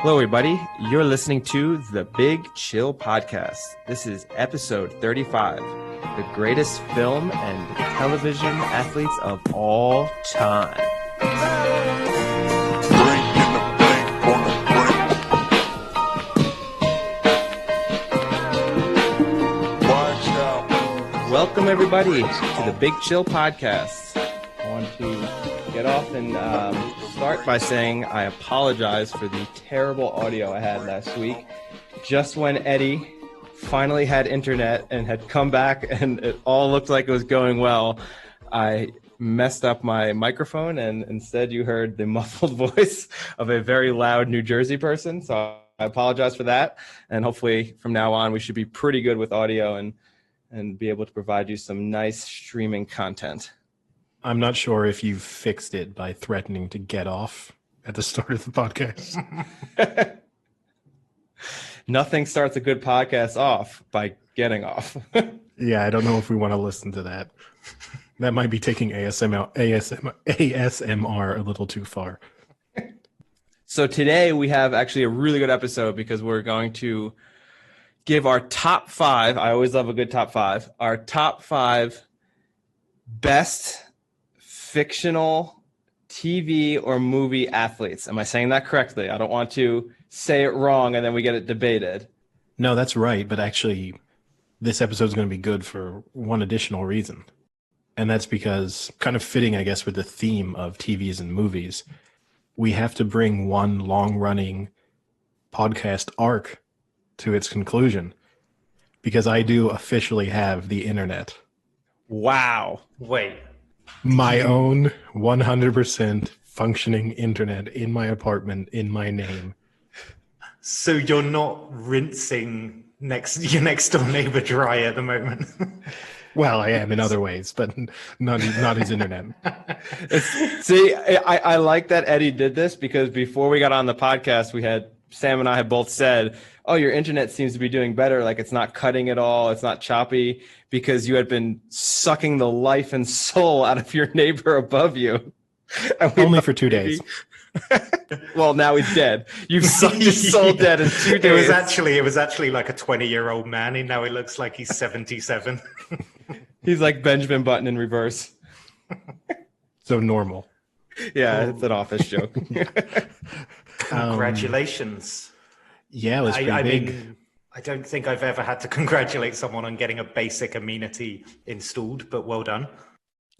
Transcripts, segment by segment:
Hello, everybody. You're listening to the Big Chill Podcast. This is episode 35, the greatest film and television athletes of all time. Welcome, everybody, to the Big Chill Podcast. I want to get off and start by saying I apologize for the terrible audio I had last week. Just when Eddie finally had internet and had come back and it all looked like it was going well, I messed up my microphone and instead you heard the muffled voice of a very loud New Jersey person. So I apologize for that. And hopefully from now on, we should be pretty good with audio and be able to provide you some nice streaming content. I'm not sure if you fixed it by threatening to get off at the start of the podcast. Nothing starts a good podcast off by getting off. Yeah, I don't know if we want to listen to that. That might be taking ASMR a little too far. So today we have actually a really good episode because we're going to give our top five. I always love a good top five. Our top five best fictional TV or movie athletes. Am I saying that correctly? I don't want to say it wrong and then we get it debated. No, that's right. But actually, this episode is going to be good for one additional reason. And that's because, kind of fitting, I guess, with the theme of TVs and movies, we have to bring one long-running podcast arc to its conclusion. Because I do officially have the internet. Wow. Wait. My own 100% functioning internet in my apartment in my name. So you're not rinsing your next door neighbor dry at the moment? Well, I am in other ways, but not his internet. See, I like that Eddie did this because before we got on the podcast, Sam and I had both said, oh, your internet seems to be doing better. Like it's not cutting at all. It's not choppy because you had been sucking the life and soul out of your neighbor above you. Only for 2 days. Well, now he's dead. You've sucked his soul dead in 2 days. It was actually like a 20-year-old man, and now he looks like he's 77. He's like Benjamin Button in reverse. So normal. Yeah, it's an office joke. Congratulations. Yeah, it was pretty big. Mean, I don't think I've ever had to congratulate someone on getting a basic amenity installed, but well done.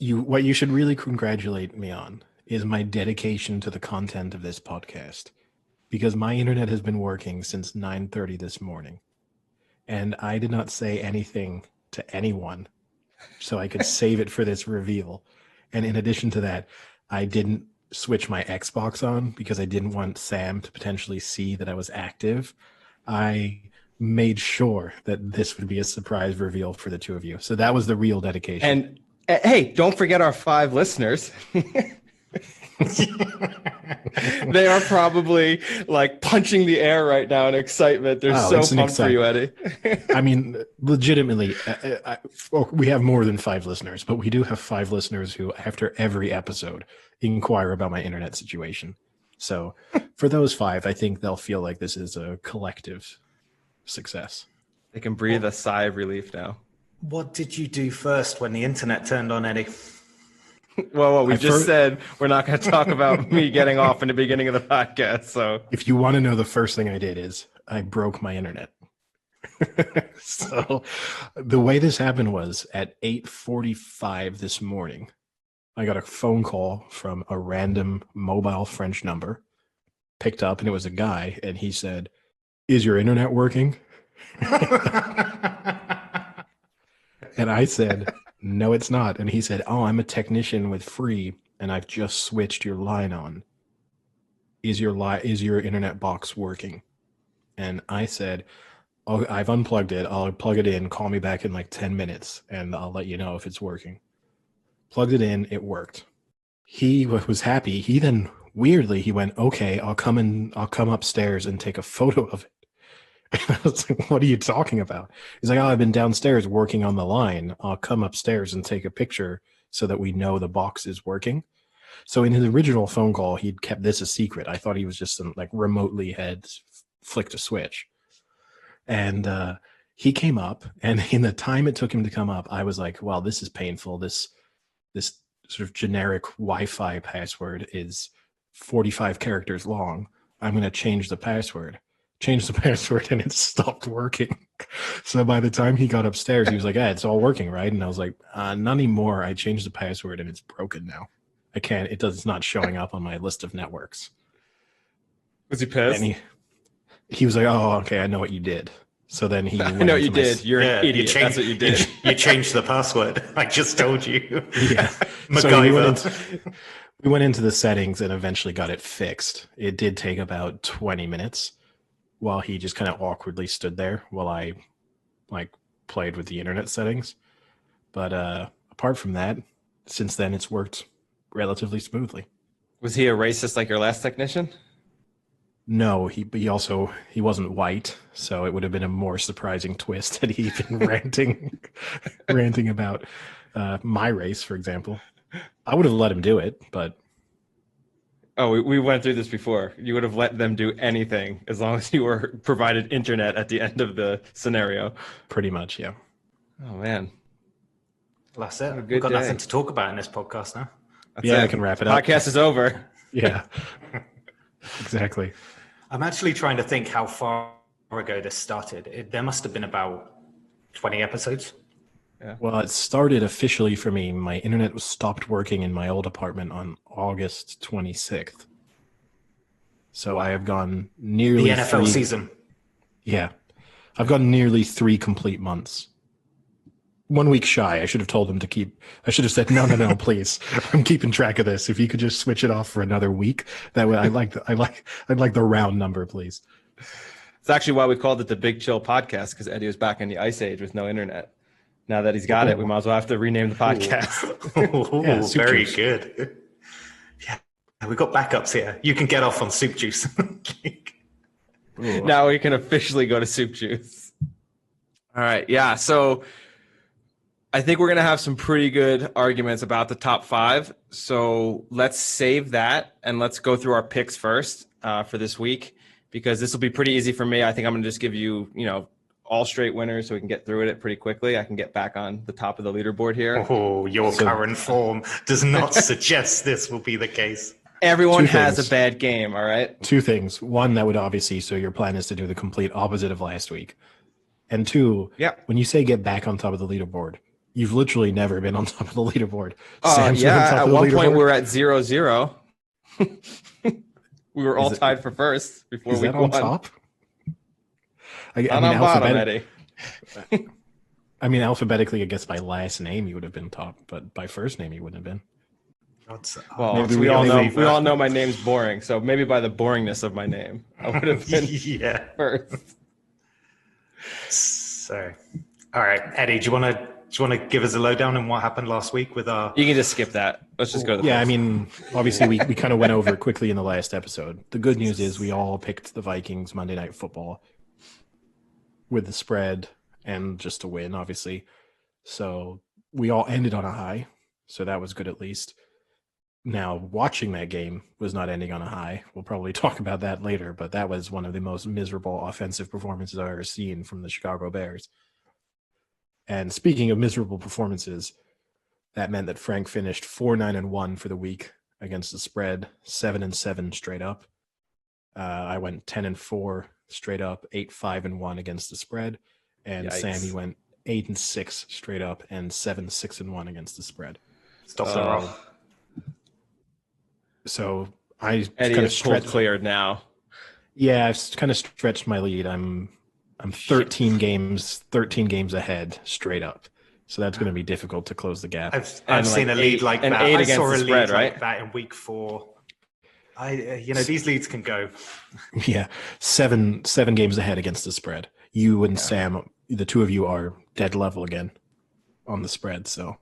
What you should really congratulate me on is my dedication to the content of this podcast, because my internet has been working since 9:30 this morning, and I did not say anything to anyone, so I could save it for this reveal. And in addition to that, I didn't switch my Xbox on because I didn't want Sam to potentially see that I was active. I made sure that this would be a surprise reveal for the two of you. So that was the real dedication. And hey, don't forget our 5 listeners. They are probably like punching the air right now in excitement. They're so pumped for you, Eddie. I mean, legitimately, we have more than 5 listeners, but we do have 5 listeners who, after every episode, inquire about my internet situation. So for those 5, I think they'll feel like this is a collective success. They can breathe a sigh of relief now. What did you do first when the internet turned on, Eddie? Well, we just said we're not going to talk about me getting off in the beginning of the podcast. So if you want to know, the first thing I did is I broke my internet. So the way this happened was at 8:45 this morning, I got a phone call from a random mobile French number, picked up, and it was a guy, and he said, "Is your internet working?" And I said, "No, it's not." And he said, "Oh, I'm a technician with Free, and I've just switched your line on. Is your internet box working?" And I said, "Oh, I've unplugged it. I'll plug it in. Call me back in like 10 minutes, and I'll let you know if it's working." Plugged it in. It worked. He was happy. He then weirdly he went, "Okay, I'll come upstairs and take a photo of it." And I was like, "What are you talking about?" He's like, "Oh, I've been downstairs working on the line. I'll come upstairs and take a picture so that we know the box is working." So in his original phone call, he'd kept this a secret. I thought he was just remotely had flicked a switch. And he came up, and in the time it took him to come up, I was like, "Wow, this is painful. This sort of generic Wi-Fi password is 45 characters long. I'm going to change the password." Changed the password, and it stopped working. So by the time he got upstairs, he was like, "Yeah, it's all working, right?" And I was like, "Not anymore. I changed the password, and it's broken now. I can't. It's not showing up on my list of networks." Was he pissed? And he was like, "Oh, okay, I know what you did." So then he I know what you did. You're an idiot. That's what you did. You changed the password. I just told you. Yeah. MacGyver. So we went into the settings and eventually got it fixed. It did take about 20 minutes while he just kind of awkwardly stood there while I played with the internet settings. But apart from that, since then it's worked relatively smoothly. Was he a racist like your last technician? No, he wasn't white, so it would have been a more surprising twist had he been ranting about my race, for example. I would have let him do it, but we went through this before. You would have let them do anything as long as you were provided internet at the end of the scenario. Pretty much, yeah. Oh man, that's it. We've got nothing to talk about in this podcast now. I can wrap it up. Podcast is over. Yeah, exactly. I'm actually trying to think how far ago this started. There must have been about 20 episodes. Yeah. Well, it started officially for me. My internet was stopped working in my old apartment on August 26th. So I have gone nearly the NFL season. Yeah. I've gone nearly 3 complete months. 1 week shy. I should have said, no, please. I'm keeping track of this. If you could just switch it off for another week, that way I'd like the round number, please. It's actually why we called it the Big Chill Podcast, because Eddie was back in the ice age with no internet. Now that he's got it, we might as well have to rename the podcast. Yeah, very good. Yeah, we've got backups here. You can get off on Soup Juice. Now we can officially go to Soup Juice. All right, yeah. So I think we're going to have some pretty good arguments about the top 5. So let's save that and let's go through our picks first for this week, because this will be pretty easy for me. I think I'm going to just give you, all straight winners so we can get through it pretty quickly. I can get back on the top of the leaderboard here. Oh, your current form does not suggest this will be the case. Everyone has a bad game, all right? 2 things. 1, that would obviously, so your plan is to do the complete opposite of last week. And 2, when you say get back on top of the leaderboard, you've literally never been on top of the leaderboard. At one point we were at 0-0. We were all tied for first before week 1. On top? I mean, Eddie. I mean, alphabetically, I guess by last name you would have been top, but by first name you wouldn't have been. Well, we all know my name's boring, so maybe by the boringness of my name, I would have been first. So, all right, Eddie, do you want to give us a lowdown on what happened last week with our? You can just skip that. Let's just go to the I mean, obviously we kind of went over it quickly in the last episode. The good news is we all picked the Vikings Monday Night Football with the spread and just to win, obviously. So we all ended on a high. So that was good at least. Now, watching that game was not ending on a high. We'll probably talk about that later, but that was one of the most miserable offensive performances I've ever seen from the Chicago Bears. And speaking of miserable performances, that meant that Frank finished 4-9-1 for the week against the spread, 7-7 straight up. I went 10-4 straight up, 8-5-1 against the spread, and Yikes. Sammy went 8-6 straight up and 7-6-1 against the spread. So I Eddie kind of is pulled clear now. Yeah, I've kind of stretched my lead. I'm 13 games ahead straight up. So that's going to be difficult to close the gap. I've seen a lead like that. I saw a lead right? Like that in week 4. These leads can go. Yeah, seven games ahead against the spread. You and Sam, the 2 of you are dead level again on the spread. So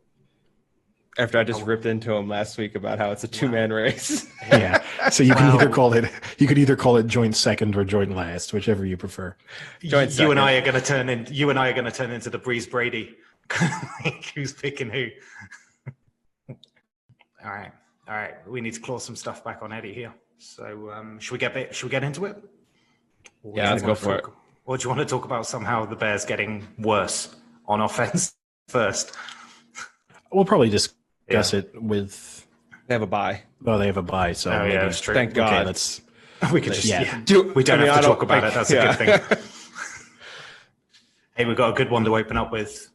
after I just ripped into him last week about how it's a 2-man race. Yeah, so you can either call it joint second or joint last, which-ever you prefer. Joint second. You and I are going to turn into the Breeze Brady. Who's picking who? All right. All right, we need to claw some stuff back on Eddie here. So should we get into it? Yeah, let's go for it. Or do you want to talk about somehow the Bears getting worse on offense first? We'll probably discuss it with. They have a bye. Oh, they have a bye, so Oh, maybe. yeah, that's true. Thank God. Okay, let's. We could just Yeah. we don't have to talk about it. That's a good thing. Hey, we've got a good one to open up with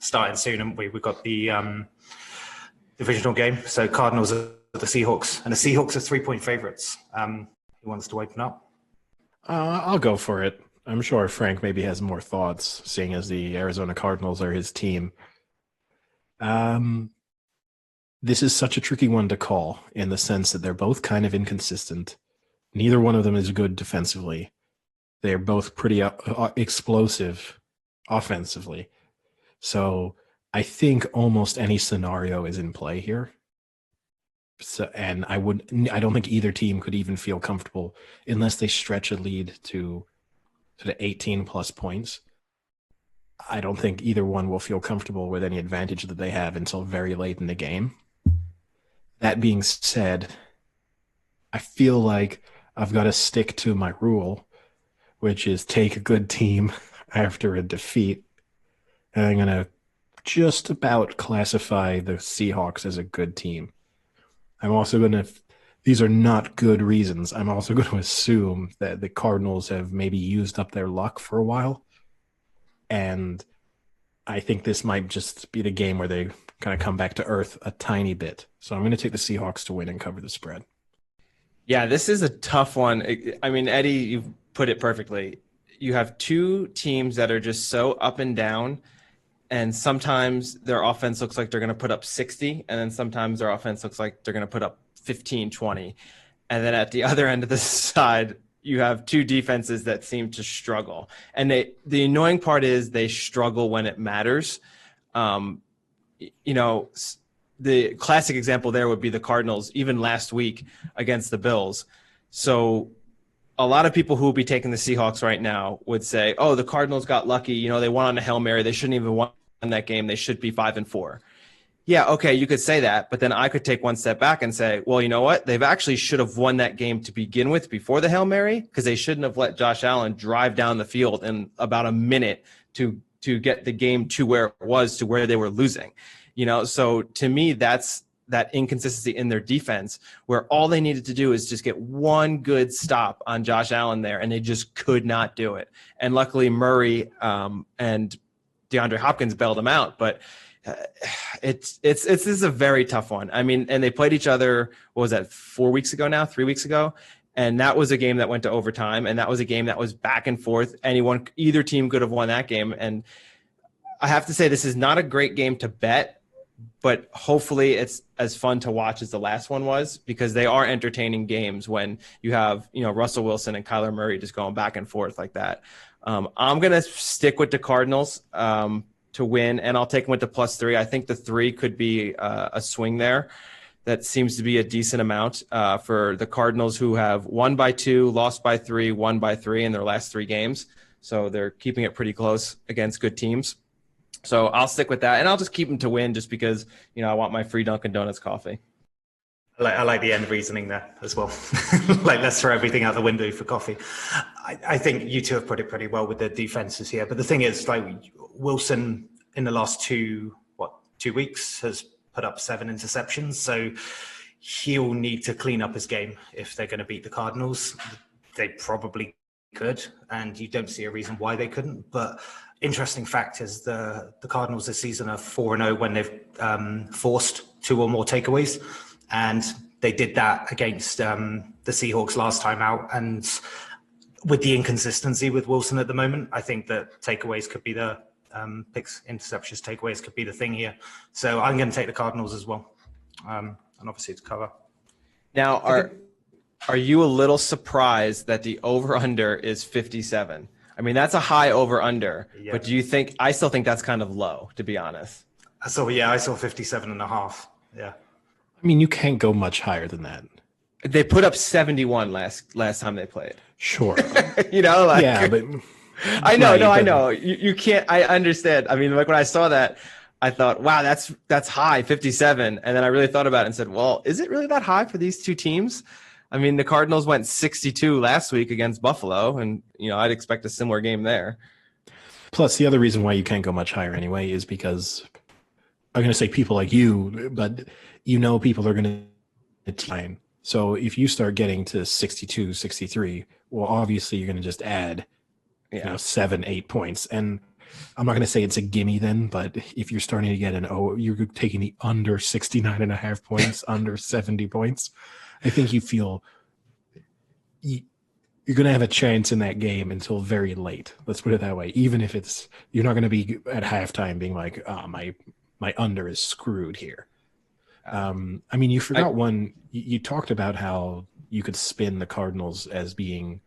starting soon, haven't we? We've got the divisional game. So Cardinals are the Seahawks, and the Seahawks are 3-point favorites. Who wants to open up? I'll go for it. I'm sure Frank maybe has more thoughts, seeing as the Arizona Cardinals are his team. This is such a tricky one to call in the sense that they're both kind of inconsistent. Neither one of them is good defensively. They're both pretty explosive offensively. So I think almost any scenario is in play here. So, and I don't think either team could even feel comfortable unless they stretch a lead to sort of 18 plus points. I don't think either one will feel comfortable with any advantage that they have until very late in the game. That being said, I feel like I've got to stick to my rule, which is take a good team after a defeat. And I'm going to just about classify the Seahawks as a good team. I'm also going to, these are not good reasons. I'm also going to assume that the Cardinals have maybe used up their luck for a while. And I think this might just be the game where they kind of come back to earth a tiny bit. So I'm going to take the Seahawks to win and cover the spread. Yeah, this is a tough one. I mean, Eddie, you've put it perfectly. You have two teams that are just so up and down, and sometimes their offense looks like they're going to put up 60, and then sometimes their offense looks like they're going to put up 15, 20. And then at the other end of the side, you have two defenses that seem to struggle. And the annoying part is they struggle when it matters. The classic example there would be the Cardinals, even last week against the Bills. So a lot of people who will be taking the Seahawks right now would say, oh, the Cardinals got lucky. They won on a Hail Mary. They shouldn't even won that game. They should be 5-4. Yeah, okay, you could say that, but then I could take one step back and say, well, you know what? They've actually should have won that game to begin with before the Hail Mary, because they shouldn't have let Josh Allen drive down the field in about a minute to get the game to where it was, to where they were losing. So to me, that's that inconsistency in their defense, where all they needed to do is just get one good stop on Josh Allen there, and they just could not do it. And luckily Murray and DeAndre Hopkins bailed them out, but this is a very tough one. I mean, and they played each other, what was that, 3 weeks ago? And that was a game that went to overtime, and that was a game that was back and forth. Either team could have won that game. And I have to say, this is not a great game to bet, but hopefully it's as fun to watch as the last one was, because they are entertaining games when you have, Russell Wilson and Kyler Murray just going back and forth like that. I'm going to stick with the Cardinals to win, and I'll take them with the +3. I think the 3 could be a swing there. That seems to be a decent amount for the Cardinals, who have won by 2, lost by 3, won by 3 in their last 3 games. So they're keeping it pretty close against good teams. So I'll stick with that, and I'll just keep them to win just because, I want my free Dunkin' Donuts coffee. I like the end reasoning there as well. Let's throw everything out the window for coffee. I think you two have put it pretty well with the defenses here. But the thing is, Wilson in the last 2 weeks has put up 7 interceptions. So he'll need to clean up his game if they're going to beat the Cardinals. They probably could, and you don't see a reason why they couldn't. But interesting fact is the Cardinals this season are 4-0 when they've forced 2 or more takeaways. And they did that against the Seahawks last time out. And with the inconsistency with Wilson at the moment, I think that takeaways could be the interceptions, takeaways could be the thing here. So I'm going to take the Cardinals as well. And obviously to cover. Now, are you a little surprised that the over-under is 57? I mean, that's a high over-under, yeah. But I still think that's kind of low, to be honest. I saw 57.5. Yeah. I mean, you can't go much higher than that. They put up 71 last time they played. Sure. Yeah, but I know. You can't. I understand. I mean, when I saw that, I thought, wow, that's high, 57. And then I really thought about it and said, well, is it really that high for these two teams? I mean, the Cardinals went 62 last week against Buffalo, and I'd expect a similar game there. Plus, the other reason why you can't go much higher anyway is because I'm going to say people like you, but people are going to time. So if you start getting to 62, 63, well, obviously you're going to just add 7, 8 points. And I'm not going to say it's a gimme then, but if you're starting to get you're taking the under 69.5 points, under 70 points, I think you feel you're going to have a chance in that game until very late. Let's put it that way. Even if you're not going to be at halftime being like, oh, my under is screwed here. I mean, you forgot one. You talked about how you could spin the Cardinals as being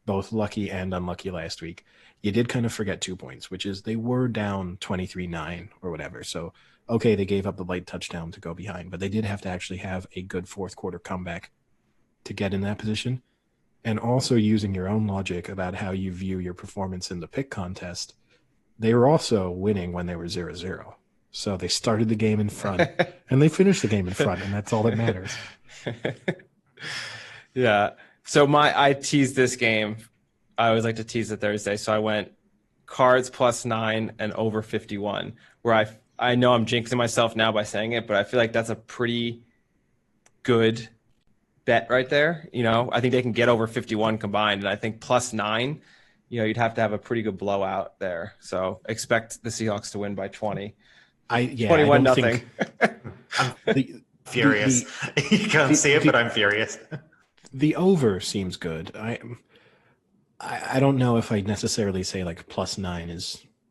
both lucky and unlucky last week. You did kind of forget 2 points, which is they were down 23-9 or whatever. So, okay, they gave up the late touchdown to go behind, but they did have to actually have a good fourth quarter comeback to get in that position. And also using your own logic about how you view your performance in the pick contest, they were also winning when they were 0-0. So they started the game in front and they finished the game in front, and that's all that matters. Yeah. So I teased this game. I always like to tease the Thursday. So I went Cards +9 and over 51, where I know I'm jinxing myself now by saying it, but I feel like that's a pretty good bet right there. I think they can get over 51 combined, and I think +9, you'd have to have a pretty good blowout there. So expect the Seahawks to win by 20. 21-0. I'm furious. You can't see it, but I'm furious. The over seems good. I don't know if I'd necessarily say like +9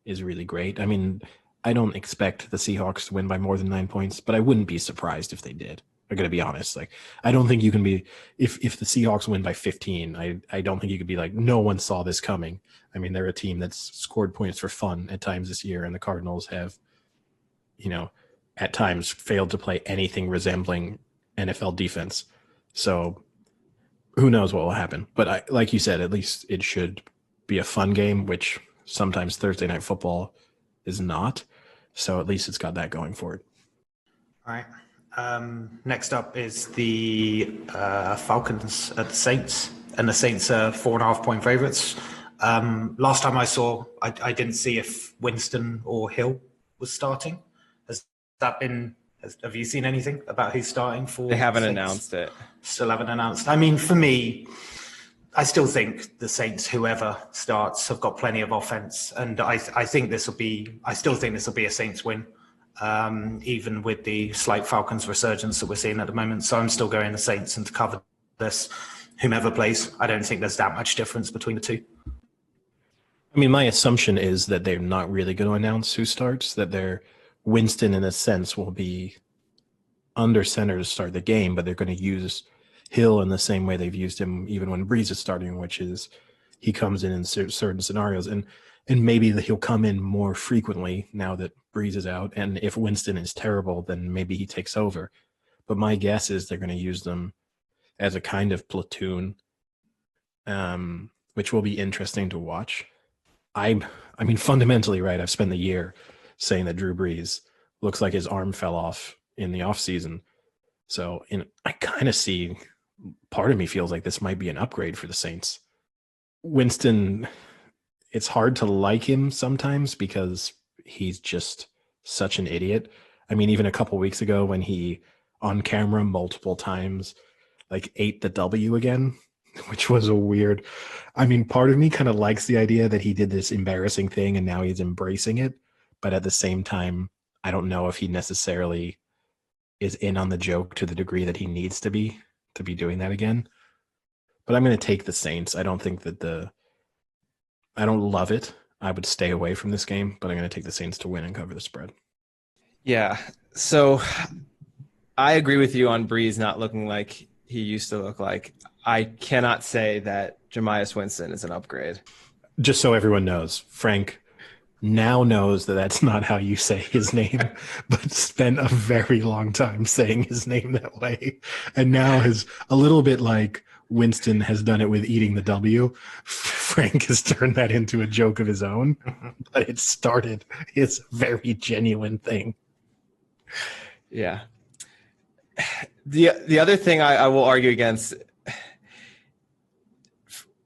is really great. I mean, I don't expect the Seahawks to win by more than 9 points, but I wouldn't be surprised if they did. I'm going to be honest. Like, I don't think you can be if the Seahawks win by 15. I don't think you could be like, no one saw this coming. I mean, they're a team that's scored points for fun at times this year, and the Cardinals have, at times failed to play anything resembling NFL defense. So who knows what will happen? But like you said, at least it should be a fun game, which sometimes Thursday Night Football is not. So at least it's got that going for it. All right. Next up is the Falcons at the Saints, and the Saints are 4.5 point favorites. Last time I saw, I didn't see if Winston or Hill was starting. Have you seen anything about who's starting for? They haven't Saints? Announced it. Still haven't announced. I mean, for me, I still think the Saints, whoever starts, have got plenty of offense, and I still think this will be a Saints win, even with the slight Falcons resurgence that we're seeing at the moment. So I'm still going the Saints and to cover this, whomever plays. I don't think there's that much difference between the two. I mean, my assumption is that they're not really going to announce who starts, that Winston, in a sense, will be under center to start the game, but they're going to use Hill in the same way they've used him even when Breeze is starting, which is he comes in certain scenarios, and maybe he'll come in more frequently now that Breeze is out. And if Winston is terrible, then maybe he takes over. But my guess is they're going to use them as a kind of platoon, which will be interesting to watch. I mean, fundamentally, right, I've spent the year saying that Drew Brees looks like his arm fell off in the offseason. So I kind of see, part of me feels like this might be an upgrade for the Saints. Winston, it's hard to like him sometimes because he's just such an idiot. I mean, even a couple weeks ago when he, on camera multiple times, like ate the W again, which was a weird, I mean, part of me kind of likes the idea that he did this embarrassing thing and now he's embracing it. But at the same time, I don't know if he necessarily is in on the joke to the degree that he needs to be doing that again. But I'm going to take the Saints. I don't think that I don't love it. I would stay away from this game, but I'm going to take the Saints to win and cover the spread. Yeah. So I agree with you on Breeze not looking like he used to look like. I cannot say that Jameis Winston is an upgrade. Just so everyone knows, Frank now knows that that's not how you say his name, but spent a very long time saying his name that way. And now is a little bit like Winston has done it with eating the W. Frank has turned that into a joke of his own, but it started his very genuine thing. Yeah. The other thing I will argue against,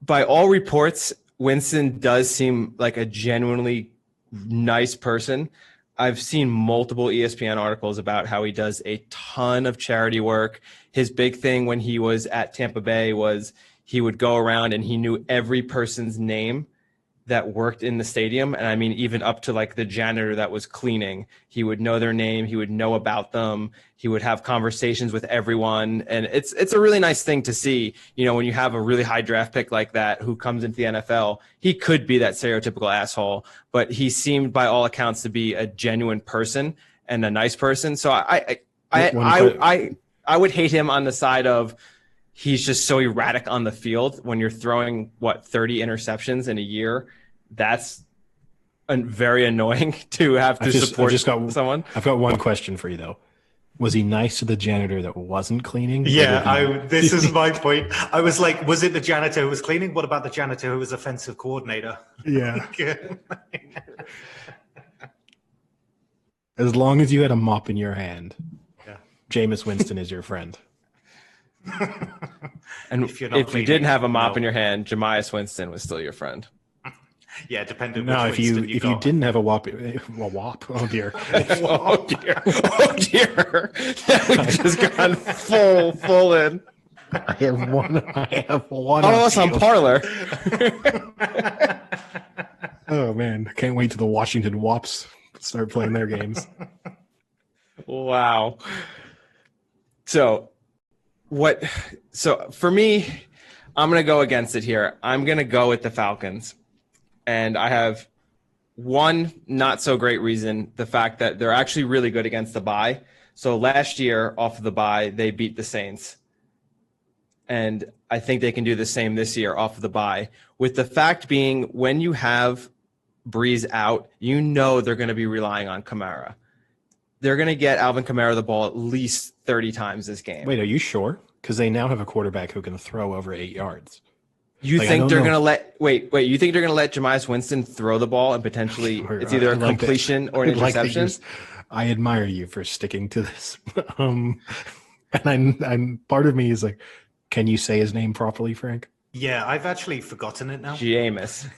by all reports, Winston does seem like a genuinely nice person. I've seen multiple ESPN articles about how he does a ton of charity work. His big thing when he was at Tampa Bay was he would go around and he knew every person's name that worked in the stadium. And I mean, even up to like the janitor that was cleaning, he would know their name. He would know about them. He would have conversations with everyone. And it's a really nice thing to see, you know, when you have a really high draft pick like that, who comes into the NFL, he could be that stereotypical asshole, but he seemed by all accounts to be a genuine person and a nice person. So I would hate him on the side of, he's just so erratic on the field. When you're throwing 30 interceptions in a year, that's very annoying to have to support someone. I've got one question for you though. Was he nice to the janitor that wasn't cleaning? Yeah, this is my point. I was like, was it the janitor who was cleaning? What about the janitor who was offensive coordinator? Yeah. As long as you had a mop in your hand, yeah, Jameis Winston is your friend. And if you didn't have a mop in your hand, Jameis Winston was still your friend. Yeah, depending. No, if you didn't have a wop, oh dear, oh dear, we've just gone full in. I have one. All of us on Parlor. Oh man, I can't wait till the Washington Wops start playing their games. Wow. So for me, I'm going to go against it here. I'm going to go with the Falcons. And I have one not so great reason, the fact that they're actually really good against the bye. So last year off of the bye, they beat the Saints. And I think they can do the same this year off of the bye. With the fact being, when you have Breeze out, you know they're going to be relying on Kamara. They're going to get Alvin Kamara the ball at least 30 times this game. Wait, are you sure? Because they now have a quarterback who can throw over 8 yards. You think they're going to let you think they're going to let Jameis Winston throw the ball and potentially it's either a completion or an interception? I admire you for sticking to this. And I'm part of me is like, can you say his name properly, Frank? Yeah, I've actually forgotten it now. Jameis.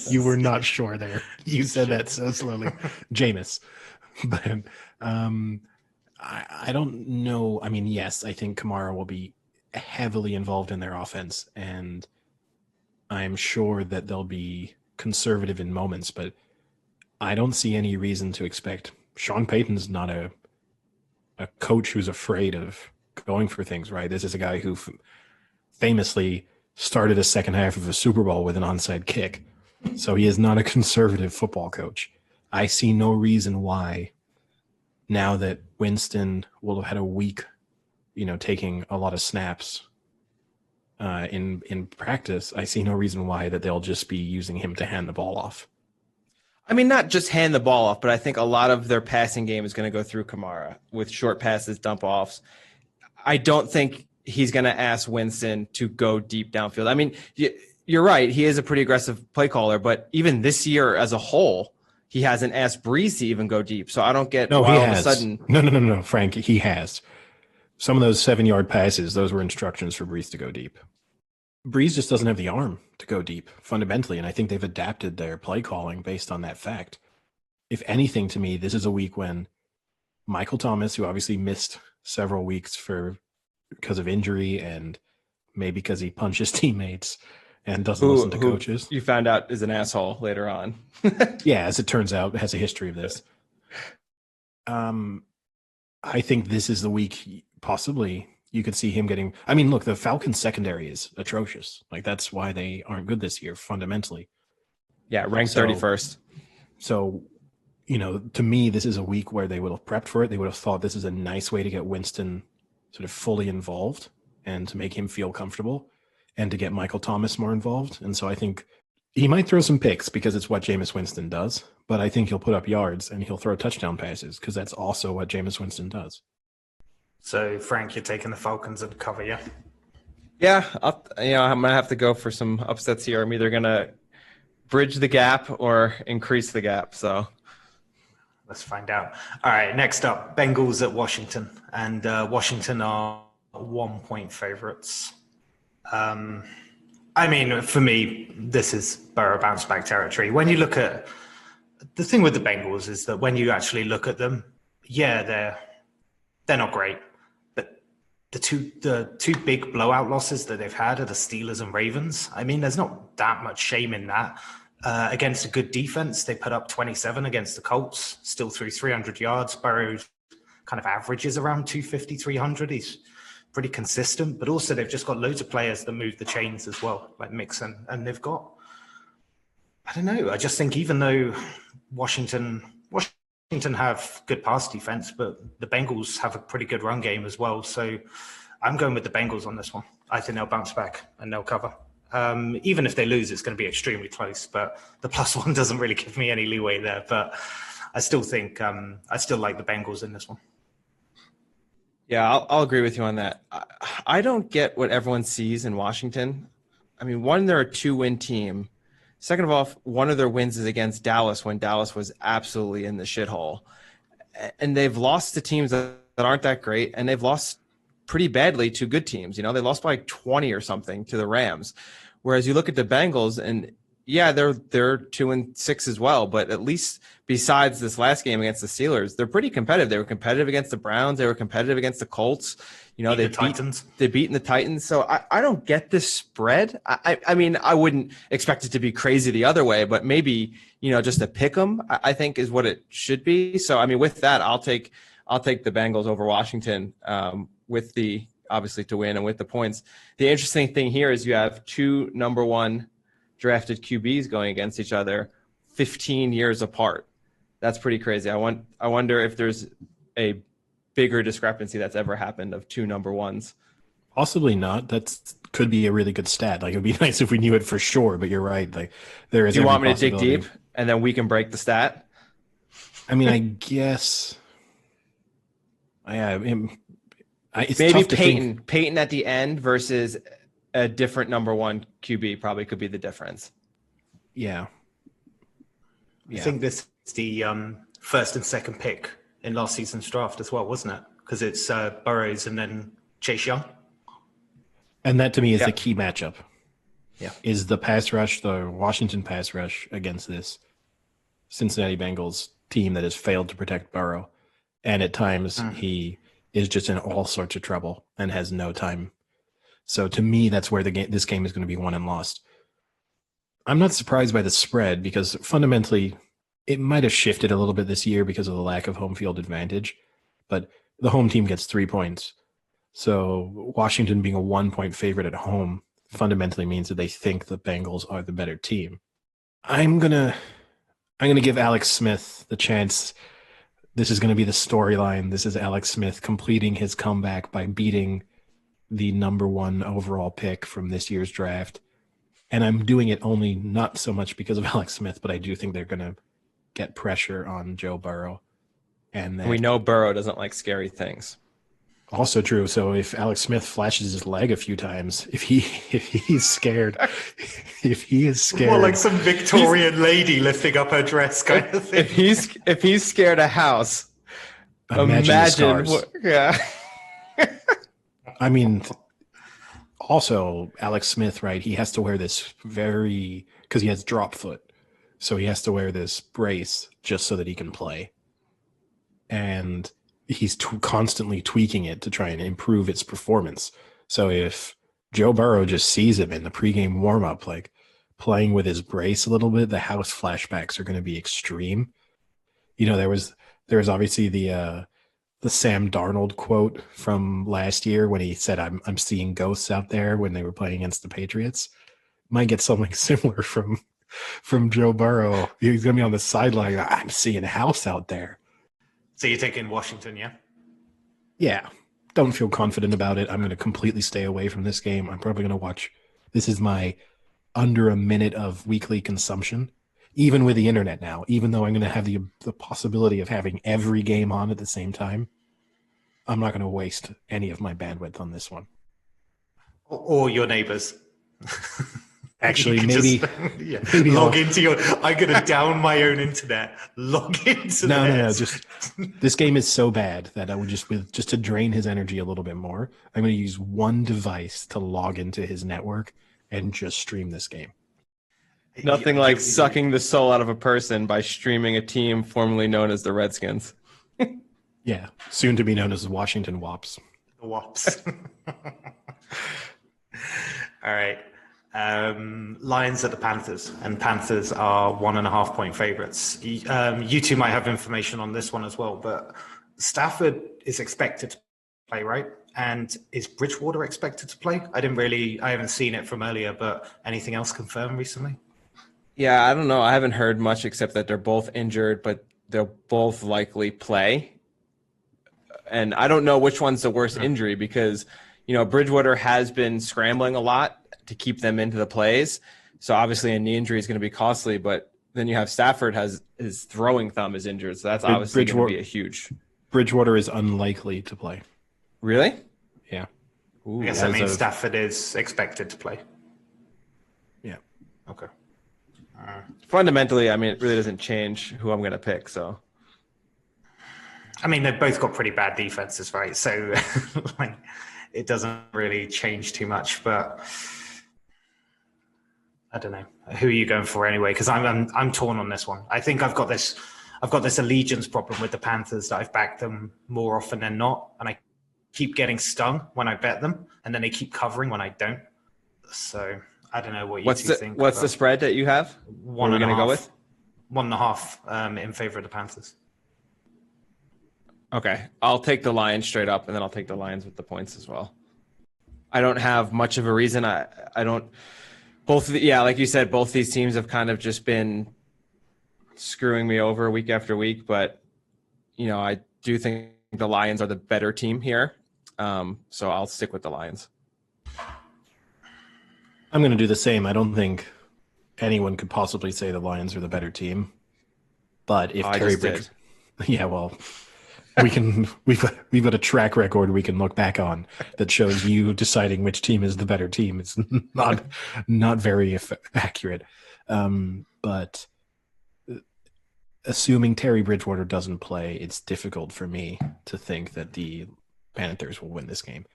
You were not sure there. You said that so slowly. Jameis. But I don't know. I mean, yes, I think Kamara will be heavily involved in their offense, and I'm sure that they'll be conservative in moments, but I don't see any reason to expect. Sean Payton's not a coach who's afraid of going for things, right? This is a guy who famously started a second half of a Super Bowl with an onside kick. So he is not a conservative football coach. I see no reason why, now that Winston will have had a week, taking a lot of snaps in practice, I see no reason why that they'll just be using him to hand the ball off. I mean, not just hand the ball off, but I think a lot of their passing game is going to go through Kamara with short passes, dump offs. I don't think he's going to ask Winston to go deep downfield. I mean, you're right. He is a pretty aggressive play caller, but even this year as a whole, he hasn't asked Breeze to even go deep. So I don't get why all of a sudden. No, Frank, he has. Some of those 7-yard passes, those were instructions for Breeze to go deep. Breeze just doesn't have the arm to go deep, fundamentally, and I think they've adapted their play calling based on that fact. If anything, to me, this is a week when Michael Thomas, who obviously missed several weeks because of injury and maybe because he punches teammates and doesn't listen to coaches. You found out is an asshole later on. Yeah, as it turns out, has a history of this. I think this is the week, possibly, you could see him getting. I mean, look, the Falcons secondary is atrocious. Like, that's why they aren't good this year, fundamentally. Yeah, ranked 31st. So, to me, this is a week where they would have prepped for it. They would have thought this is a nice way to get Winston sort of fully involved and to make him feel comfortable and to get Michael Thomas more involved. And so I think he might throw some picks because it's what Jameis Winston does, but I think he'll put up yards and he'll throw touchdown passes because that's also what Jameis Winston does. So, Frank, you're taking the Falcons and cover, yeah? Yeah, I'm gonna have to go for some upsets here. I'm either gonna bridge the gap or increase the gap. So Let's find out. All right, next up, Bengals at Washington, and Washington are 1 point favorites. I mean, for me, this is Burrow bounce back territory. When you look at the thing with the Bengals is that when you actually look at them, yeah, they're not great, but the two big blowout losses that they've had are the Steelers and Ravens. I mean, there's not that much shame in that. Against a good defense, they put up 27 against the Colts, still threw 300 yards. Burrow kind of averages around 250, 300. He's pretty consistent, but also they've just got loads of players that move the chains as well, like Mixon. And they've got, I don't know, I just think even though Washington have good pass defense, but the Bengals have a pretty good run game as well. So I'm going with the Bengals on this one. I think they'll bounce back and they'll cover. Even if they lose, it's going to be extremely close, but the +1 doesn't really give me any leeway there. But I still think I still like the Bengals in this one. yeah, I'll agree with you on that. I don't get what everyone sees in Washington. I mean, one, they're a 2-win team. Second of all, one of their wins is against Dallas when Dallas was absolutely in the shithole. And they've lost to teams that aren't that great, and they've lost pretty badly to good teams. They lost by like 20 or something to the Rams. Whereas you look at the Bengals, and yeah, they're 2-6 as well, but at least besides this last game against the Steelers, they're pretty competitive. They were competitive against the Browns. They were competitive against the Colts. They've beaten the Titans. So I don't get this spread. I mean, I wouldn't expect it to be crazy the other way, but maybe, just a pick 'em, I think is what it should be. So, I mean, with that, I'll take the Bengals over Washington, with the, obviously, to win and with the points. The interesting thing here is you have two number one drafted QBs going against each other 15 years apart. That's pretty crazy. I wonder if there's a bigger discrepancy that's ever happened of two number ones. Possibly not. Could be a really good stat. Like, it would be nice if we knew it for sure, but you're right. Like, there is. Do you want me to dig deep and then we can break the stat? I mean, I guess. It's maybe tough to Peyton at the end versus a different number one QB probably could be the difference. Yeah. I think this is the first and second pick in last season's draft as well, wasn't it? Because it's Burrows and then Chase Young. And that to me is the key matchup. Yeah. Is the pass rush, the Washington pass rush against this Cincinnati Bengals team that has failed to protect Burrow. And at times he is just in all sorts of trouble and has no time. So to me, that's where this game is going to be won and lost. I'm not surprised by the spread because fundamentally it might have shifted a little bit this year because of the lack of home field advantage, but the home team gets 3 points. So Washington being a 1-point favorite at home fundamentally means that they think the Bengals are the better team. I'm gonna give Alex Smith the chance. This is going to be the storyline. This is Alex Smith completing his comeback by beating the number one overall pick from this year's draft. And I'm doing it only not so much because of Alex Smith, but I do think they're going to get pressure on Joe Burrow. And we know Burrow doesn't like scary things. Also true. So if Alex Smith flashes his leg a few times, if he's scared, more like some Victorian lady lifting up her dress kind of thing. If he's scared of house, imagine yeah. I mean, also Alex Smith, right? He has to wear this because he has drop foot, so he has to wear this brace just so that he can play, and he's constantly tweaking it to try and improve its performance. So if Joe Burrow just sees him in the pregame warmup, like playing with his brace a little bit, the house flashbacks are going to be extreme. There was obviously the Sam Darnold quote from last year when he said, I'm seeing ghosts out there when they were playing against the Patriots. Might get something similar from Joe Burrow. He's going to be on the sideline. I'm seeing a house out there. So you're taking Washington, yeah? Yeah. Don't feel confident about it. I'm going to completely stay away from this game. I'm probably going to watch. This is my under a minute of weekly consumption, even with the internet now, even though I'm going to have the possibility of having every game on at the same time. I'm not going to waste any of my bandwidth on this one. or your neighbors. Actually, You maybe, just, maybe log into your. I'm gonna down my own internet. Log into no. theirs. Just this game is so bad that I would just to drain his energy a little bit more. I'm going to use one device to log into his network and just stream this game. Nothing like sucking the soul out of a person by streaming a team formerly known as the Redskins. Yeah, soon to be known as the Washington Wops. The Wops. All right. Lions at the Panthers, and Panthers are 1.5 point favorites. You two might have information on this one as well, but Stafford is expected to play, right? And is Bridgewater expected to play? I haven't seen it from earlier, but anything else confirmed recently? Yeah, I don't know. I haven't heard much except that they're both injured, but they'll both likely play. And I don't know which one's the worst injury because, Bridgewater has been scrambling a lot to keep them into the plays. So obviously a knee injury is going to be costly, but then you have Stafford has his throwing thumb is injured. So that's obviously going to be a huge. Bridgewater is unlikely to play. Really? Yeah. I guess that means Stafford is expected to play. Yeah. Okay. Fundamentally, I mean, it really doesn't change who I'm going to pick. So, I mean, they've both got pretty bad defenses, right? So, it doesn't really change too much. But I don't know. Who are you going for anyway? Because I'm torn on this one. I think I've got this allegiance problem with the Panthers that I've backed them more often than not, and I keep getting stung when I bet them, and then they keep covering when I don't. So. I don't know what you think. What's the spread that you have? What are we going to go with? 1.5 in favor of the Panthers. Okay. I'll take the Lions straight up, and then I'll take the Lions with the points as well. I don't have much of a reason. I don't – like you said, both these teams have kind of just been screwing me over week after week. But, I do think the Lions are the better team here. So I'll stick with the Lions. I'm going to do the same. I don't think anyone could possibly say the Lions are the better team. But if Terry Bridgewater, yeah, well, we've got a track record we can look back on that shows you deciding which team is the better team. It's not very accurate. But assuming Terry Bridgewater doesn't play, it's difficult for me to think that the Panthers will win this game,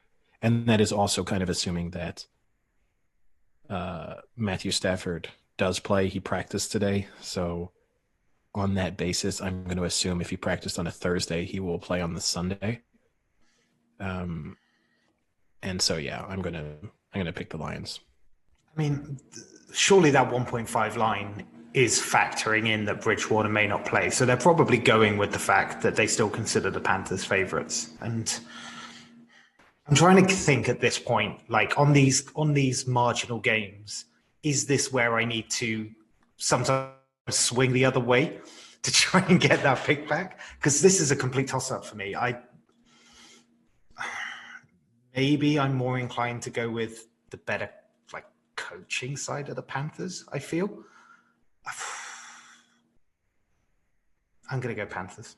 and that is also kind of assuming that Matthew Stafford does play. He practiced today. So on that basis, I'm going to assume if he practiced on a Thursday, he will play on the Sunday. And so, yeah, I'm going to pick the Lions. I mean, surely that 1.5 line is factoring in that Bridgewater may not play. So they're probably going with the fact that they still consider the Panthers favorites. And I'm trying to think at this point, like on these marginal games, is this where I need to sometimes swing the other way to try and get that pick back? Because this is a complete toss-up for me. Maybe I'm more inclined to go with the better coaching side of the Panthers, I feel. I'm going to go Panthers.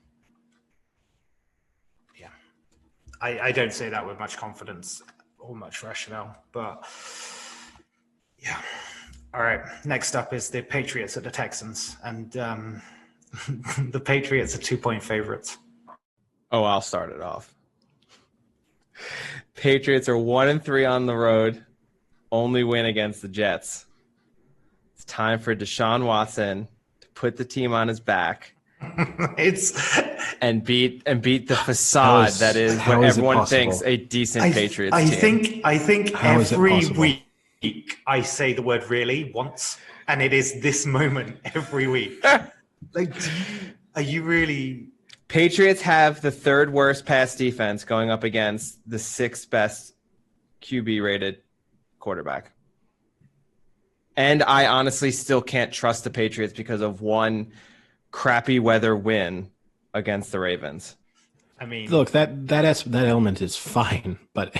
I don't say that with much confidence or much rationale, but yeah. All right. Next up is the Patriots at the Texans, and the Patriots are 2-point favorites. Oh, I'll start it off. Patriots are 1-3 on the road, only win against the Jets. It's time for Deshaun Watson to put the team on his back. And beat the facade that is what everyone thinks a decent Patriots team. I think every week I say the word really once, and it is this moment every week. Are you really? Patriots have the third worst pass defense going up against the sixth best QB rated quarterback. And I honestly still can't trust the Patriots because of one crappy weather win against the Ravens. I mean, look, that element is fine, but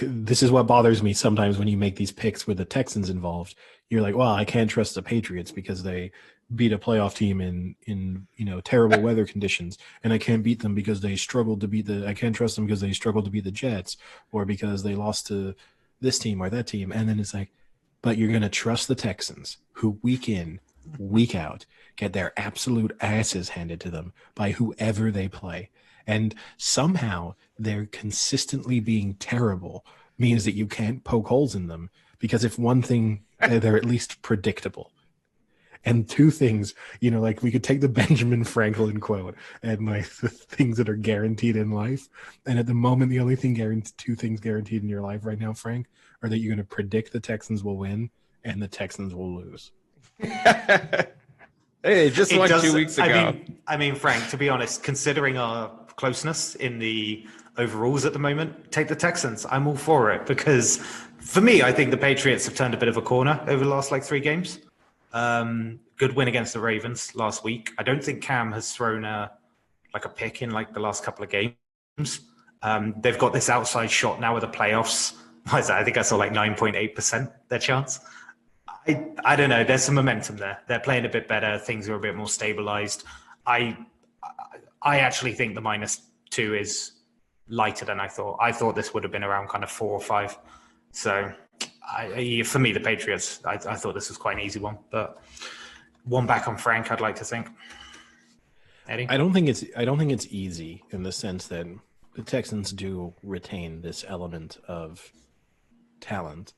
this is what bothers me sometimes when you make these picks with the Texans involved. You're like, well, I can't trust the Patriots because they beat a playoff team in terrible weather conditions, and I can't beat them because they struggled to beat I can't trust them because they struggled to beat the Jets, or because they lost to this team or that team. And then it's like, but you're going to trust the Texans, who week in, week out, get their absolute asses handed to them by whoever they play. And somehow they're consistently being terrible means that you can't poke holes in them, because if one thing, they're at least predictable. And two things, like we could take the Benjamin Franklin quote and like the things that are guaranteed in life. And at the moment, the only two things guaranteed in your life right now, Frank, are that you're going to predict the Texans will win and the Texans will lose. Hey, just like 2 weeks ago. I mean, Frank, to be honest, considering our closeness in the overalls at the moment, take the Texans. I'm all for it, because for me, I think the Patriots have turned a bit of a corner over the last 3 games. Good win against the Ravens last week. I don't think Cam has thrown a pick in the last couple of games. They've got this outside shot now with the playoffs. What is that? I think I saw 9.8% their chance. I don't know. There's some momentum there. They're playing a bit better. Things are a bit more stabilized. I actually think the -2 is lighter than I thought. I thought this would have been around kind of 4 or 5. So for me, the Patriots, I thought this was quite an easy one, but one back on Frank, I'd like to think. Eddie? I don't think it's easy, in the sense that the Texans do retain this element of talent,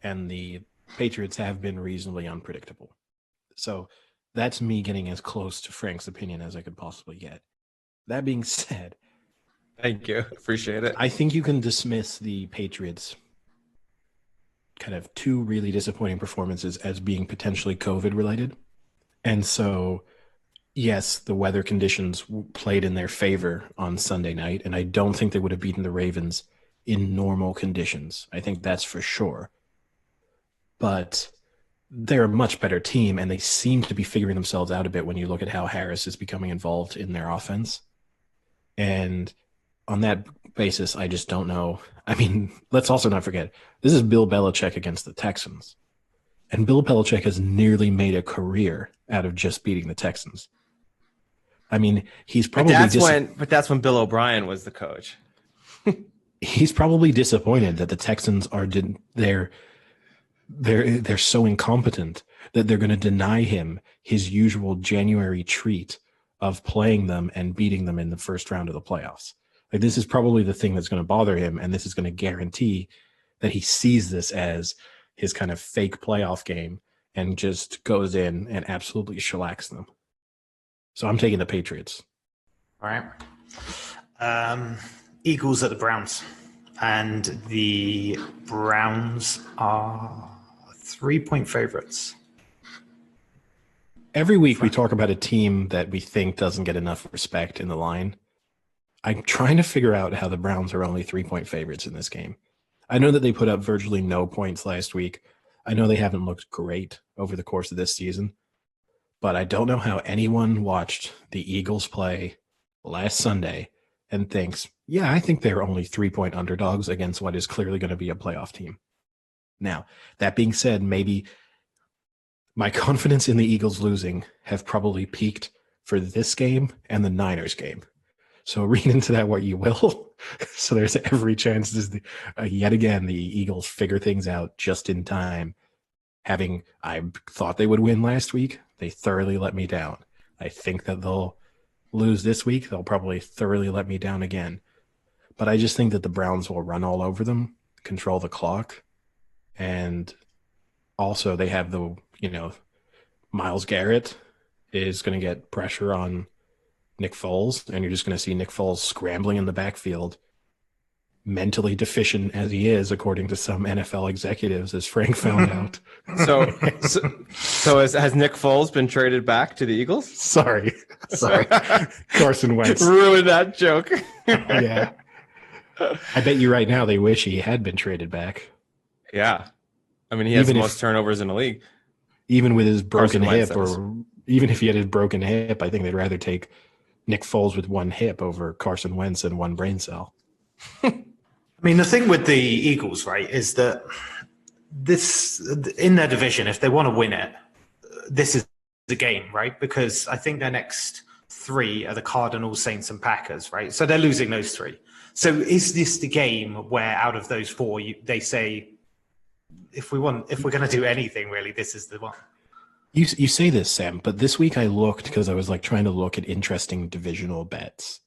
and the Patriots have been reasonably unpredictable. So that's me getting as close to Frank's opinion as I could possibly get. That being said, thank you. Appreciate it. I think you can dismiss the Patriots' kind of 2 really disappointing performances as being potentially COVID related. And so, yes, the weather conditions played in their favor on Sunday night, and I don't think they would have beaten the Ravens in normal conditions. I think that's for sure. But they're a much better team, and they seem to be figuring themselves out a bit when you look at how Harris is becoming involved in their offense. And on that basis, I just don't know. I mean, let's also not forget, this is Bill Belichick against the Texans. And Bill Belichick has nearly made a career out of just beating the Texans. I mean, he's probably but that's when Bill O'Brien was the coach. He's probably disappointed that the Texans are they're so incompetent that they're going to deny him his usual January treat of playing them and beating them in the first round of the playoffs. This is probably the thing that's going to bother him, and this is going to guarantee that he sees this as his kind of fake playoff game and just goes in and absolutely shellacks them. So I'm taking the Patriots. All right. Eagles at the Browns. And the Browns are 3-point favorites. Every week we talk about a team that we think doesn't get enough respect in the line. I'm trying to figure out how the Browns are only 3-point favorites in this game. I know that they put up virtually no points last week. I know they haven't looked great over the course of this season, but I don't know how anyone watched the Eagles play last Sunday and thinks, yeah, I think they're only 3-point underdogs against what is clearly going to be a playoff team. Now, that being said, maybe my confidence in the Eagles losing have probably peaked for this game and the Niners game. So read into that what you will. So there's every chance yet again the Eagles figure things out just in time. I thought they would win last week, they thoroughly let me down. I think that they'll lose this week. They'll probably thoroughly let me down again. But I just think that the Browns will run all over them, control the clock, and also they have Myles Garrett is going to get pressure on Nick Foles, and you're just going to see Nick Foles scrambling in the backfield, mentally deficient as he is, according to some NFL executives, as Frank found out. So has Nick Foles been traded back to the Eagles? Sorry. Carson Wentz. Ruined that joke. Yeah. I bet you right now they wish he had been traded back. Yeah. I mean, he has the most turnovers in the league. Even with his broken hip, or even if he had his broken hip, I think they'd rather take Nick Foles with one hip over Carson Wentz and one brain cell. I mean, the thing with the Eagles, right, is that this, in their division, if they want to win it, this is the game, right? Because I think their next 3 are the Cardinals, Saints, and Packers, right? So they're losing those 3. So is this the game where out of those 4, they say, if we're going to do anything, really, this is the one. You say this, Sam, but this week I looked because I was like trying to look at interesting divisional bets.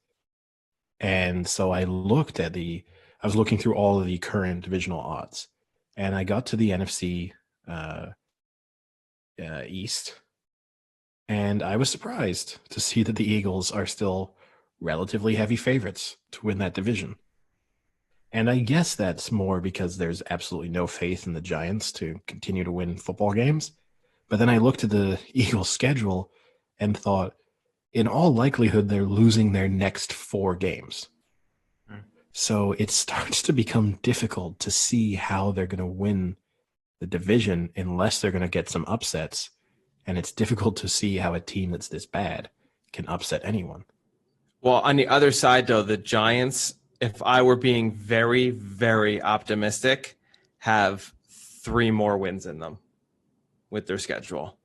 And so I was looking through all of the current divisional odds, and I got to the NFC East, and I was surprised to see that the Eagles are still relatively heavy favorites to win that division. And I guess that's more because there's absolutely no faith in the Giants to continue to win football games. But then I looked at the Eagles' schedule and thought, in all likelihood, they're losing their next 4 games. So it starts to become difficult to see how they're going to win the division unless they're going to get some upsets. And it's difficult to see how a team that's this bad can upset anyone. Well, on the other side, though, the Giants, if I were being very, very optimistic, have 3 more wins in them with their schedule.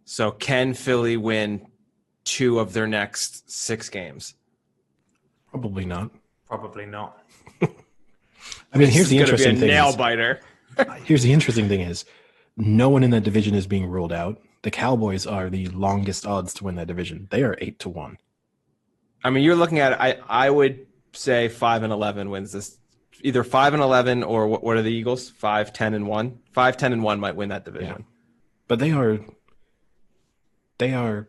So can Philly win 2 of their next 6 games? Probably not. Probably not. I mean, here's the interesting thing. Nail biter. Here's the interesting thing is no one in that division is being ruled out. The Cowboys are the longest odds to win that division. They are 8-1. I mean, you're looking at I would say 5-11 wins this. Either 5-11 or what are the Eagles? 5-10-1. 5-10-1 might win that division. Yeah. But they are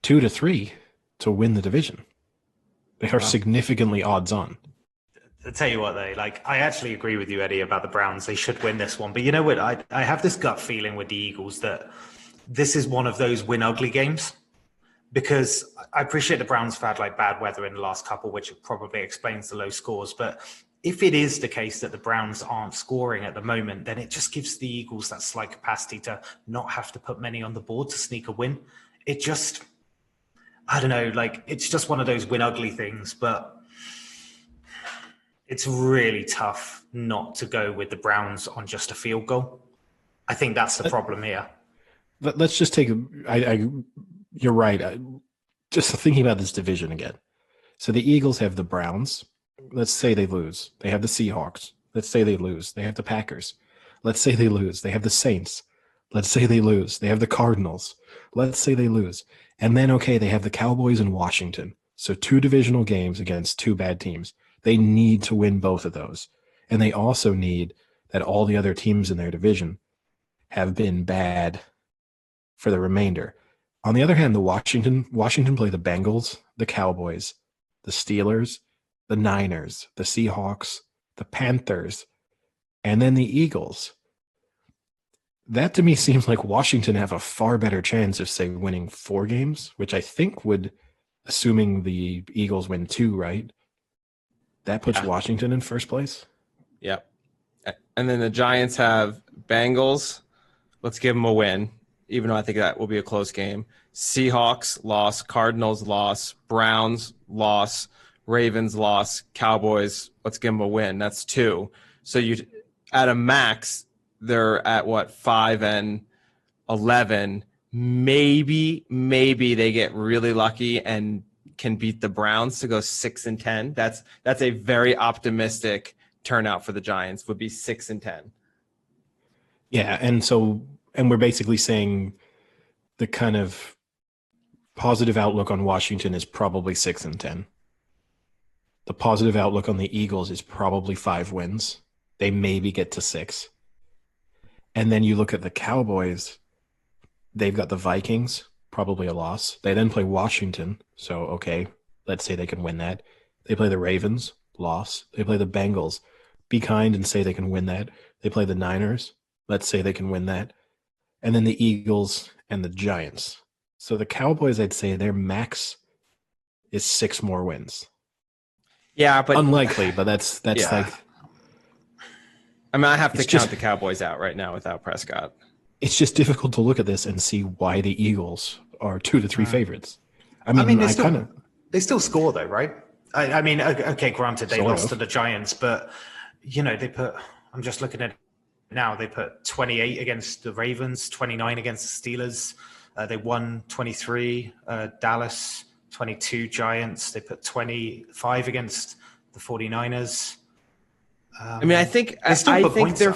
2-3 to win the division. They are significantly odds on. I'll tell you what, though, like, I actually agree with you, Eddie, about the Browns. They should win this one. But you know what? I have this gut feeling with the Eagles that this is one of those win ugly games, because I appreciate the Browns have had like bad weather in the last couple, which probably explains the low scores. But if it is the case that the Browns aren't scoring at the moment, then it just gives the Eagles that slight capacity to not have to put many on the board to sneak a win. It just, I don't know, like, it's just one of those win ugly things. But it's really tough not to go with the Browns on just a field goal. I think that's the problem here. Let's just take you're right. Just thinking about this division again. So the Eagles have the Browns. Let's say they lose. They have the Seahawks. Let's say they lose. They have the Packers. Let's say they lose. They have the Saints. Let's say they lose. They have the Cardinals. Let's say they lose. And then, okay, they have the Cowboys and Washington. So 2 divisional games against 2 bad teams. They need to win both of those. And they also need that all the other teams in their division have been bad for the remainder. On the other hand, the Washington play the Bengals, the Cowboys, the Steelers, the Niners, the Seahawks, the Panthers, and then the Eagles. That to me seems like Washington have a far better chance of, say, winning 4 games, which I think would, assuming the Eagles win 2, right? That puts Washington in first place. Yep. And then the Giants have Bengals. Let's give them a win, even though I think that will be a close game. Seahawks loss, Cardinals loss, Browns loss, Ravens loss, Cowboys. Let's give them a win. That's 2. So you, at a max, they're at what, 5-11. Maybe they get really lucky and can beat the Browns to go 6-10. That's a very optimistic turnout for the Giants. Would be 6-10. Yeah, and we're basically saying the kind of positive outlook on Washington is probably 6-10. The positive outlook on the Eagles is probably 5 wins. They maybe get to 6. And then you look at the Cowboys, they've got the Vikings, probably a loss. They then play Washington, so okay, let's say they can win that. They play the Ravens, loss. They play the Bengals, be kind and say they can win that. They play the Niners, let's say they can win that. And then the Eagles and the Giants. So the Cowboys, I'd say their max is 6 more wins. Yeah, but unlikely, but that's like. I mean, I have to count the Cowboys out right now without Prescott. It's just difficult to look at this and see why the Eagles are 2-3 favorites. I mean they still score though, right? I mean, okay, granted they lost to the Giants, but you know, I'm just looking at it now. They put 28 against the Ravens, 29 against the Steelers. They won 23. Dallas, 22 Giants. They put 25 against the 49ers. I mean, I think they're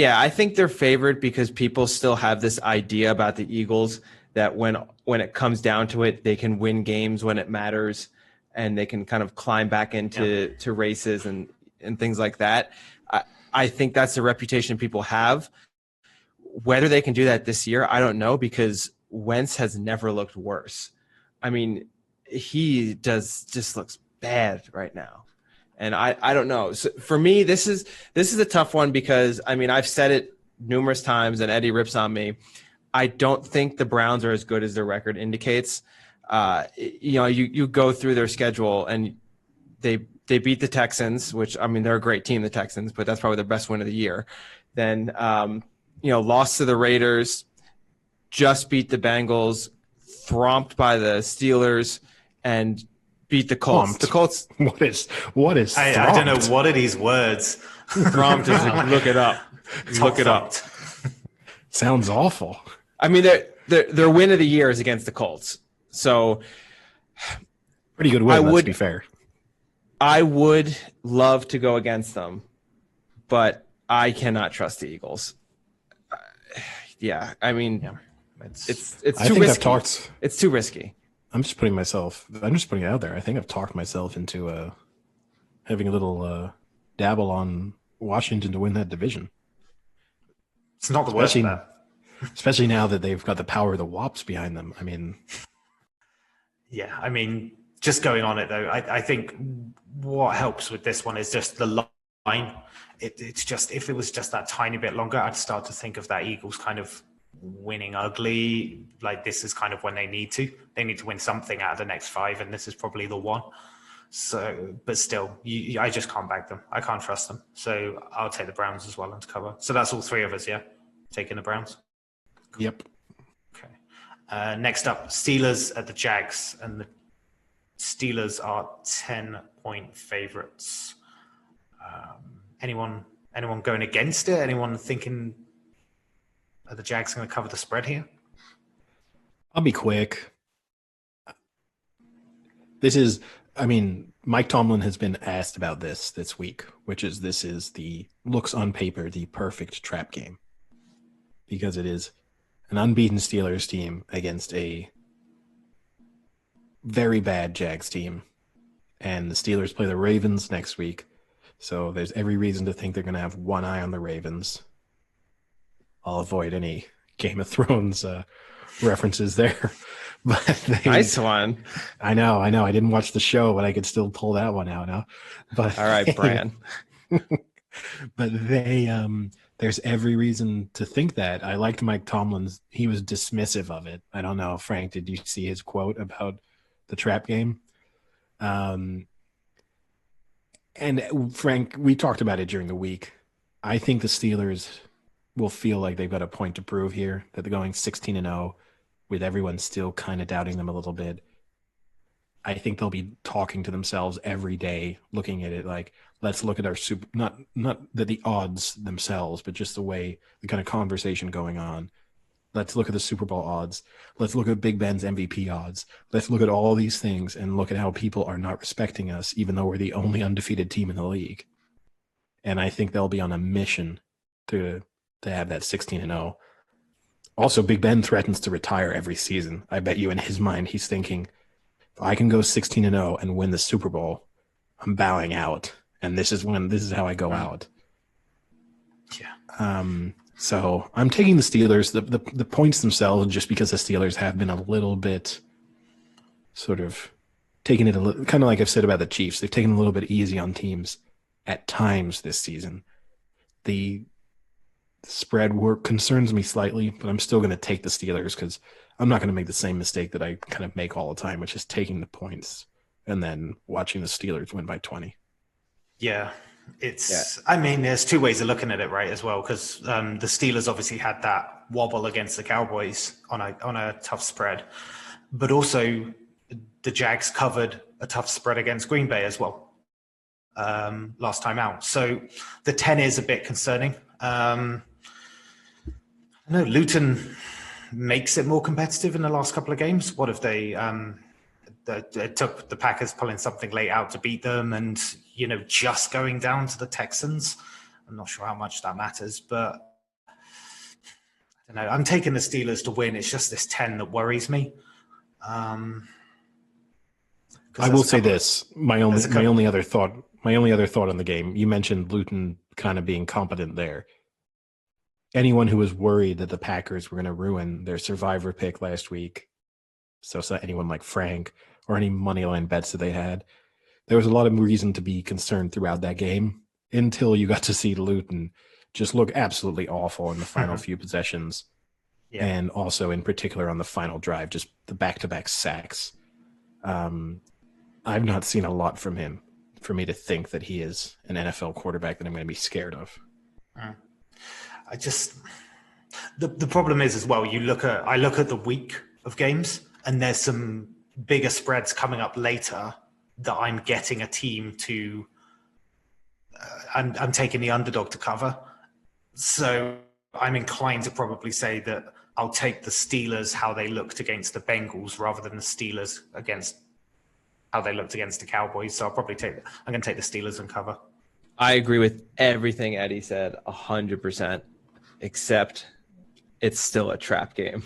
I think they're favored because people still have this idea about the Eagles that when it comes down to it, they can win games when it matters, and they can kind of climb back into to races and things like that. I think that's the reputation people have. Whether they can do that this year, I don't know, because Wentz has never looked worse. I mean, he just looks bad right now. And I don't know. So for me, this is a tough one because, I mean, I've said it numerous times and Eddie rips on me. I don't think the Browns are as good as their record indicates. You go through their schedule and they beat the Texans, which, I mean, they're a great team, the Texans, but that's probably their best win of the year. Then, lost to the Raiders, just beat the Bengals, thromped by the Steelers, and beat the Colts. The Colts. What is? I don't know what are these words. Thromped is look it up. Look it up. Sounds awful. I mean, their win of the year is against the Colts, so pretty good win. Let's be fair. I would love to go against them, but I cannot trust the Eagles. I mean, it's too risky. It's too risky. I'm just putting it out there. I think I've talked myself into having a little dabble on Washington to win that division. It's not the worst. Especially now that they've got the power of the Wops behind them. I mean, just going on it though, I think what helps with this one is just the line. It's just, if it was just that tiny bit longer, I'd start to think of that Eagles kind of winning ugly. Like, this is kind of when they need to win something out of the next 5, and this is probably the one. So, but still, I just can't back them. I can't trust them. So I'll take the Browns as well and to cover. So that's all 3 of us, yeah? Taking the Browns? Yep. Okay. Next up, Steelers at the Jags, and the Steelers are 10-point favorites. Anyone going against it? Anyone thinking are the Jags going to cover the spread here? I'll be quick. Mike Tomlin has been asked about this week, this is looks on paper the perfect trap game, because it is an unbeaten Steelers team against a very bad Jags team, and the Steelers play the Ravens next week. So there's every reason to think they're going to have one eye on the Ravens. I'll avoid any Game of Thrones references there. But nice one. I know. I didn't watch the show, but I could still pull that one out now. But all right, Brian. But there's every reason to think that. I liked Mike Tomlin's. He was dismissive of it. I don't know, Frank, did you see his quote about the trap game? And Frank, we talked about it during the week. I think the Steelers will feel like they've got a point to prove here, that they're going 16-0 with everyone still kind of doubting them a little bit. I think they'll be talking to themselves every day, looking at it like, let's look at our not the odds themselves, but just the kind of conversation going on. Let's look at the Super Bowl odds. Let's look at Big Ben's MVP odds. Let's look at all these things and look at how people are not respecting us, even though we're the only undefeated team in the league. And I think they'll be on a mission to have that 16-0. Also, Big Ben threatens to retire every season. I bet you in his mind, he's thinking, if I can go 16-0 and win the Super Bowl, I'm bowing out. And this is how I go out. Yeah. So I'm taking the Steelers. The points themselves, just because the Steelers have been a little bit sort of taking it kind of like I've said about the Chiefs. They've taken a little bit easy on teams at times this season. The spread work concerns me slightly, but I'm still going to take the Steelers because I'm not going to make the same mistake that I kind of make all the time, which is taking the points and then watching the Steelers win by 20. Yeah. I mean, there's 2 ways of looking at it, right, as well, because the Steelers obviously had that wobble against the Cowboys on a tough spread, but also the Jags covered a tough spread against Green Bay as well last time out. So the 10 is a bit concerning. I know Luton makes it more competitive in the last couple of games. What have they It took the Packers pulling something late out to beat them, and just going down to the Texans. I'm not sure how much that matters, but I don't know. I'm taking the Steelers to win. It's just this 10 that worries me. I will say this: my only other thought on the game. You mentioned Luton kind of being competent there. Anyone who was worried that the Packers were going to ruin their survivor pick last week, so anyone like Frank or any money line bets that they had, there was a lot of reason to be concerned throughout that game until you got to see Luton just look absolutely awful in the final few possessions. Yeah. And also in particular on the final drive, just the back-to-back sacks. I've not seen a lot from him for me to think that he is an NFL quarterback that I'm going to be scared of. The problem is as well, I look at the week of games, and there's some bigger spreads coming up later that I'm getting a team to I'm taking the underdog to cover. So I'm inclined to probably say that I'll take the Steelers how they looked against the Bengals rather than the Steelers against how they looked against the Cowboys. So I'm going to take the Steelers and cover. I agree with everything Eddie said 100%, except it's still a trap game.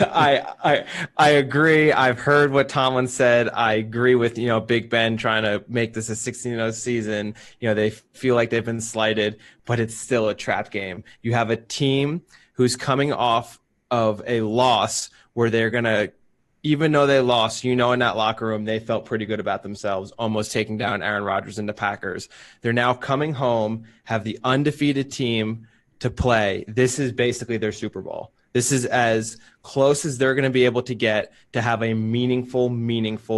I agree. I've heard what Tomlin said. I agree with, Big Ben trying to make this a 16-0 season. They feel like they've been slighted, but it's still a trap game. You have a team who's coming off of a loss where they're going to, even though they lost, in that locker room, they felt pretty good about themselves, almost taking down Aaron Rodgers and the Packers. They're now coming home, have the undefeated team to play. This is basically their Super Bowl. This is as close as they're going to be able to get to have a meaningful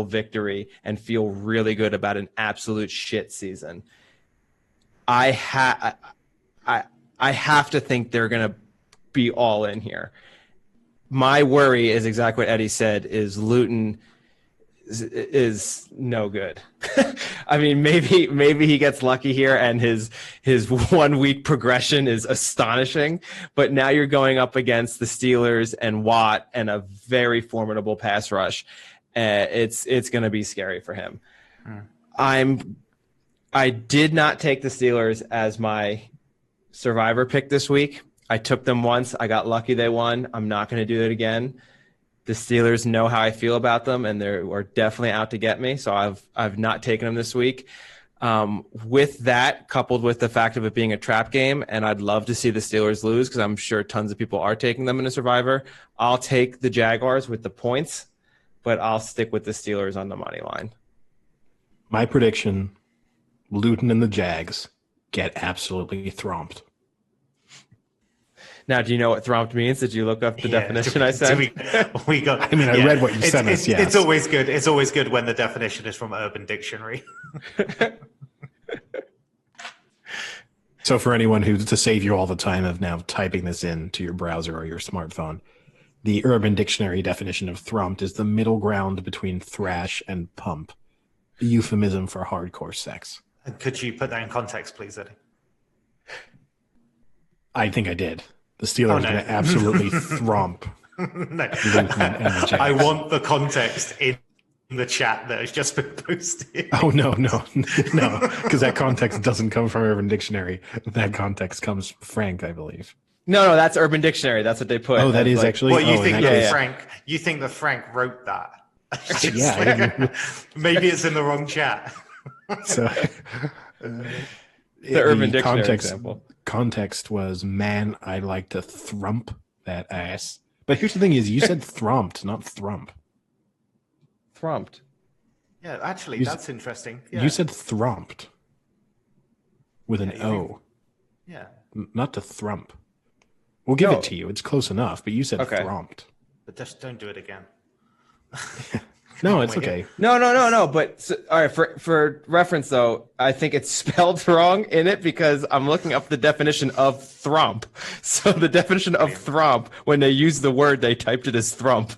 victory and feel really good about an absolute shit season. I have to think they're going to be all in here. My worry is exactly what Eddie said, is Luton is no good. I mean, maybe he gets lucky here and his 1 week progression is astonishing, but now you're going up against the Steelers and Watt and a very formidable pass rush. It's going to be scary for him. I did not take the Steelers as my survivor pick this week. I took them once. I got lucky they won. I'm not going to do it again. The Steelers know how I feel about them, and they are definitely out to get me. So I've not taken them this week. With that, coupled with the fact of it being a trap game, and I'd love to see the Steelers lose because I'm sure tons of people are taking them in a survivor. I'll take the Jaguars with the points, but I'll stick with the Steelers on the money line. My prediction, Luton and the Jags get absolutely thromped. Now, do you know what thromped means? Did you look up the definition I said? We got. I mean, I read what you sent us. Yes. It's always good. It's always good when the definition is from Urban Dictionary. So, for anyone to save you all the time of now typing this into your browser or your smartphone, the Urban Dictionary definition of thromped is the middle ground between thrash and pump, a euphemism for hardcore sex. Could you put that in context, please, Eddie? I think I did. The Steelers are going to absolutely thromp. No. I want the context in the chat that has just been posted. Oh, no, because that context doesn't come from Urban Dictionary. That context comes from Frank, I believe. No, that's Urban Dictionary. That's what they put. Oh, that is actually. Well, you think Frank? You think that Frank wrote that? Yeah. Maybe it's in the wrong chat. So, the Urban Dictionary example. Context was, man, I like to thrump that ass. But here's the thing: is you said thromped, not thrump. Thrumped. Yeah, actually, that's interesting. Yeah. You said thromped with an O. Yeah. Not to thrump. We'll give it to you. It's close enough, but you said thromped. But just don't do it again. No, it's okay. No. But all right, for reference though, I think it's spelled wrong in it because I'm looking up the definition of thrump. So the definition of thrump, when they use the word, they typed it as thrump.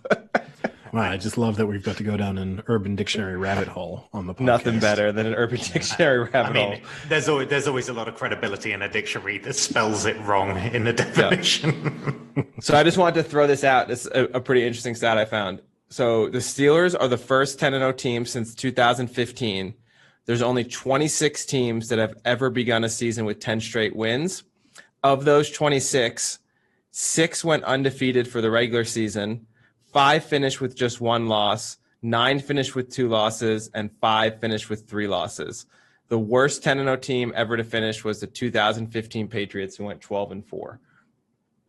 Wow, I just love that we've got to go down an Urban Dictionary rabbit hole on the podcast. Nothing better than an Urban Dictionary rabbit hole. There's always a lot of credibility in a dictionary that spells it wrong in the definition. Yeah. So I just wanted to throw this out. It's a pretty interesting stat I found. So the Steelers are the first 10-0 team since 2015. There's only 26 teams that have ever begun a season with 10 straight wins. Of those 26, 6 went undefeated for the regular season, 5 finished with just 1 loss, 9 finished with 2 losses, and 5 finished with 3 losses. The worst 10-0 team ever to finish was the 2015 Patriots, who went 12-4.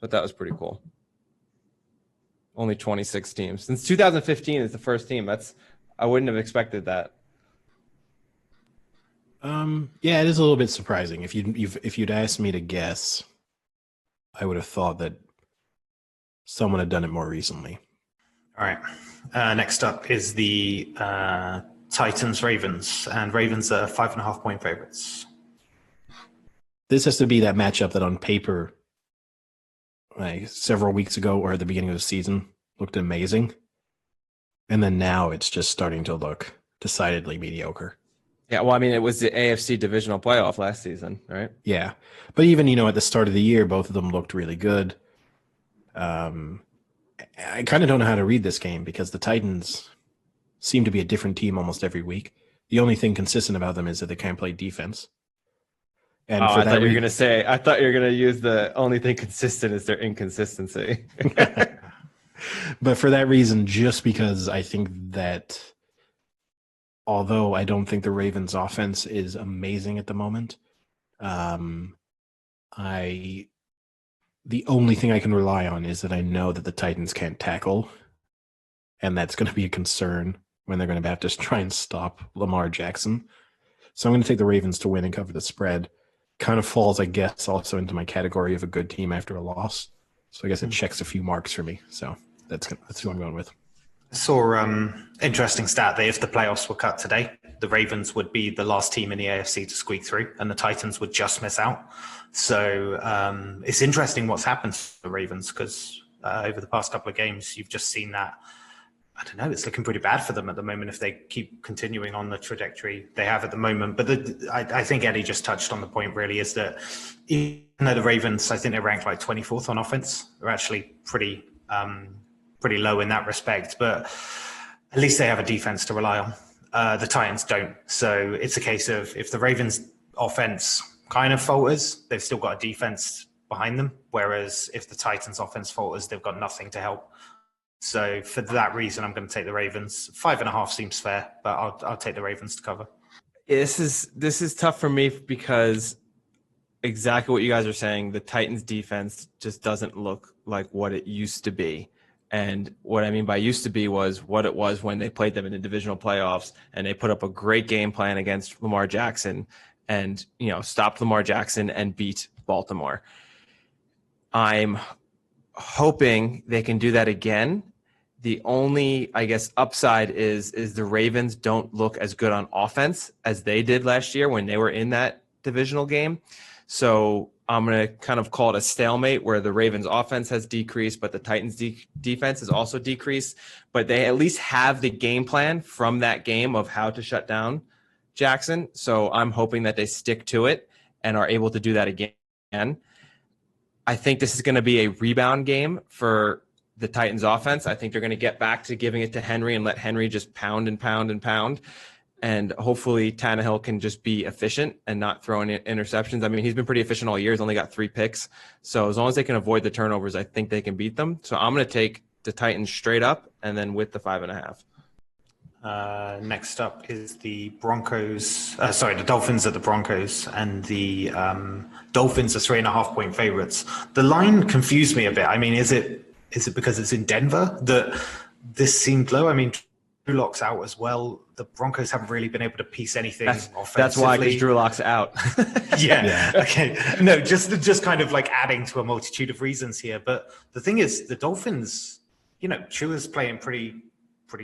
But that was pretty cool. Only 26 teams. Since 2015 is the first team. I wouldn't have expected that. Yeah, it is a little bit surprising. If you'd asked me to guess, I would have thought that someone had done it more recently. All right. Next up is the Titans Ravens, and Ravens are 5.5 point favorites. This has to be that matchup that on paper, like several weeks ago or at the beginning of the season, looked amazing, and then now it's just starting to look decidedly mediocre. Yeah, well, I mean, it was the AFC divisional playoff last season, right? Yeah, but even at the start of the year, both of them looked really good. I kind of don't know how to read this game because the Titans seem to be a different team almost every week. The only thing consistent about them is that they can't play defense. And I thought you were going to use the only thing consistent is their inconsistency. But for that reason, just because I think that although I don't think the Ravens offense is amazing at the moment, the only thing I can rely on is that I know that the Titans can't tackle, and that's going to be a concern when they're going to have to try and stop Lamar Jackson. So I'm going to take the Ravens to win and cover the spread. Kind of falls, I guess, also into my category of a good team after a loss. So I guess it checks a few marks for me. So that's who I'm going with. I saw interesting stat that if the playoffs were cut today, the Ravens would be the last team in the AFC to squeak through, and the Titans would just miss out. So it's interesting what's happened to the Ravens because over the past couple of games, you've just seen that. I don't know. It's looking pretty bad for them at the moment if they keep continuing on the trajectory they have at the moment. But I think Eddie just touched on the point. Really, is that even though the Ravens, I think they rank like 24th on offense, they're actually pretty low in that respect. But at least they have a defense to rely on. The Titans don't. So it's a case of if the Ravens offense kind of falters, they've still got a defense behind them. Whereas if the Titans offense falters, they've got nothing to help. So for that reason, I'm going to take the Ravens. 5.5 seems fair, but I'll take the Ravens to cover. This is tough for me because exactly what you guys are saying. The Titans defense just doesn't look like what it used to be. And what I mean by used to be was what it was when they played them in the divisional playoffs and they put up a great game plan against Lamar Jackson and, stopped Lamar Jackson and beat Baltimore. I'm hoping they can do that again. The only, I guess, upside is the Ravens don't look as good on offense as they did last year when they were in that divisional game. So I'm going to kind of call it a stalemate where the Ravens offense has decreased, but the Titans defense has also decreased. But they at least have the game plan from that game of how to shut down Jackson. So I'm hoping that they stick to it and are able to do that again. I think this is going to be a rebound game for the Titans offense. I think they're going to get back to giving it to Henry and let Henry just pound and pound and pound. And hopefully Tannehill can just be efficient and not throw in interceptions. I mean, he's been pretty efficient all year. He's only got 3 picks. So as long as they can avoid the turnovers, I think they can beat them. So I'm going to take the Titans straight up and then with the 5.5. Next up is the Broncos. The Dolphins are the Broncos, and the Dolphins are 3.5 point favorites. The line confused me a bit. I mean, is it because it's in Denver that this seemed low? I mean, Drew Lock's out as well. The Broncos haven't really been able to piece anything offensively. That's why, because Drew Lock's out. Yeah. Okay. No, just kind of like adding to a multitude of reasons here. But the thing is, the Dolphins, Chua's playing pretty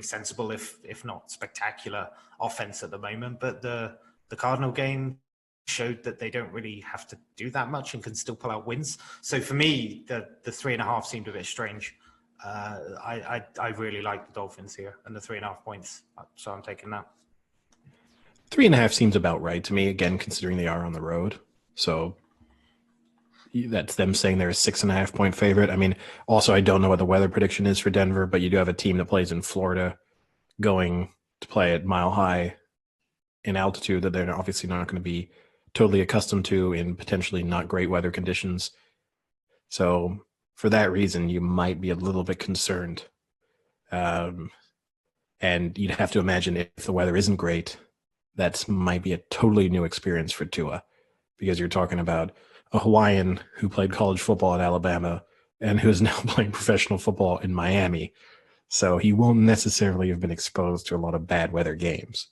sensible, if not spectacular offense at the moment. But the Cardinal game showed that they don't really have to do that much and can still pull out wins. So for me, the 3.5 seemed a bit strange. I really like the Dolphins here and the 3.5 points. So I'm taking that. 3.5 seems about right to me, again, considering they are on the road. So that's them saying they're a 6.5-point favorite. I mean, also I don't know what the weather prediction is for Denver, but you do have a team that plays in Florida going to play at Mile High in altitude that they're obviously not going to be totally accustomed to in potentially not great weather conditions. So for that reason, you might be a little bit concerned. And you'd have to imagine if the weather isn't great, that might be a totally new experience for Tua, because you're talking about a Hawaiian who played college football at Alabama and who is now playing professional football in Miami. So he won't necessarily have been exposed to a lot of bad weather games.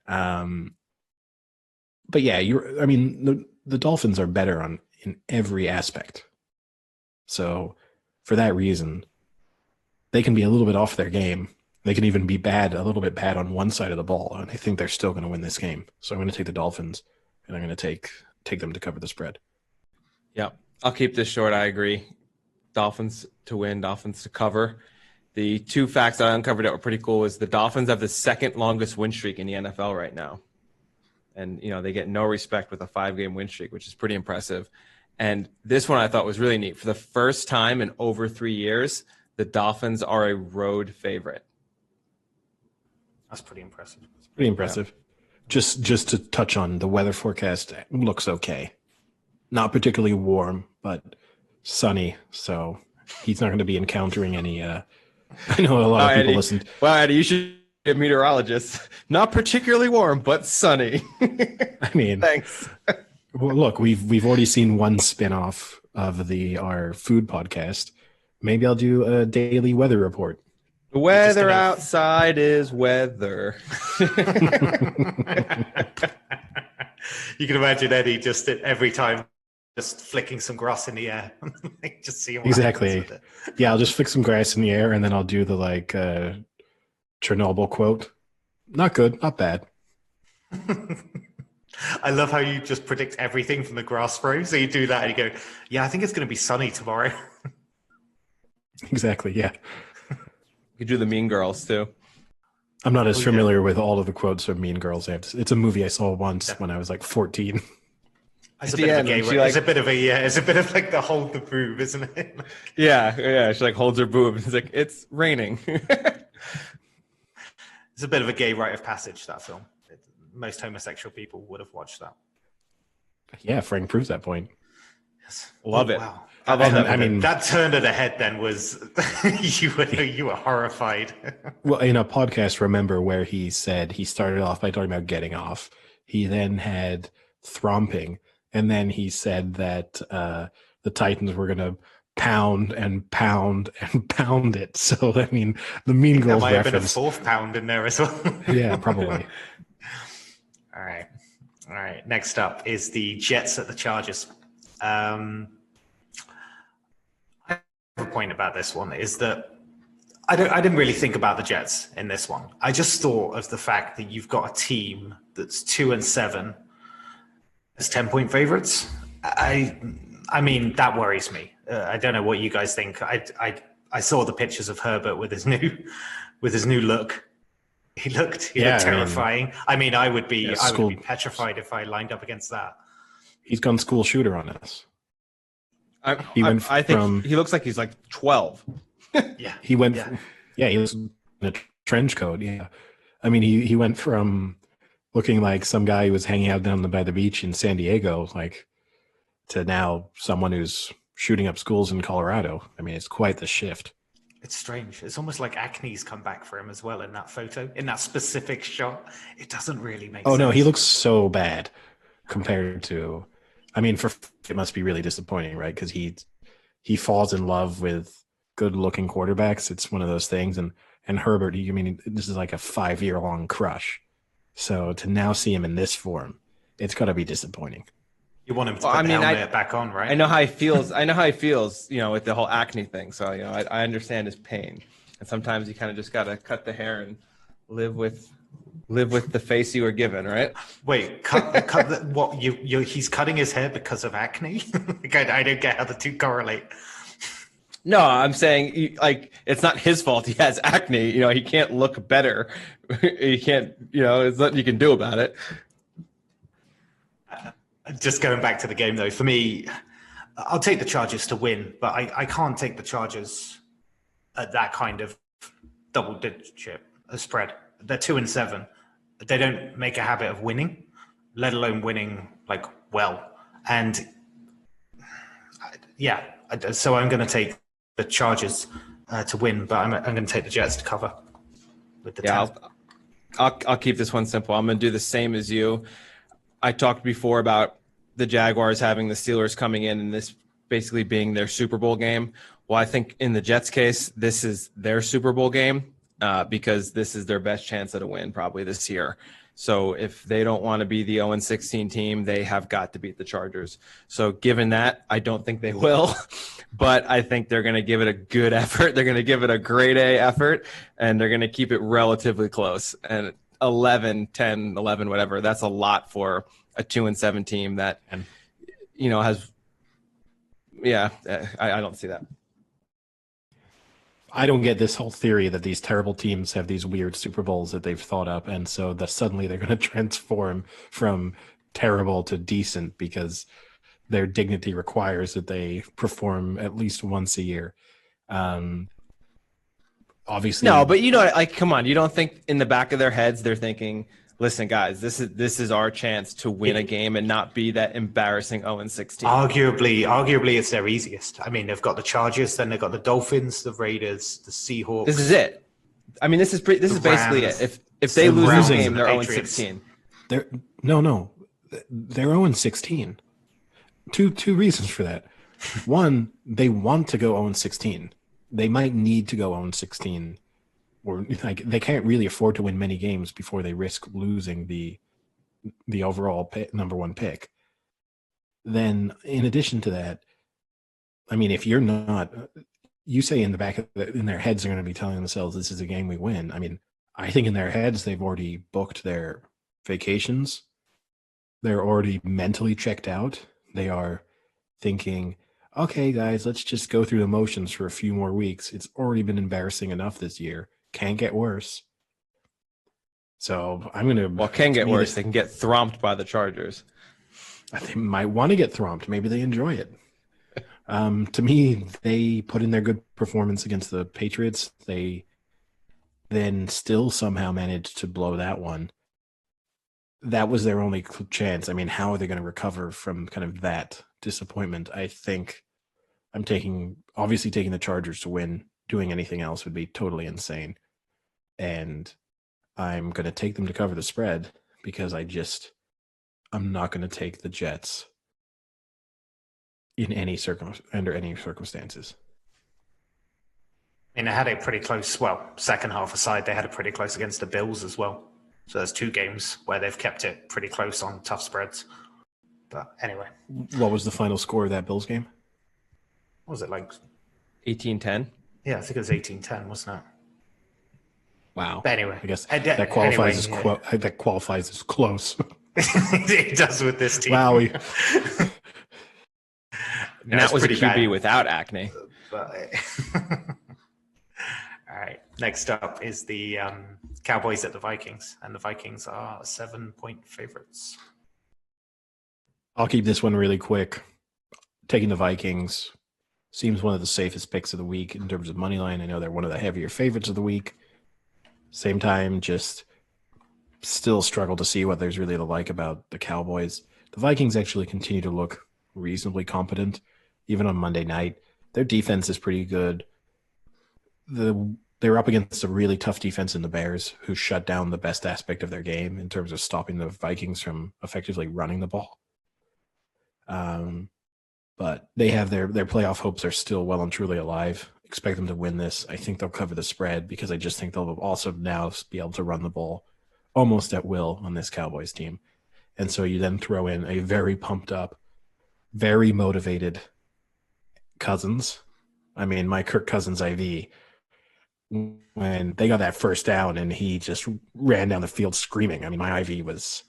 But yeah, the Dolphins are better in every aspect. So for that reason, they can be a little bit off their game. They can even be a little bit bad on one side of the ball, and I think they're still going to win this game. So I'm going to take the Dolphins, and I'm going to take them to cover the spread. Yeah, I'll keep this short. I agree. Dolphins to win, Dolphins to cover. The two facts that I uncovered that were pretty cool is the Dolphins have the second longest win streak in the NFL right now. And, they get no respect with a 5-game win streak, which is pretty impressive. And this one I thought was really neat. For the first time in over 3 years, the Dolphins are a road favorite. That's pretty impressive. Pretty impressive. Yeah. Just to touch on the weather forecast, looks okay. Not particularly warm, but sunny. So he's not going to be encountering any. I know a lot of people listen. Well, Eddie, you should be a meteorologist. Not particularly warm, but sunny. I mean, thanks. Well, look, we've already seen one spinoff of our food podcast. Maybe I'll do a daily weather report. The weather outside is weather. You can imagine Eddie just every time just flicking some grass in the air. Just see him. Exactly. Yeah, I'll just flick some grass in the air and then I'll do the Chernobyl quote. Not good, not bad. I love how you just predict everything from the grass spray. So you do that and you go, yeah, I think it's going to be sunny tomorrow. Exactly, yeah. You do the Mean Girls too. I'm not as familiar with all of the quotes from Mean Girls. It's a movie I saw once when I was 14. It's a bit of a gay. It's a bit of the hold the boob, isn't it? Yeah. She holds her boob. It's like it's raining. It's a bit of a gay rite of passage, that film. Most homosexual people would have watched that. Yeah, Frank proves that point. Yes. Love it. Wow. That turn of the head then was you were horrified. Well, in a podcast, remember where he said he started off by talking about getting off. He then had thromping, and then he said that the Titans were going to pound and pound and pound it. So I mean, the Mean Girls might reference. Have been a fourth pound in there as well. Yeah, probably. All right. Next up is the Jets at the Chargers. I have a point about this one is that I didn't really think about the Jets in this one. I just thought of the fact that you've got a team that's 2-7 as 10-point favorites. I mean, that worries me. I don't know what you guys think. I saw the pictures of Herbert with his new look. He looked terrifying. I would be petrified if I lined up against that. He's gone school shooter on us. I think he looks like he's 12. Yeah. He went. Yeah. He was in a trench coat. Yeah. I mean, he went from looking like some guy who was hanging out down by the beach in San Diego, to now someone who's shooting up schools in Colorado. I mean, it's quite the shift. It's strange. It's almost like acne's come back for him as well in that photo, in that specific shot. It doesn't really make sense. Oh, no, he looks so bad compared to, it must be really disappointing, right? Because he falls in love with good-looking quarterbacks. It's one of those things. And Herbert, this is like a 5-year-long crush. So to now see him in this form, it's got to be disappointing. You want him to put the helmet back on, right? I know how he feels. With the whole acne thing. So, I understand his pain. And sometimes you kind of just got to cut the hair and live with the face you were given, right? Wait, what? He's cutting his hair because of acne? I don't get how the two correlate. No, I'm saying it's not his fault. He has acne. He can't look better. He can't. There's nothing you can do about it. Just going back to the game, though, for me, I'll take the Chargers to win, but I can't take the Chargers at that kind of double-digit spread. They're 2-7. They don't make a habit of winning, let alone winning like well. And yeah, so I'm going to take the Chargers to win, but I'm going to take the Jets to cover with the 10. I'll keep this one simple. I'm going to do the same as you. I talked before about the Jaguars having the Steelers coming in and this basically being their Super Bowl game. Well, I think in the Jets' case, this is their Super Bowl game because this is their best chance at a win probably this year. So if they don't want to be the 0-16 team, they have got to beat the Chargers. So given that, I don't think they will, but I think they're going to give it a good effort. They're going to give it a grade A effort, and they're going to keep it relatively close. And 11, 10, 11, whatever, that's a lot for a 2-7 team that, has, I don't see that. I don't get this whole theory that these terrible teams have these weird Super Bowls that they've thought up, and so that suddenly they're going to transform from terrible to decent because their dignity requires that they perform at least once a year. Obviously, no, but come on, you don't think in the back of their heads they're thinking, listen, guys, this is our chance to win a game and not be that embarrassing 0-16. Arguably, it's their easiest. I mean, they've got the Chargers, then they've got the Dolphins, the Raiders, the Seahawks. This is it. I mean, this is basically it. If they lose this game, they're 0-16. They're 0-16. Two reasons for that. One, they want to go 0-16. They might need to go 0-16. Or they can't really afford to win many games before they risk losing the overall number one pick. Then, in addition to that, I mean, if you're not, you say in the back of in their heads, they're going to be telling themselves, "This is a game we win." I mean, I think in their heads they've already booked their vacations. They're already mentally checked out. They are thinking, "Okay, guys, let's just go through the motions for a few more weeks. It's already been embarrassing enough this year. Can't get worse." So I'm going to... Well, can get worse. They can get thromped by the Chargers. They might want to get thromped. Maybe they enjoy it. To me, they put in their good performance against the Patriots. They then still somehow managed to blow that one. That was their only chance. I mean, how are they going to recover from kind of that disappointment? I think I'm obviously taking the Chargers to win. Doing anything else would be totally insane. And I'm going to take them to cover the spread because I'm not going to take the Jets in under any circumstances. And they had it pretty close. Well, second half aside, they had it pretty close against the Bills as well. So there's 2 games where they've kept it pretty close on tough spreads. But anyway. What was the final score of that Bills game? What was it, like 18-10? Yeah, I think it was 18-10, wasn't it? Wow. But anyway. I guess that qualifies that qualifies as close. It does with this team. Wow. And that was a QB bad. Without acne. But, all right. Next up is the Cowboys at the Vikings, and the Vikings are 7-point favorites. I'll keep this one really quick. Taking the Vikings seems one of the safest picks of the week in terms of money line. I know they're one of the heavier favorites of the week. Same time, just still struggle to see what there's really to like about the Cowboys. The Vikings actually continue to look reasonably competent, even on Monday night. Their defense is pretty good. They're up against a really tough defense in the Bears, who shut down the best aspect of their game in terms of stopping the Vikings from effectively running the ball. But they have their playoff hopes are still well and truly alive. Expect them to win this. I think they'll cover the spread because I just think they'll also now be able to run the ball almost at will on this Cowboys team. And so you then throw in a very pumped up, very motivated Cousins. I mean, my Kirk Cousins IV, when they got that first down and he just ran down the field screaming. I mean, my IV was,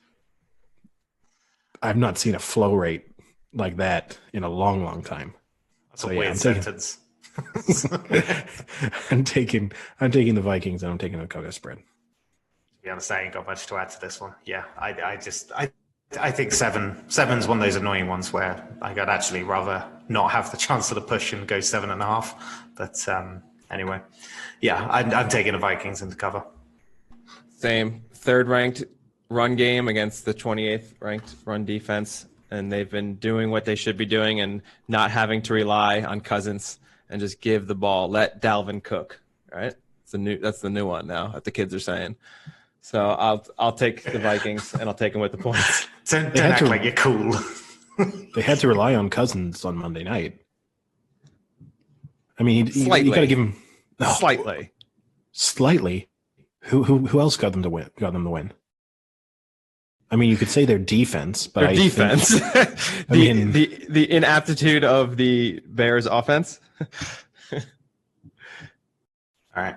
I've not seen a flow rate like that in a long, long time. That's a weird sentence. I'm taking the Vikings and I'm taking the cover spread. To be honest, I ain't got much to add to this one. Yeah, I think seven's one of those annoying ones where I'd actually rather not have the chance of the push and go 7.5. But anyway, yeah, I'm taking the Vikings into cover. Same. Third ranked run game against the 28th ranked run defense. And they've been doing what they should be doing and not having to rely on Cousins and just give the ball. Let Dalvin cook, right? That's the new one now that the kids are saying. So I'll take the Vikings and I'll take them with the points. Don't act like you're cool. They had to rely on Cousins on Monday night. I mean, you got to give him slightly. Who else got them to win? I mean, you could say their defense, but their defense, the inaptitude of the Bears' offense. All right.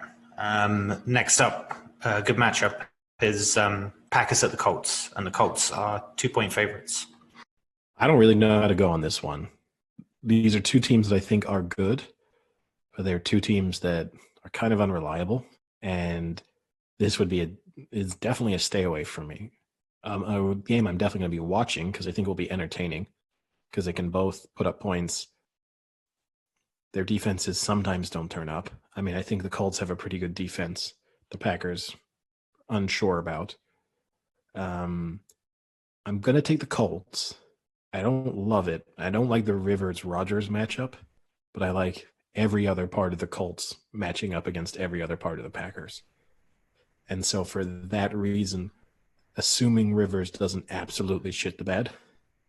Next up, good matchup is Packers at the Colts, and the Colts are 2-point favorites. I don't really know how to go on this one. These are two teams that I think are good, but they're two teams that are kind of unreliable, and this is definitely a stay away from me. A game I'm definitely going to be watching because I think it will be entertaining because they can both put up points. Their defenses sometimes don't turn up. I mean, I think the Colts have a pretty good defense. The Packers, unsure about. I'm going to take the Colts. I don't love it. I don't like the Rivers-Rodgers matchup, but I like every other part of the Colts matching up against every other part of the Packers. And so for that reason, assuming Rivers doesn't absolutely shit the bed,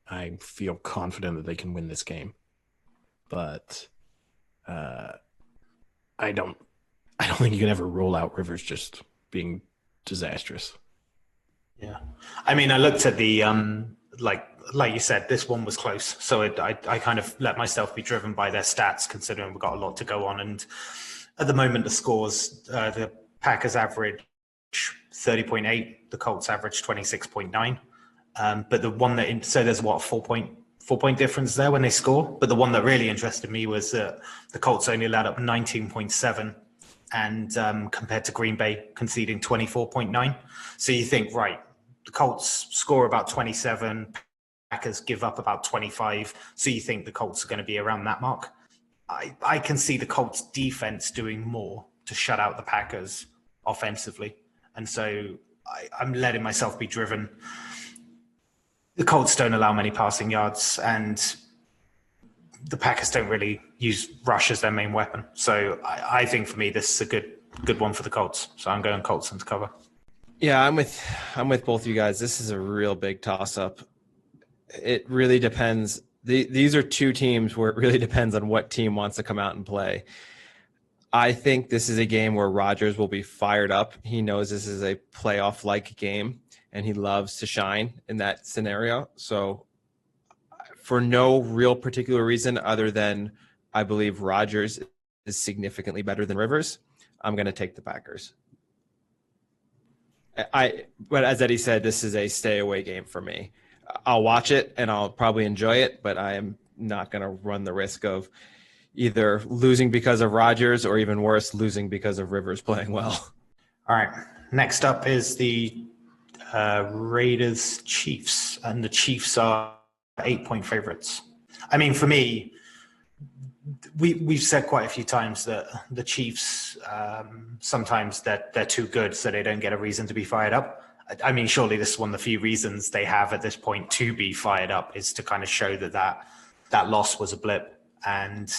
I feel confident that they can win this game. But I don't think you can ever rule out Rivers just being disastrous. Yeah. I mean, I looked at the like you said, this one was close. So I kind of let myself be driven by their stats, considering we've got a lot to go on. And at the moment, the scores, the Packers average 30.8, the Colts average 26.9. But the one so there's what, 4-point difference there when they score. But the one that really interested me was that the Colts only allowed up 19.7, and compared to Green Bay conceding 24.9. So you think, right, the Colts score about 27, Packers give up about 25. So you think the Colts are going to be around that mark. I can see the Colts defense doing more to shut out the Packers offensively. And so I'm letting myself be driven. The Colts don't allow many passing yards, and the Packers don't really use rush as their main weapon. So I think for me, this is a good one for the Colts. So I'm going Colts into cover. Yeah, I'm with both of you guys. This is a real big toss-up. It really depends. These are two teams where it really depends on what team wants to come out and play. I think this is a game where Rodgers will be fired up. He knows this is a playoff-like game, and he loves to shine in that scenario. So for no real particular reason other than I believe Rodgers is significantly better than Rivers, I'm going to take the Packers. But as Eddie said, this is a stay-away game for me. I'll watch it, and I'll probably enjoy it, but I am not going to run the risk of either losing because of Rodgers or even worse, losing because of Rivers playing well. All right. Next up is the Raiders Chiefs, and the Chiefs are 8-point favorites. I mean, for me, we've said quite a few times that the Chiefs, sometimes they're too good, so they don't get a reason to be fired up. I mean, surely this is one of the few reasons they have at this point to be fired up, is to kind of show that loss was a blip, and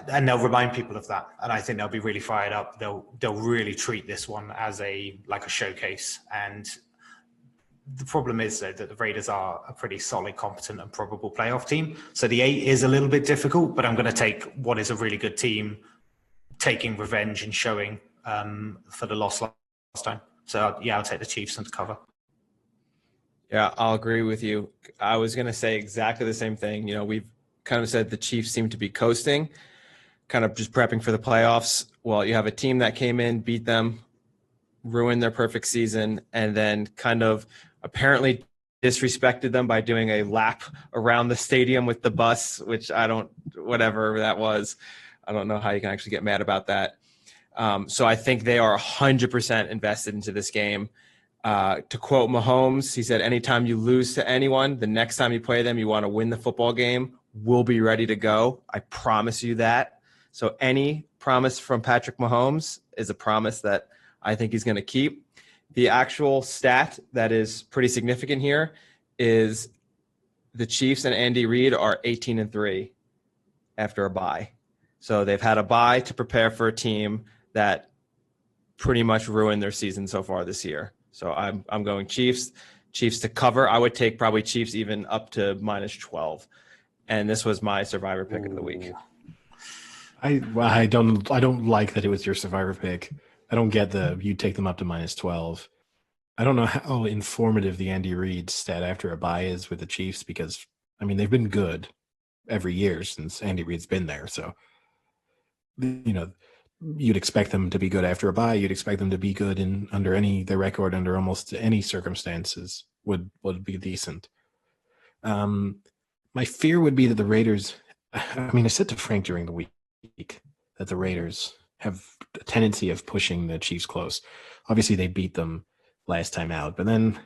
they'll remind people of that. And I think they'll be really fired up. They'll really treat this one as a showcase. And the problem is though, that the Raiders are a pretty solid, competent, and probable playoff team. So the 8 is a little bit difficult, but I'm going to take what is a really good team taking revenge and showing for the loss last time. So yeah, I'll take the Chiefs into cover. Yeah, I'll agree with you. I was going to say exactly the same thing. You know, we've kind of said the Chiefs seem to be coasting, kind of just prepping for the playoffs. Well, you have a team that came in, beat them, ruined their perfect season, and then kind of apparently disrespected them by doing a lap around the stadium with the bus, which whatever that was, I don't know how you can actually get mad about that. So I think they are 100% invested into this game. To quote Mahomes, he said, anytime you lose to anyone, the next time you play them, you want to win the football game will be ready to go. I promise you that. So any promise from Patrick Mahomes is a promise that I think he's going to keep. The actual stat that is pretty significant here is the Chiefs and Andy Reid are 18-3 after a bye. So they've had a bye to prepare for a team that pretty much ruined their season so far this year. So I'm going Chiefs to cover. I would take probably Chiefs even up to -12. And this was my survivor pick of the week. I don't like that it was your survivor pick. I don't get you take them up to -12. I don't know how informative the Andy Reid stat after a bye is with the Chiefs because, I mean, they've been good every year since Andy Reid's been there. So, you know, you'd expect them to be good after a bye. You'd expect them to be good their record under almost any circumstances would be decent. My fear would be that the Raiders, I mean, I said to Frank during the week that the Raiders have a tendency of pushing the Chiefs close. Obviously, they beat them last time out, but then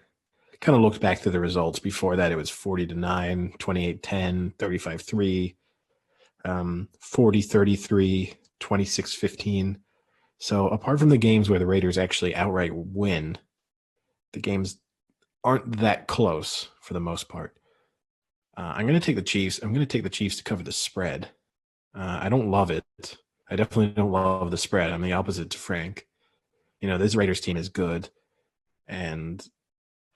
kind of looked back to the results. Before that, it was 40-9, 28-10, 35-3, 40-33, 26-15. So apart from the games where the Raiders actually outright win, the games aren't that close for the most part. I'm going to take the Chiefs. I'm going to take the Chiefs to cover the spread. I don't love it. I definitely don't love the spread. I'm the opposite to Frank. This Raiders team is good. And,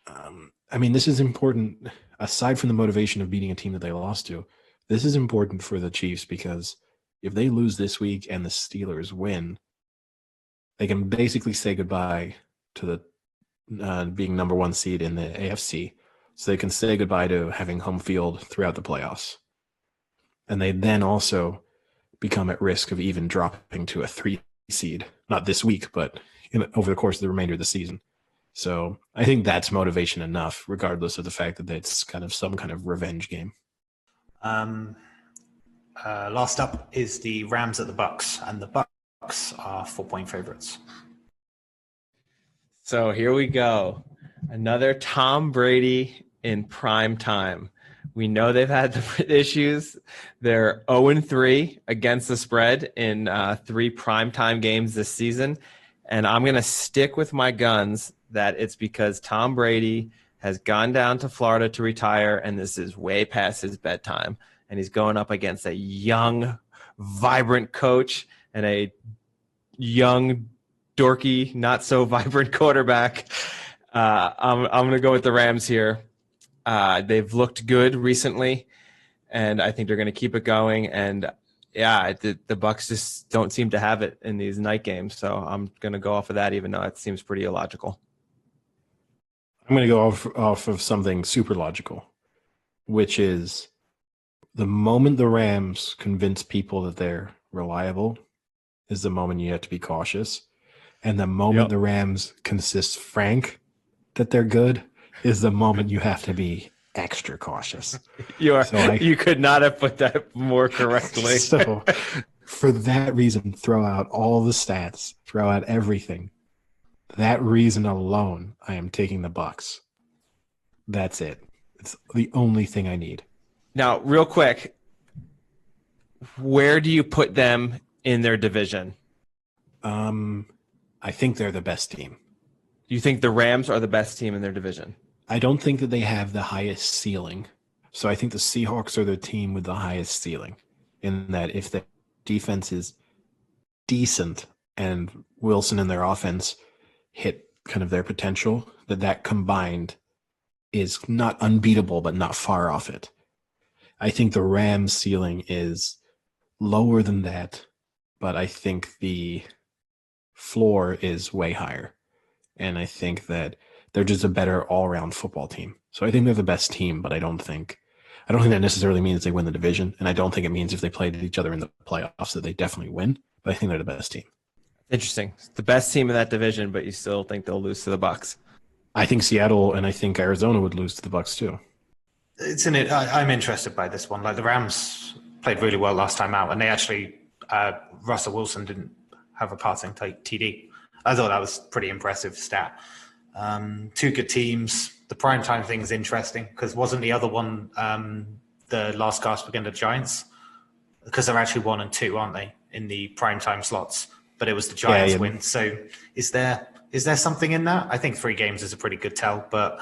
I mean, this is important. Aside from the motivation of beating a team that they lost to, this is important for the Chiefs because if they lose this week and the Steelers win, they can basically say goodbye to the being number one seed in the AFC. So they can say goodbye to having home field throughout the playoffs. And they then also become at risk of even dropping to a 3 seed, not this week, but over the course of the remainder of the season. So I think that's motivation enough, regardless of the fact that it's kind of some kind of revenge game. Last up is the Rams at the Bucks, and the Bucks are 4-point favorites. So here we go. Another Tom Brady in prime time. We know they've had the issues. They're 0-3 against the spread in 3 primetime games this season. And I'm going to stick with my guns that it's because Tom Brady has gone down to Florida to retire, and this is way past his bedtime. And he's going up against a young, vibrant coach and a young, dorky, not so vibrant quarterback. I'm going to go with the Rams here. They've looked good recently, and I think they're going to keep it going. And yeah, the Bucks just don't seem to have it in these night games. So I'm going to go off of that, even though it seems pretty illogical. I'm going to go off of something super logical, which is the moment the Rams convince people that they're reliable is the moment you have to be cautious. And the moment the Rams convince Frank that they're good is the moment you have to be extra cautious. You could not have put that more correctly. So for that reason, throw out all the stats, throw out everything. That reason alone, I am taking the Bucks. That's it. It's the only thing I need. Now, real quick, where do you put them in their division? I think they're the best team. Do you think the Rams are the best team in their division? I don't think that they have the highest ceiling. So I think the Seahawks are the team with the highest ceiling in that if the defense is decent and Wilson and their offense hit kind of their potential, that combined is not unbeatable, but not far off it. I think the Rams ceiling is lower than that, but I think the floor is way higher. And I think that they're just a better all-around football team. So I think they're the best team, but I don't think that necessarily means they win the division. And I don't think it means if they played each other in the playoffs that they definitely win. But I think they're the best team. Interesting. It's the best team in that division, but you still think they'll lose to the Bucks. I think Seattle and I think Arizona would lose to the Bucks too. I'm interested by this one. Like the Rams played really well last time out, and they actually Russell Wilson didn't have a passing TD. I thought that was pretty impressive stat. 2 good teams. The primetime thing is interesting because wasn't the other one the last gasp against the Giants, because they're actually 1 and 2, aren't they, in the primetime slots? But it was the Giants win. So is there something in that? I think 3 games is a pretty good tell, but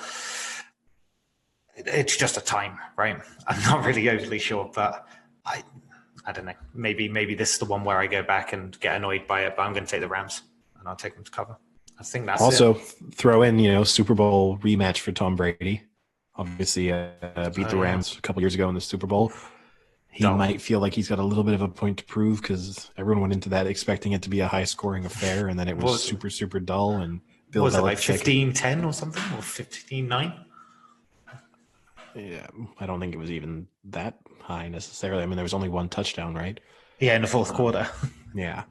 it's just a time, right? I'm not really overly sure, but I don't know. Maybe this is the one where I go back and get annoyed by it, but I'm going to take the Rams and I'll take them to cover. I think that's also throw in, Super Bowl rematch for Tom Brady. Obviously, beat the Rams a couple years ago in the Super Bowl. He might feel like he's got a little bit of a point to prove because everyone went into that expecting it to be a high-scoring affair, and then it was super, super dull. And Bill was Belichick, it like 15-10 or something, or 15-9? Yeah, I don't think it was even that high necessarily. I mean, there was only 1 touchdown, right? Yeah, in the fourth quarter. Yeah.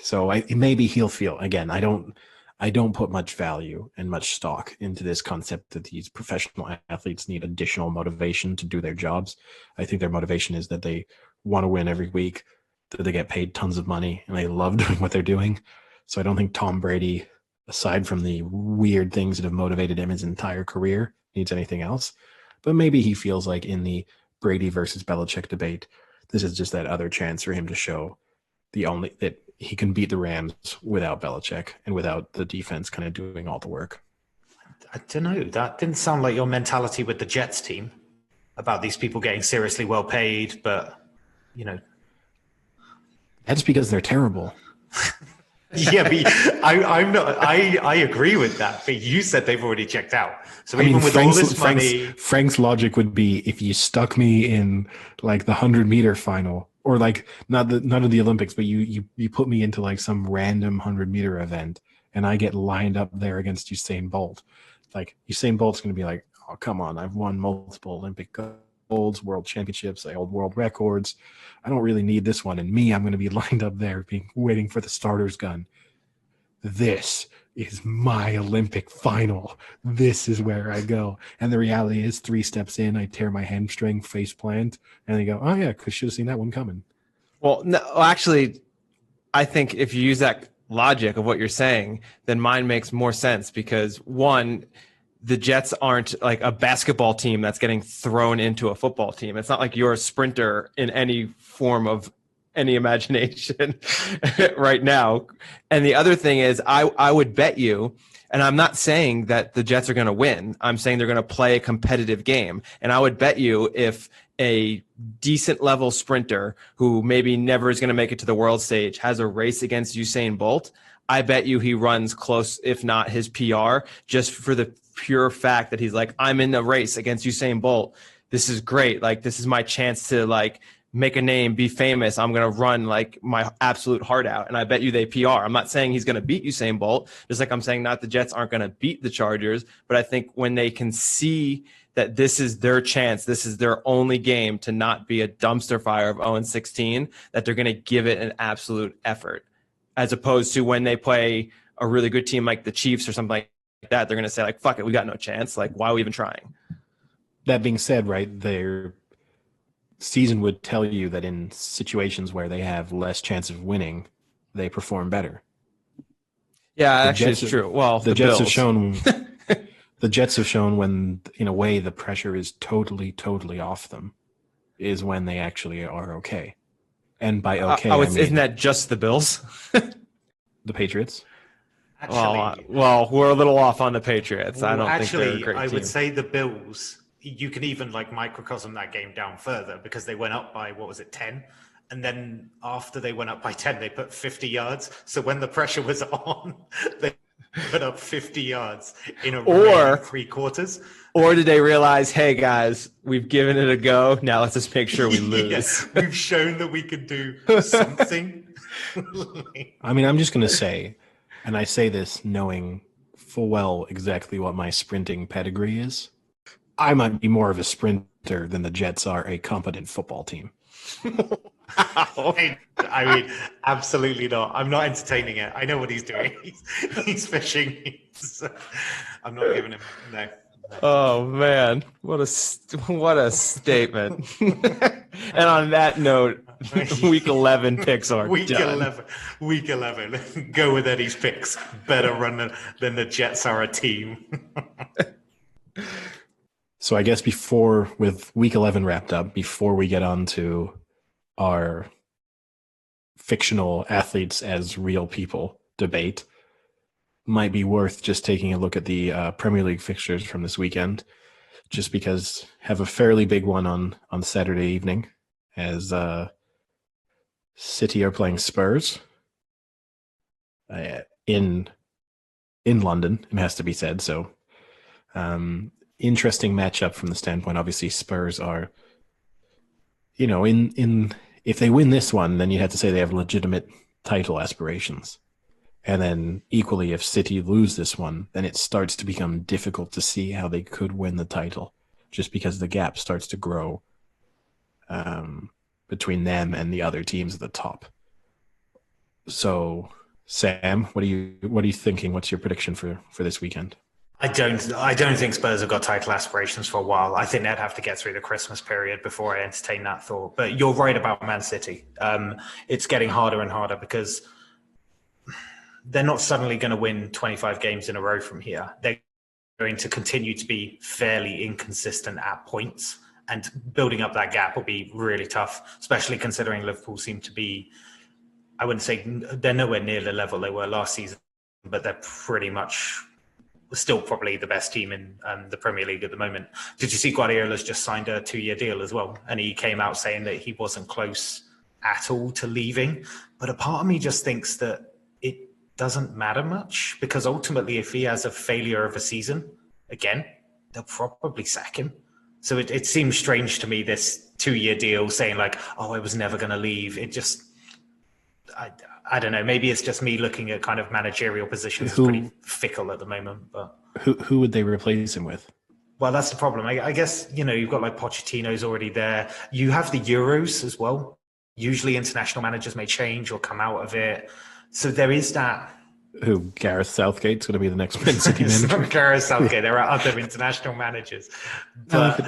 So maybe he'll feel again. I don't put much value and much stock into this concept that these professional athletes need additional motivation to do their jobs. I think their motivation is that they want to win every week, that they get paid tons of money, and they love doing what they're doing. So I don't think Tom Brady, aside from the weird things that have motivated him his entire career, needs anything else. But maybe he feels like in the Brady versus Belichick debate, this is just that other chance for him to show that he can beat the Rams without Belichick and without the defense kind of doing all the work. I don't know. That didn't sound like your mentality with the Jets team about these people getting seriously well paid, but That's because they're terrible. Yeah, but I'm not. I agree with that. But you said they've already checked out. So even with all this money, Frank's logic would be if you stuck me in like the 100-meter final, or like none of the Olympics, but you put me into like some random 100-meter event, and I get lined up there against Usain Bolt. Like Usain Bolt's going to be like, oh come on, I've won multiple Olympic golds, world championships, I hold world records. I don't really need this one. And me, I'm going to be lined up there waiting for the starter's gun. This is my Olympic final. This is where I go. And the reality is 3 steps in, I tear my hamstring, face plant, and they go, oh yeah, should have seen that one coming. Well, no, actually, I think if you use that logic of what you're saying, then mine makes more sense because one, the Jets aren't like a basketball team that's getting thrown into a football team. It's not like you're a sprinter in any form of any imagination right now. And the other thing is I would bet you, and I'm not saying that the Jets are going to win. I'm saying they're going to play a competitive game. And I would bet you if a decent level sprinter who maybe never is going to make it to the world stage has a race against Usain Bolt, I bet you he runs close, if not his PR, just for the pure fact that he's like, I'm in the race against Usain Bolt. This is great. Like, this is my chance to like make a name, be famous. I'm going to run like my absolute heart out. And I bet you they PR. I'm not saying he's going to beat Usain Bolt, just like I'm saying not the Jets aren't going to beat the Chargers. But I think when they can see that this is their chance, this is their only game to not be a dumpster fire of 0-16, that they're going to give it an absolute effort, as opposed to when they play a really good team like the Chiefs or something like that, they're going to say like, fuck it, we got no chance. Like, why are we even trying? That being said, right, their season would tell you that in situations where they have less chance of winning, they perform better. Yeah, actually, it's true. Well, the Jets have shown the Jets have shown when, in a way, the pressure is totally, totally off them, is when they actually are okay. And by okay, I mean, isn't that just the Bills? The Patriots. Actually, well, we're a little off on the Patriots. I don't think they're a great I team. would say the Bills, you can even like microcosm that game down further because they went up by, 10? And then after they went up by 10, they put 50 yards. So when the pressure was on, they put up 50 yards in a 3 quarters. Or did they realize, hey, guys, we've given it a go. Now let's just make sure we lose. Yes, we've shown that we can do something. I mean, I'm just going to say, and I say this knowing full well exactly what my sprinting pedigree is, I might be more of a sprinter than the Jets are a competent football team. I mean, absolutely not. I'm not entertaining it. I know what he's doing. He's fishing. I'm not giving him no. Oh man, what a statement! And on that note, Week 11 picks are done. Week 11. Go with Eddie's picks. Better run than the Jets are a team. So I guess with week 11 wrapped up, before we get on to our fictional athletes as real people debate, might be worth just taking a look at the Premier League fixtures from this weekend, just because have a fairly big one on Saturday evening as City are playing Spurs in London, it has to be said. So interesting matchup from the standpoint. Obviously, Spurs are, in if they win this one, then you have to say they have legitimate title aspirations. And then equally, if City lose this one, then it starts to become difficult to see how they could win the title, just because the gap starts to grow between them and the other teams at the top. So, Sam, what are you thinking? What's your prediction for this weekend? I don't think Spurs have got title aspirations for a while. I think they'd have to get through the Christmas period before I entertain that thought. But you're right about Man City. It's getting harder and harder because they're not suddenly going to win 25 games in a row from here. They're going to continue to be fairly inconsistent at points, and building up that gap will be really tough, especially considering Liverpool seem to be, I wouldn't say they're nowhere near the level they were last season, but they're pretty much still probably the best team in the Premier League at the moment. Did you see Guardiola's just signed a 2-year deal as well? And he came out saying that he wasn't close at all to leaving. But a part of me just thinks that it doesn't matter much, because ultimately if he has a failure of a season, again, they'll probably sack him. So it seems strange to me, this 2-year deal saying like, oh, I was never going to leave. It just, I don't know. Maybe it's just me looking at kind of managerial positions. It's pretty fickle at the moment. But who would they replace him with? Well, that's the problem. I guess, you've got like Pochettino's already there. You have the Euros as well. Usually international managers may change or come out of it. So there is that. Who, Gareth Southgate's going to be the next Man City manager? It's not Gareth Southgate. There are other international managers. But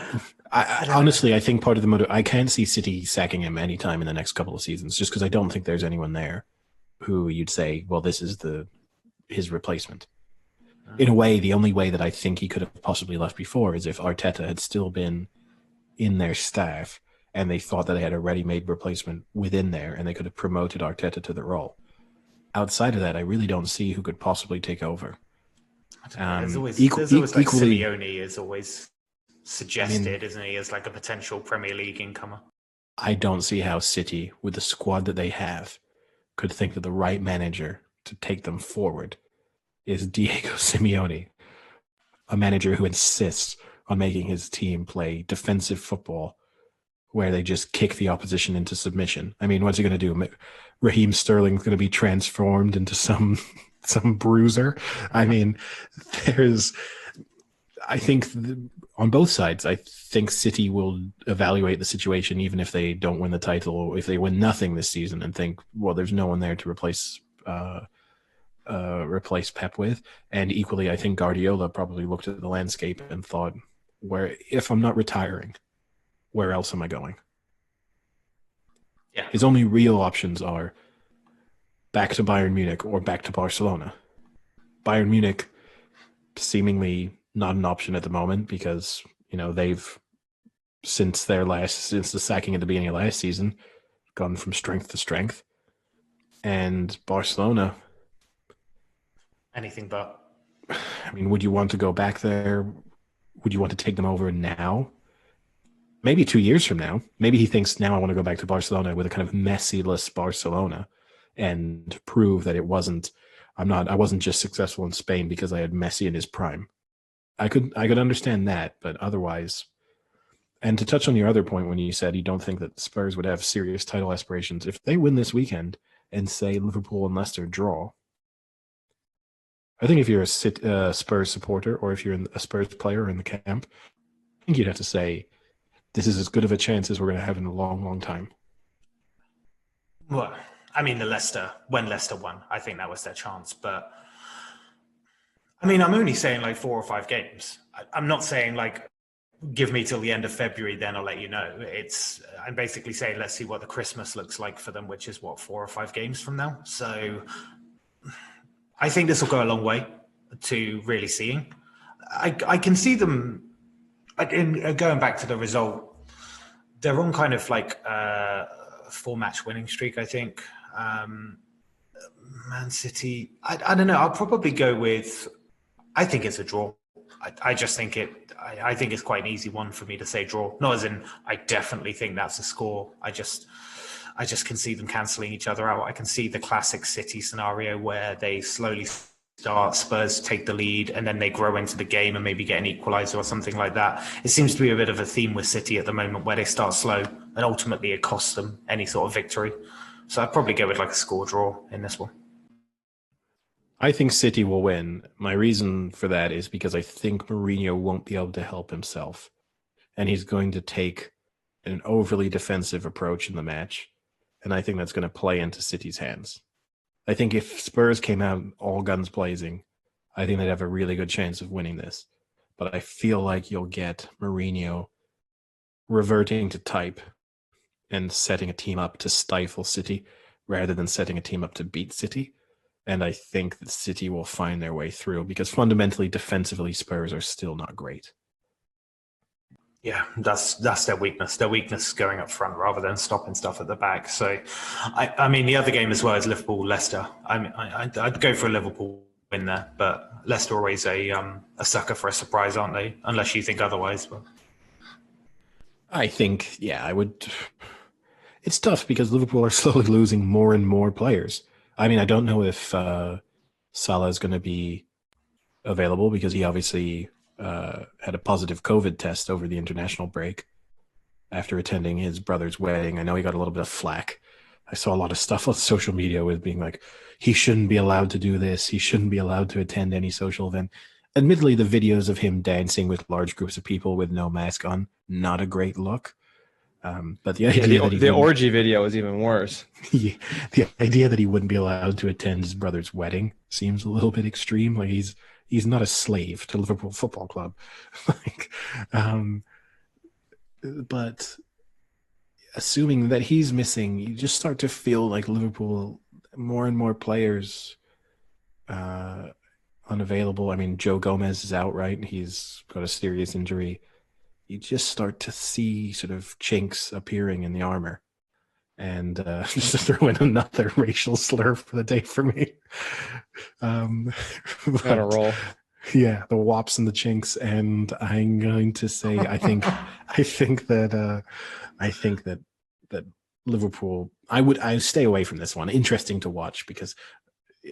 honestly, I think part of the motive, I can't see City sacking him anytime in the next couple of seasons, just because I don't think there's anyone there who you'd say, well, this is his replacement. In a way, the only way that I think he could have possibly left before is if Arteta had still been in their staff and they thought that they had a ready-made replacement within there and they could have promoted Arteta to the role. Outside of that, I really don't see who could possibly take over. There's always like Simeone is always suggested, isn't he, as like a potential Premier League incomer. I don't see how City, with the squad that they have, could think that the right manager to take them forward is Diego Simeone, a manager who insists on making his team play defensive football where they just kick the opposition into submission. I mean, what's he going to do? Raheem Sterling's going to be transformed into some bruiser. I mean, I think on both sides, I think City will evaluate the situation even if they don't win the title, or if they win nothing this season, and think, well, there's no one there to replace Pep with. And equally, I think Guardiola probably looked at the landscape and thought, if I'm not retiring, where else am I going? Yeah. His only real options are back to Bayern Munich or back to Barcelona. Bayern Munich seemingly not an option at the moment because, they've since the sacking at the beginning of last season gone from strength to strength. And Barcelona, anything but. I mean, would you want to go back there? Would you want to take them over now? Maybe 2 years from now. Maybe he thinks now I want to go back to Barcelona with a kind of Messi-less Barcelona and prove that I wasn't just successful in Spain because I had Messi in his prime. I could understand that, but otherwise, and to touch on your other point when you said you don't think that Spurs would have serious title aspirations, if they win this weekend and say Liverpool and Leicester draw, I think if you're a Spurs supporter or if you're a Spurs player in the camp, I think you'd have to say, this is as good of a chance as we're going to have in a long, long time. Well, I mean, when Leicester won, I think that was their chance. But, I mean, I'm only saying like 4 or 5 games. I'm not saying like, give me till the end of February, then I'll let you know. I'm basically saying, let's see what the Christmas looks like for them, which is 4 or 5 games from now. So I think this will go a long way to really seeing. I can see them Going back to the result, they're on kind of like a 4-match winning streak, I think. Man City, I don't know. I'll probably go with, I think it's a draw. I just think I think it's quite an easy one for me to say draw. Not as in I definitely think that's a score. I just can see them cancelling each other out. I can see the classic City scenario where they slowly start, Spurs take the lead, and then they grow into the game and maybe get an equaliser or something like that. It seems to be a bit of a theme with City at the moment where they start slow and ultimately it costs them any sort of victory. So I'd probably go with like a score draw in this one. I think City will win. My reason for that is because I think Mourinho won't be able to help himself. And he's going to take an overly defensive approach in the match. And I think that's going to play into City's hands. I think if Spurs came out all guns blazing, I think they'd have a really good chance of winning this. But I feel like you'll get Mourinho reverting to type and setting a team up to stifle City rather than setting a team up to beat City. And I think that City will find their way through because fundamentally, defensively, Spurs are still not great. Yeah, that's their weakness. Their weakness is going up front rather than stopping stuff at the back. So, I mean, the other game as well is Liverpool-Leicester. I'd go for a Liverpool win there, but Leicester are always a sucker for a surprise, aren't they? Unless you think otherwise. But I think, yeah, I would. It's tough because Liverpool are slowly losing more and more players. I mean, I don't know if Salah is going to be available because he obviously had a positive COVID test over the international break after attending his brother's wedding. I know he got a little bit of flack. I saw a lot of stuff on social media with being like, he shouldn't be allowed to do this. He shouldn't be allowed to attend any social event. Admittedly, the videos of him dancing with large groups of people with no mask on, not a great look. But the idea that the orgy video is even worse. The idea that he wouldn't be allowed to attend his brother's wedding seems a little bit extreme. Like he's not a slave to Liverpool Football Club. But assuming that he's missing, you just start to feel like Liverpool, more and more players unavailable. I mean, Joe Gomez is out, right? He's got a serious injury. You just start to see sort of chinks appearing in the armor. And just to throw in another racial slur for the day for me. On a roll. Yeah, the wops and the chinks. And I'm going to say I think that Liverpool, I stay away from this one. Interesting to watch because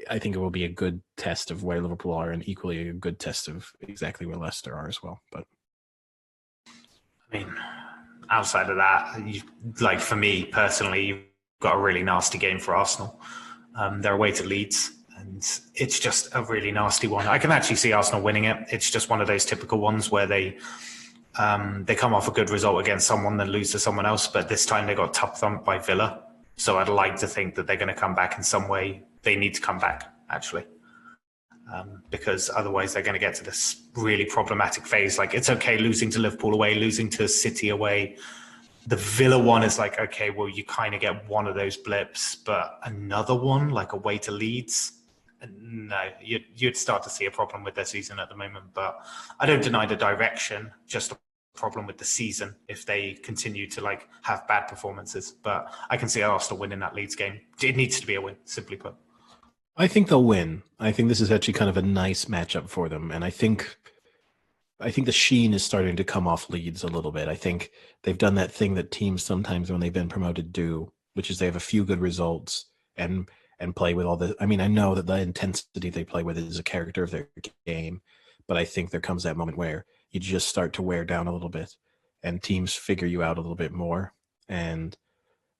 I think it will be a good test of where Liverpool are and equally a good test of exactly where Leicester are as well. But I mean, outside of that, like for me personally, you've got a really nasty game for Arsenal. They're away to Leeds, and it's just a really nasty one. I can actually see Arsenal winning it. It's just one of those typical ones where they come off a good result against someone, then lose to someone else. But this time they got top thumped by Villa. So I'd like to think that they're going to come back in some way. They need to come back, actually. Because otherwise they're going to get to this really problematic phase. Like, it's okay losing to Liverpool away, losing to City away. The Villa one is like, okay, well, you kind of get one of those blips, but another one, like away to Leeds, no, you'd start to see a problem with their season at the moment. But I don't deny the direction, just a problem with the season if they continue to like have bad performances. But I can see Arsenal winning that Leeds game. It needs to be a win, simply put. I think they'll win. I think this is actually kind of a nice matchup for them. And I think the sheen is starting to come off Leeds a little bit. I think they've done that thing that teams sometimes when they've been promoted do, which is they have a few good results and play with all the, I mean, I know that the intensity they play with is a character of their game, but I think there comes that moment where you just start to wear down a little bit and teams figure you out a little bit more. And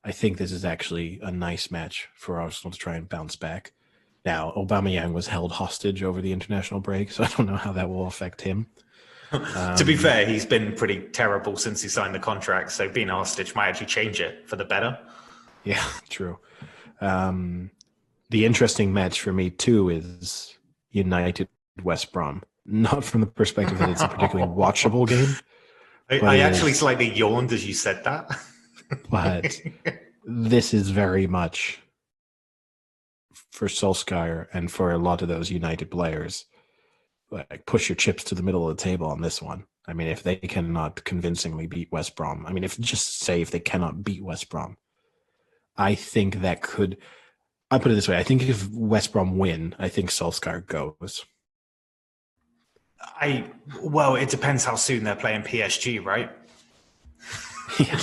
I think this is actually a nice match for Arsenal to try and bounce back. Now, Aubameyang was held hostage over the international break, so I don't know how that will affect him. To be fair, he's been pretty terrible since he signed the contract, so being a hostage might actually change it for the better. Yeah, true. The interesting match for me, too, is United West Brom. Not from the perspective that it's a particularly watchable game. I actually slightly yawned as you said that. But this is very much for Solskjaer and for a lot of those United players, like push your chips to the middle of the table on this one. I mean, if they cannot convincingly beat West Brom, I mean, if they cannot beat West Brom, I think that could. I put it this way: I think if West Brom win, I think Solskjaer goes. Well, it depends how soon they're playing PSG, right? Yeah.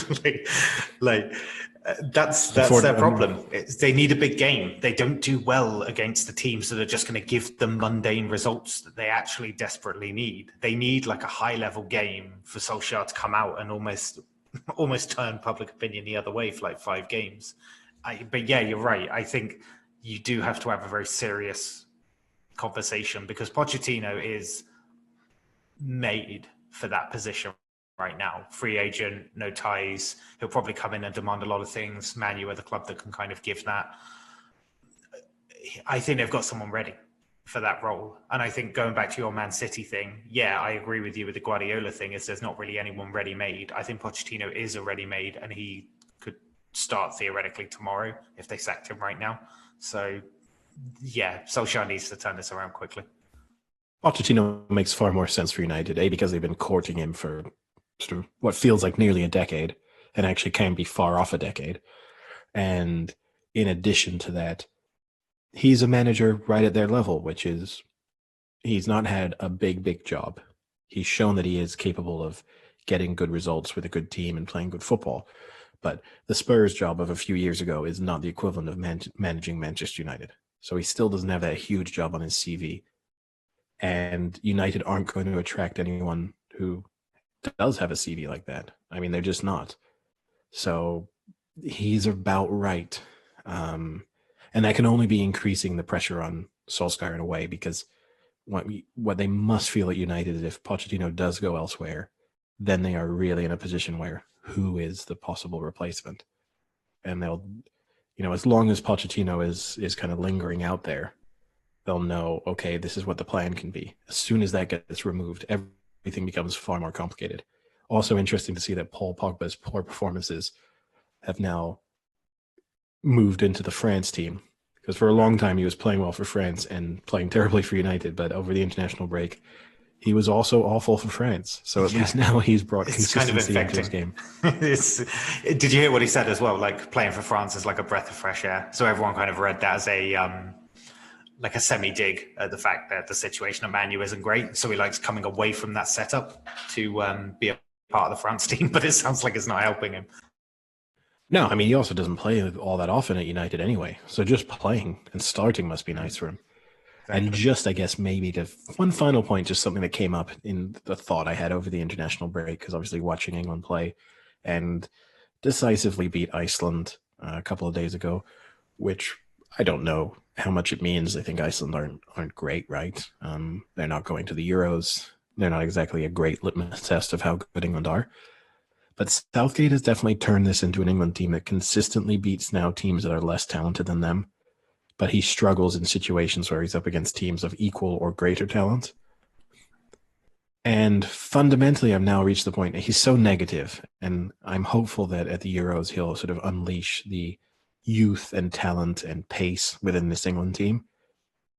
That's their problem. They need a big game. They don't do well against the teams that are just going to give them mundane results that they actually desperately need. They need like a high level game for Solskjaer to come out and almost turn public opinion the other way for like 5 games. But yeah, you're right. I think you do have to have a very serious conversation because Pochettino is made for that position right now. Free agent, no ties. He'll probably come in and demand a lot of things. Man U are the club that can kind of give that. I think they've got someone ready for that role. And I think going back to your Man City thing, yeah, I agree with you with the Guardiola thing is there's not really anyone ready-made. I think Pochettino is a ready-made and he could start theoretically tomorrow if they sacked him right now. So yeah, Solskjaer needs to turn this around quickly. Pochettino makes far more sense for United, because they've been courting him for sort of what feels like nearly a decade and actually can be far off a decade. And in addition to that, he's a manager right at their level, which is he's not had a big job. He's shown that he is capable of getting good results with a good team and playing good football. But the Spurs job of a few years ago is not the equivalent of managing Manchester United. So he still doesn't have that huge job on his CV. And United aren't going to attract anyone who does have a CV like that. I mean, they're just not. So he's about right. And that can only be increasing the pressure on Solskjaer in a way, because what they must feel at United is if Pochettino does go elsewhere, then they are really in a position where who is the possible replacement? And they'll, as long as Pochettino is kind of lingering out there, they'll know, okay, this is what the plan can be. As soon as that gets removed, everything becomes far more complicated. Also interesting to see that Paul Pogba's poor performances have now moved into the France team, because for a long time he was playing well for France and playing terribly for United, but over the international break, he was also awful for France. So at least now he's brought consistency into his game. Did you hear what he said as well? Like playing for France is like a breath of fresh air. So everyone kind of read that as a semi-dig at the fact that the situation at Man U isn't great. So he likes coming away from that setup to be a part of the France team, but it sounds like it's not helping him. No, I mean, he also doesn't play all that often at United anyway. So just playing and starting must be nice for him. Exactly. And just, I guess, maybe one final point, just something that came up in the thought I had over the international break, because obviously watching England play and decisively beat Iceland a couple of days ago, which I don't know how much it means. I think Iceland aren't great, right? They're not going to the Euros. They're not exactly a great litmus test of how good England are. But Southgate has definitely turned this into an England team that consistently beats now teams that are less talented than them. But he struggles in situations where he's up against teams of equal or greater talent. And fundamentally, I've now reached the point, he's so negative, and I'm hopeful that at the Euros, he'll sort of unleash the youth and talent and pace within this England team.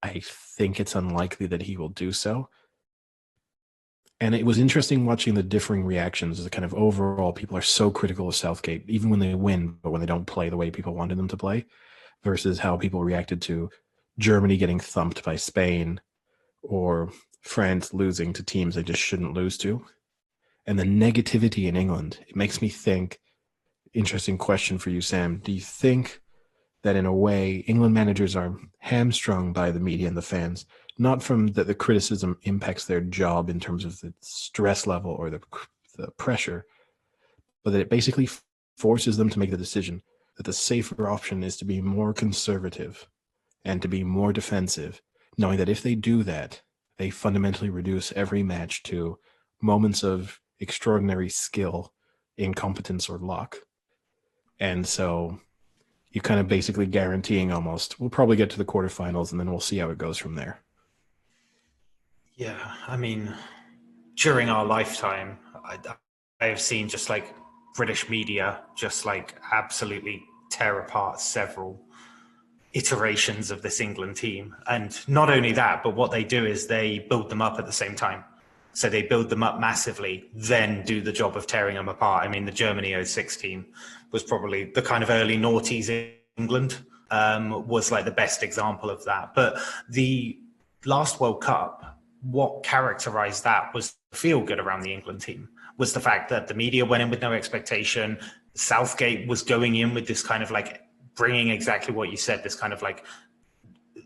I think it's unlikely that he will do so. And it was interesting watching the differing reactions. The kind of overall, people are so critical of Southgate, even when they win, but when they don't play the way people wanted them to play, versus how people reacted to Germany getting thumped by Spain or France losing to teams they just shouldn't lose to. And the negativity in England, it makes me think, interesting question for you, Sam. Do you think that in a way England managers are hamstrung by the media and the fans, not from that the criticism impacts their job in terms of the stress level or the pressure, but that it basically forces them to make the decision that the safer option is to be more conservative and to be more defensive, knowing that if they do that, they fundamentally reduce every match to moments of extraordinary skill, incompetence, or luck. And so you're kind of basically guaranteeing almost, we'll probably get to the quarterfinals and then we'll see how it goes from there. Yeah, I mean, during our lifetime, I have seen just like British media just like absolutely tear apart several iterations of this England team. And not only that, but what they do is they build them up at the same time. So they build them up massively, then do the job of tearing them apart. I mean, the Germany '06 team was probably the kind of early noughties in England, was like the best example of that. But the last World Cup, what characterized that was the feel good around the England team, was the fact that the media went in with no expectation. Southgate was going in with this kind of like bringing exactly what you said, this kind of like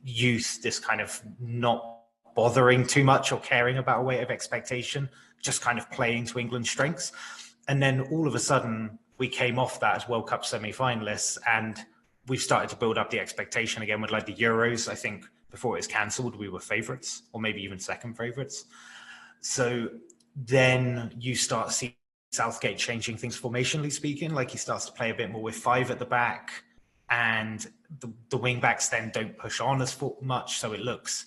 youth, this kind of not bothering too much or caring about a weight of expectation, just kind of playing to England's strengths. And then all of a sudden we came off that as World Cup semi-finalists, and we've started to build up the expectation again with like the Euros. I think before it was cancelled, we were favourites, or maybe even second favourites. So then you start seeing Southgate changing things formationally speaking, like he starts to play a bit more with 5 at the back, and the wing backs then don't push on as much, so it looks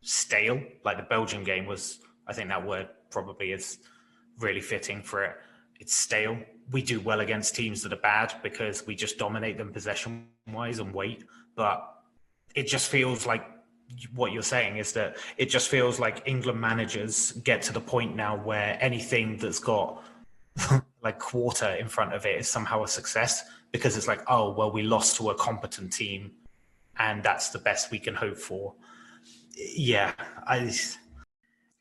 stale. Like the Belgium game was, I think that word probably is really fitting for it. It's stale. We do well against teams that are bad because we just dominate them possession wise and wait. But it just feels like what you're saying is that it just feels like England managers get to the point now where anything that's got like quarter in front of it is somehow a success, because it's like, oh, well, we lost to a competent team and that's the best we can hope for. Yeah, I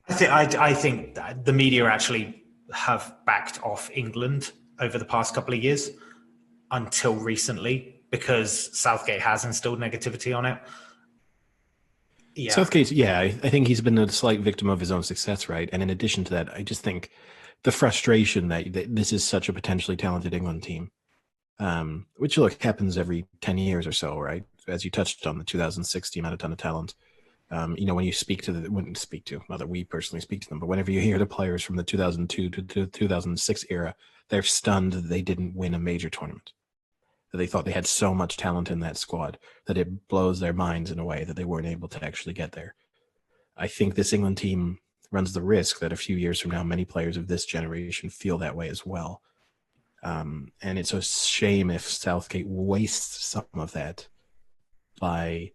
think that the media actually have backed off England over the past couple of years until recently, because Southgate has instilled negativity on it. Yeah. Southgate, I think he's been a slight victim of his own success, right? And in addition to that, I just think the frustration that this is such a potentially talented England team, which look happens every 10 years or so, right? As you touched on, the 2006 team had a ton of talent. When you not that we personally speak to them, but whenever you hear the players from the 2002 to 2006 era, they're stunned that they didn't win a major tournament. That they thought they had so much talent in that squad that it blows their minds in a way that they weren't able to actually get there. I think this England team runs the risk that a few years from now, many players of this generation feel that way as well. And it's a shame if Southgate wastes some of that by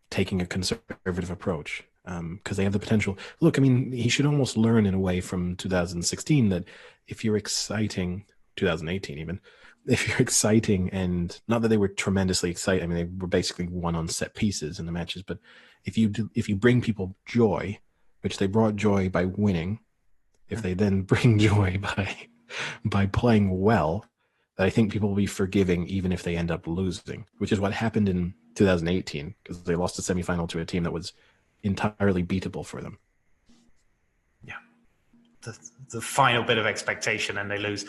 taking a conservative approach, because they have the potential. Look, I mean, he should almost learn in a way from 2016 that if you're exciting, 2018 even, if you're exciting, and not that they were tremendously exciting, I mean, they were basically won on set pieces in the matches, but if you bring people joy, which they brought joy by winning, if they then bring joy by playing well, that I think people will be forgiving even if they end up losing, which is what happened in 2018, because they lost the semifinal to a team that was entirely beatable for them. Yeah, the final bit of expectation, and they lose.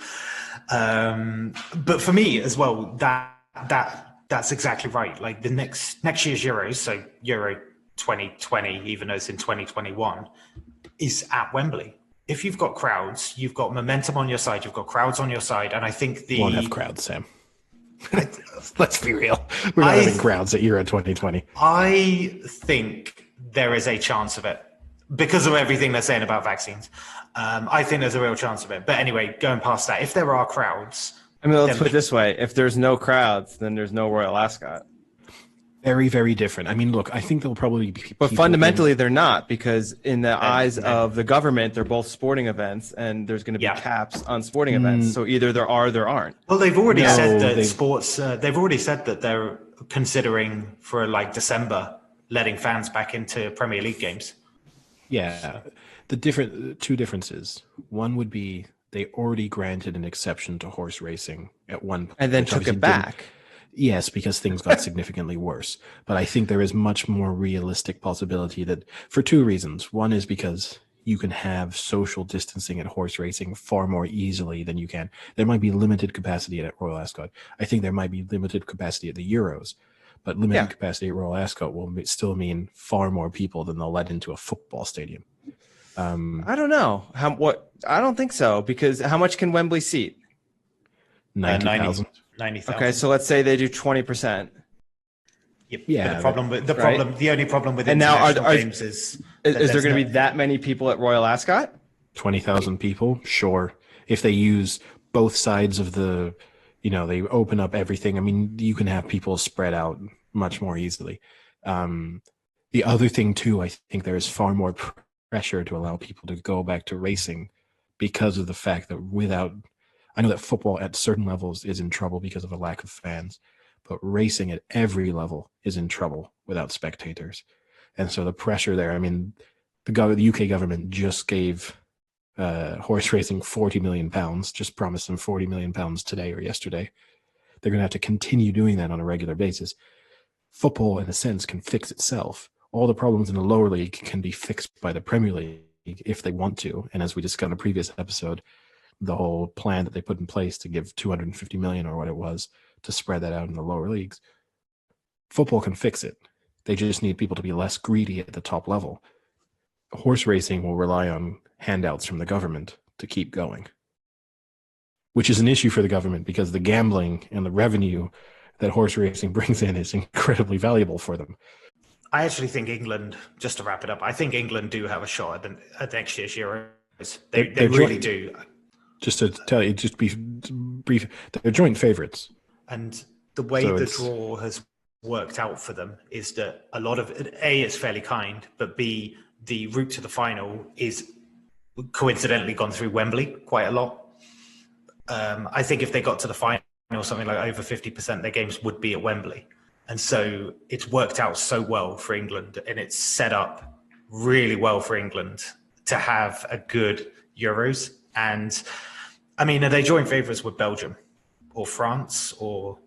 But for me as well, that's exactly right. Like the next year's Euros, so Euro 2020, even though it's in 2021, is at Wembley. If you've got crowds, you've got momentum on your side, you've got crowds on your side, and I think won't have crowds, Sam. Let's be real. We're not having crowds at Euro 2020. I think there is a chance of it because of everything they're saying about vaccines. I think there's a real chance of it. But anyway, going past that, if there are crowds... I mean, let's put it this way. If there's no crowds, then there's no Royal Ascot. Very, very different. I mean, look, I think there'll probably be people... But fundamentally, they're not, because in the eyes of the government, they're both sporting events, and there's going to be caps on sporting events. So either there are or there aren't. Well, they've already said that sports... they've already said that they're considering for, like, December, letting fans back into Premier League games. Yeah. Two differences. One would be they already granted an exception to horse racing at one point. And then took it back. Yes, because things got significantly worse. But I think there is much more realistic possibility that, for two reasons. One is because you can have social distancing at horse racing far more easily than you can. There might be limited capacity at Royal Ascot. I think there might be limited capacity at the Euros. But limited capacity at Royal Ascot will still mean far more people than they'll let into a football stadium. I don't know. I don't think so, because how much can Wembley seat? 90,000. 90,000. Okay, so let's say they do 20%. Yep. Yeah. The only problem with international games is there going to be that many people at Royal Ascot? 20,000 people, sure. If they use both sides of the, they open up everything. I mean, you can have people spread out much more easily. The other thing too, I think there is far more pressure to allow people to go back to racing because of the fact that I know that football at certain levels is in trouble because of a lack of fans, but racing at every level is in trouble without spectators. And so the pressure there, I mean, the UK government just gave horse racing £40 million, just promised them £40 million today or yesterday. They're going to have to continue doing that on a regular basis. Football, in a sense, can fix itself. All the problems in the lower league can be fixed by the Premier League if they want to. And as we discussed in a previous episode, the whole plan that they put in place to give 250 million or what it was to spread that out in the lower leagues, football can fix it. They just need people to be less greedy at the top level. Horse racing will rely on handouts from the government to keep going, which is an issue for the government because the gambling and the revenue that horse racing brings in is incredibly valuable for them. I actually think England, just to wrap it up, I think England do have a shot at next year's Euros. They really do. Just to tell you, just be brief, they're joint favourites. And the way the draw has worked out for them is that a lot of A, it's fairly kind, but B, the route to the final is coincidentally gone through Wembley quite a lot. I think if they got to the final, something like over 50% of their games would be at Wembley. And so it's worked out so well for England, and it's set up really well for England to have a good Euros. And I mean, are they joint favourites with Belgium or France or?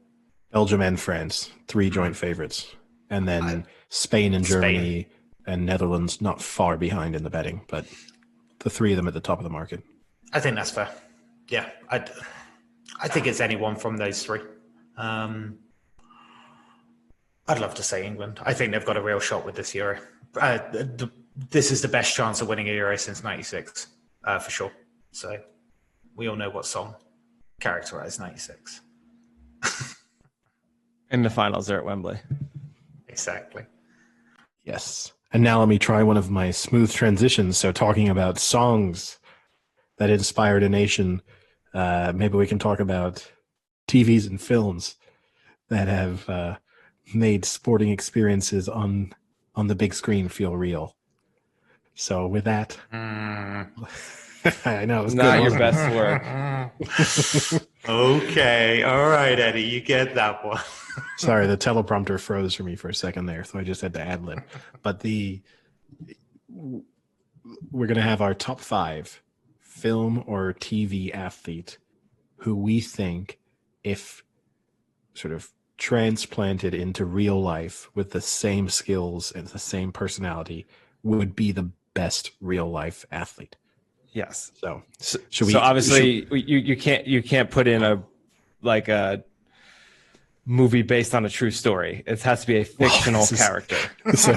Belgium and France, 3 joint favourites. And then Spain and Germany and Netherlands not far behind in the betting, but the 3 of them at the top of the market. I think that's fair. Yeah, I think it's anyone from those 3. I'd love to say England. I think they've got a real shot with this Euro. This is the best chance of winning a Euro since '96, for sure. So we all know what song characterized '96. In the finals, they're at Wembley. Exactly. Yes. And now let me try one of my smooth transitions. So talking about songs that inspired a nation, maybe we can talk about TVs and films that have made sporting experiences on the big screen feel real. So with that, I know it's not your best work. Okay, all right, Eddie, you get that one. Sorry, the teleprompter froze for me for a second there, so I just had to ad lib. But we're gonna have our top 5 film or TV athlete who we think, if sort of transplanted into real life with the same skills and the same personality, would be the best real life athlete. Yes. So obviously you can't put in a movie based on a true story. It has to be a fictional character. So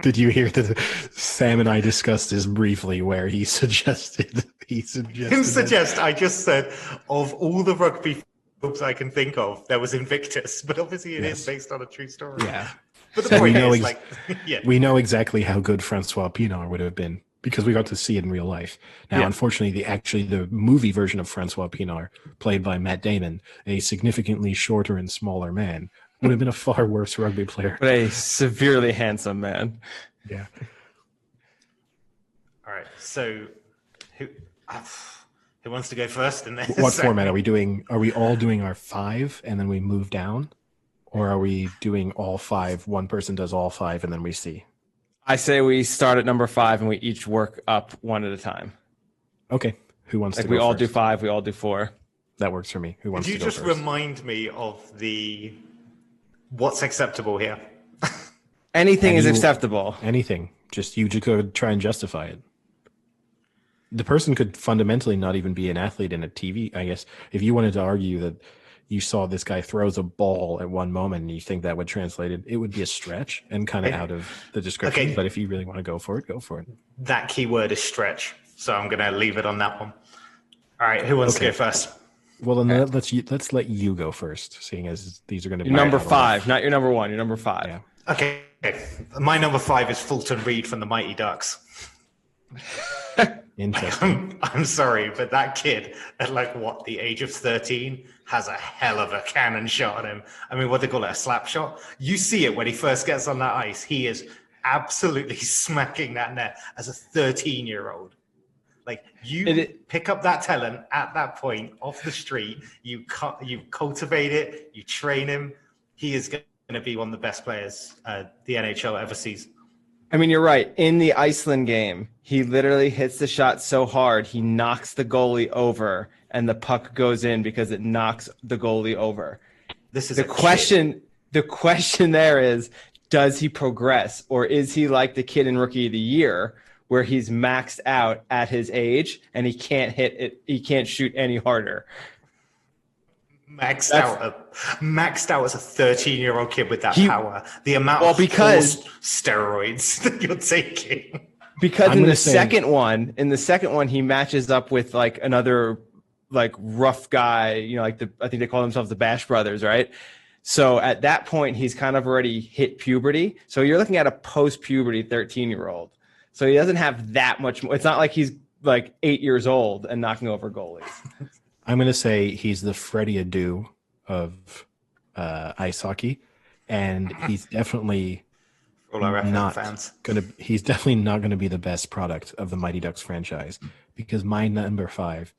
did you hear that Sam and I discussed this briefly where he suggested I just said of all the rugby films I can think of, there was Invictus, but obviously it is based on a true story. Yeah. But the point is, we know exactly how good Francois Pienaar would have been because we got to see it in real life. Now, unfortunately, the movie version of Francois Pienaar, played by Matt Damon, a significantly shorter and smaller man, would have been a far worse rugby player. But a severely handsome man. Yeah. All right. So, who wants to go first? In this? What format are we doing? Are we all doing our 5 and then we move down? Or are we doing all 5? One person does all 5 and then we see. I say we start at number 5 and we each work up one at a time. Okay. Who wants to go we all first? do 5, we all do 4. That works for me. Who wants to go first? Could you just remind me of what's acceptable here? Anything is acceptable. Anything. You just go try and justify it. The person could fundamentally not even be an athlete in a TV. I guess if you wanted to argue that you saw this guy throws a ball at one moment and you think that would translate it, it would be a stretch and kind of out of the description. Okay. But if you really want to go for it, go for it. That keyword is stretch. So I'm going to leave it on that one. All right. Who wants to go first? Well, then let's let you go first, seeing as these are going to be number 5, not your number 1. Your number 5. Yeah. Okay. My number 5 is Fulton Reed from the Mighty Ducks. Interesting. I'm sorry, but that kid at the age of 13 has a hell of a cannon shot on him. I mean, what they call it, a slap shot. You see it when he first gets on that ice. He is absolutely smacking that net as a 13-year-old. Like, you pick up that talent at that point off the street, you cultivate it, you train him. He is going to be one of the best players the NHL ever sees. I mean, you're right. In the Iceland game, he literally hits the shot so hard, he knocks the goalie over, and the puck goes in because it knocks the goalie over. This is the question. Kid. The question there is, does he progress, or is he like the kid in Rookie of the Year, where he's maxed out at his age and he can't hit it, he can't shoot any harder? Maxed out as a 13-year-old kid with that power. The amount of steroids that you're taking. Because in the second one, he matches up with like another like rough guy, I think they call themselves the Bash Brothers, right? So at that point, he's kind of already hit puberty. So you're looking at a post-puberty 13-year-old. So he doesn't have that much more. It's not like he's like 8 years old and knocking over goalies. I'm going to say he's the Freddie Adu of ice hockey, and he's definitely he's definitely not going to be the best product of the Mighty Ducks franchise, because my number 5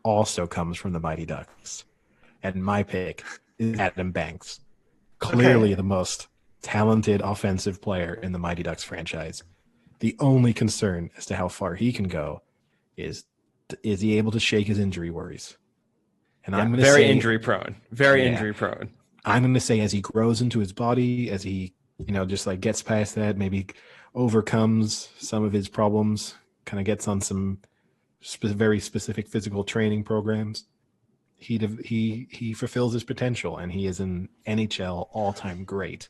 also comes from the Mighty Ducks, and my pick is Adam Banks, clearly the most talented offensive player in the Mighty Ducks franchise. The only concern as to how far he can go is he able to shake his injury worries? And I'm going to say injury prone. Injury prone. I'm going to say as he grows into his body, as he just like gets past that, maybe overcomes some of his problems, kind of gets on some very specific physical training programs, he fulfills his potential, and he is an NHL all-time great.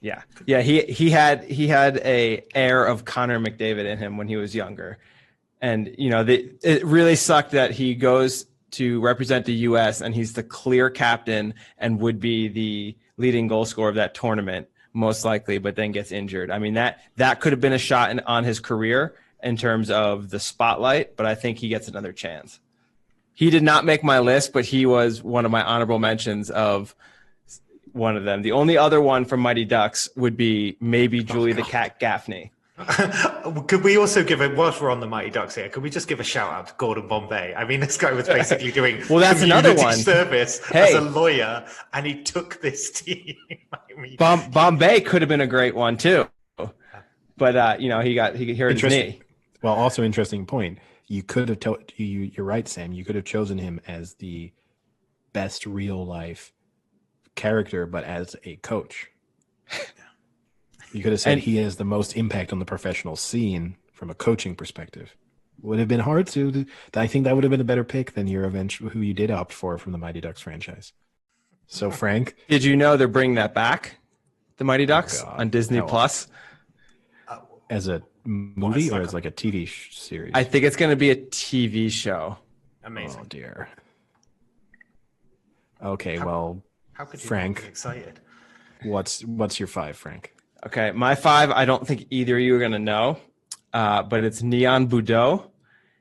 Yeah. He had a air of Connor McDavid in him when he was younger, and it really sucked that he goes to represent the U.S. and he's the clear captain and would be the leading goal scorer of that tournament most likely, but then gets injured. I mean, that could have been a shot on his career in terms of the spotlight, but I think he gets another chance. He did not make my list, but he was one of my honorable mentions of one of them. The only other one from Mighty Ducks would be maybe Julie the Cat Gaffney. Could we also give it, whilst we're on the Mighty Ducks here, could we just give a shout out to Gordon Bombay? I mean, this guy was basically doing that's another one. Service as a lawyer, and he took this team. I mean, Bombay could have been a great one too, but he hurt his knee. Well, also interesting point. You could have you're right, Sam. You could have chosen him as the best real life character, but as a coach. You could have said he has the most impact on the professional scene from a coaching perspective. Would have been hard to. I think that would have been a better pick than who you did opt for from the Mighty Ducks franchise. So, Frank, did you know they're bringing that back, the Mighty Ducks, on Disney Plus? As a movie or as like a TV series? I think it's going to be a TV show. Amazing. Oh dear. Okay, how could you Frank, be excited? What's your 5, Frank? Okay, my 5, I don't think either of you are going to know, but it's Neon Boudreaux,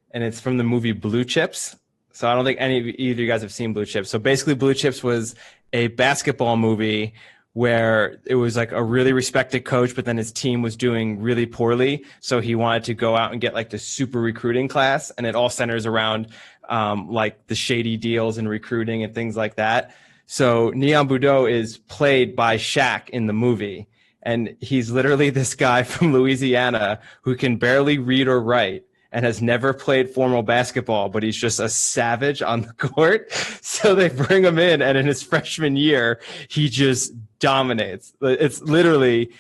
and it's from the movie Blue Chips. So I don't think either of you guys have seen Blue Chips. So basically Blue Chips was a basketball movie where it was like a really respected coach, but then his team was doing really poorly. So he wanted to go out and get like the super recruiting class, and it all centers around like the shady deals and recruiting and things like that. So Neon Boudreaux is played by Shaq in the movie. And he's literally this guy from Louisiana who can barely read or write and has never played formal basketball, but he's just a savage on the court. So they bring him in, and in his freshman year, he just dominates. It's literally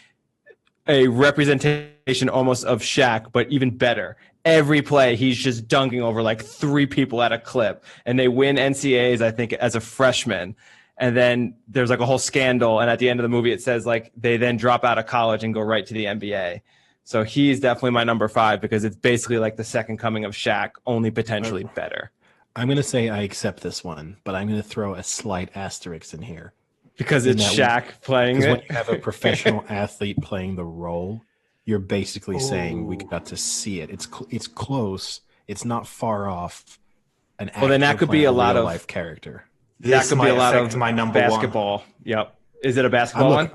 a representation almost of Shaq, but even better. Every play, he's just dunking over like 3 people at a clip, and they win NCAAs, I think, as a freshman. And then there's like a whole scandal. And at the end of the movie, it says like they then drop out of college and go right to the NBA. So he's definitely my number 5 because it's basically like the second coming of Shaq, only potentially better. I'm going to say I accept this one, but I'm going to throw a slight asterisk in here. Because it's Shaq playing it? When you have a professional athlete playing the role, you're basically saying we got to see it. It's close. It's not far off an actor then that could be a lot of life character. That could be a lot of my number basketball. 1. Yep. Is it a basketball one?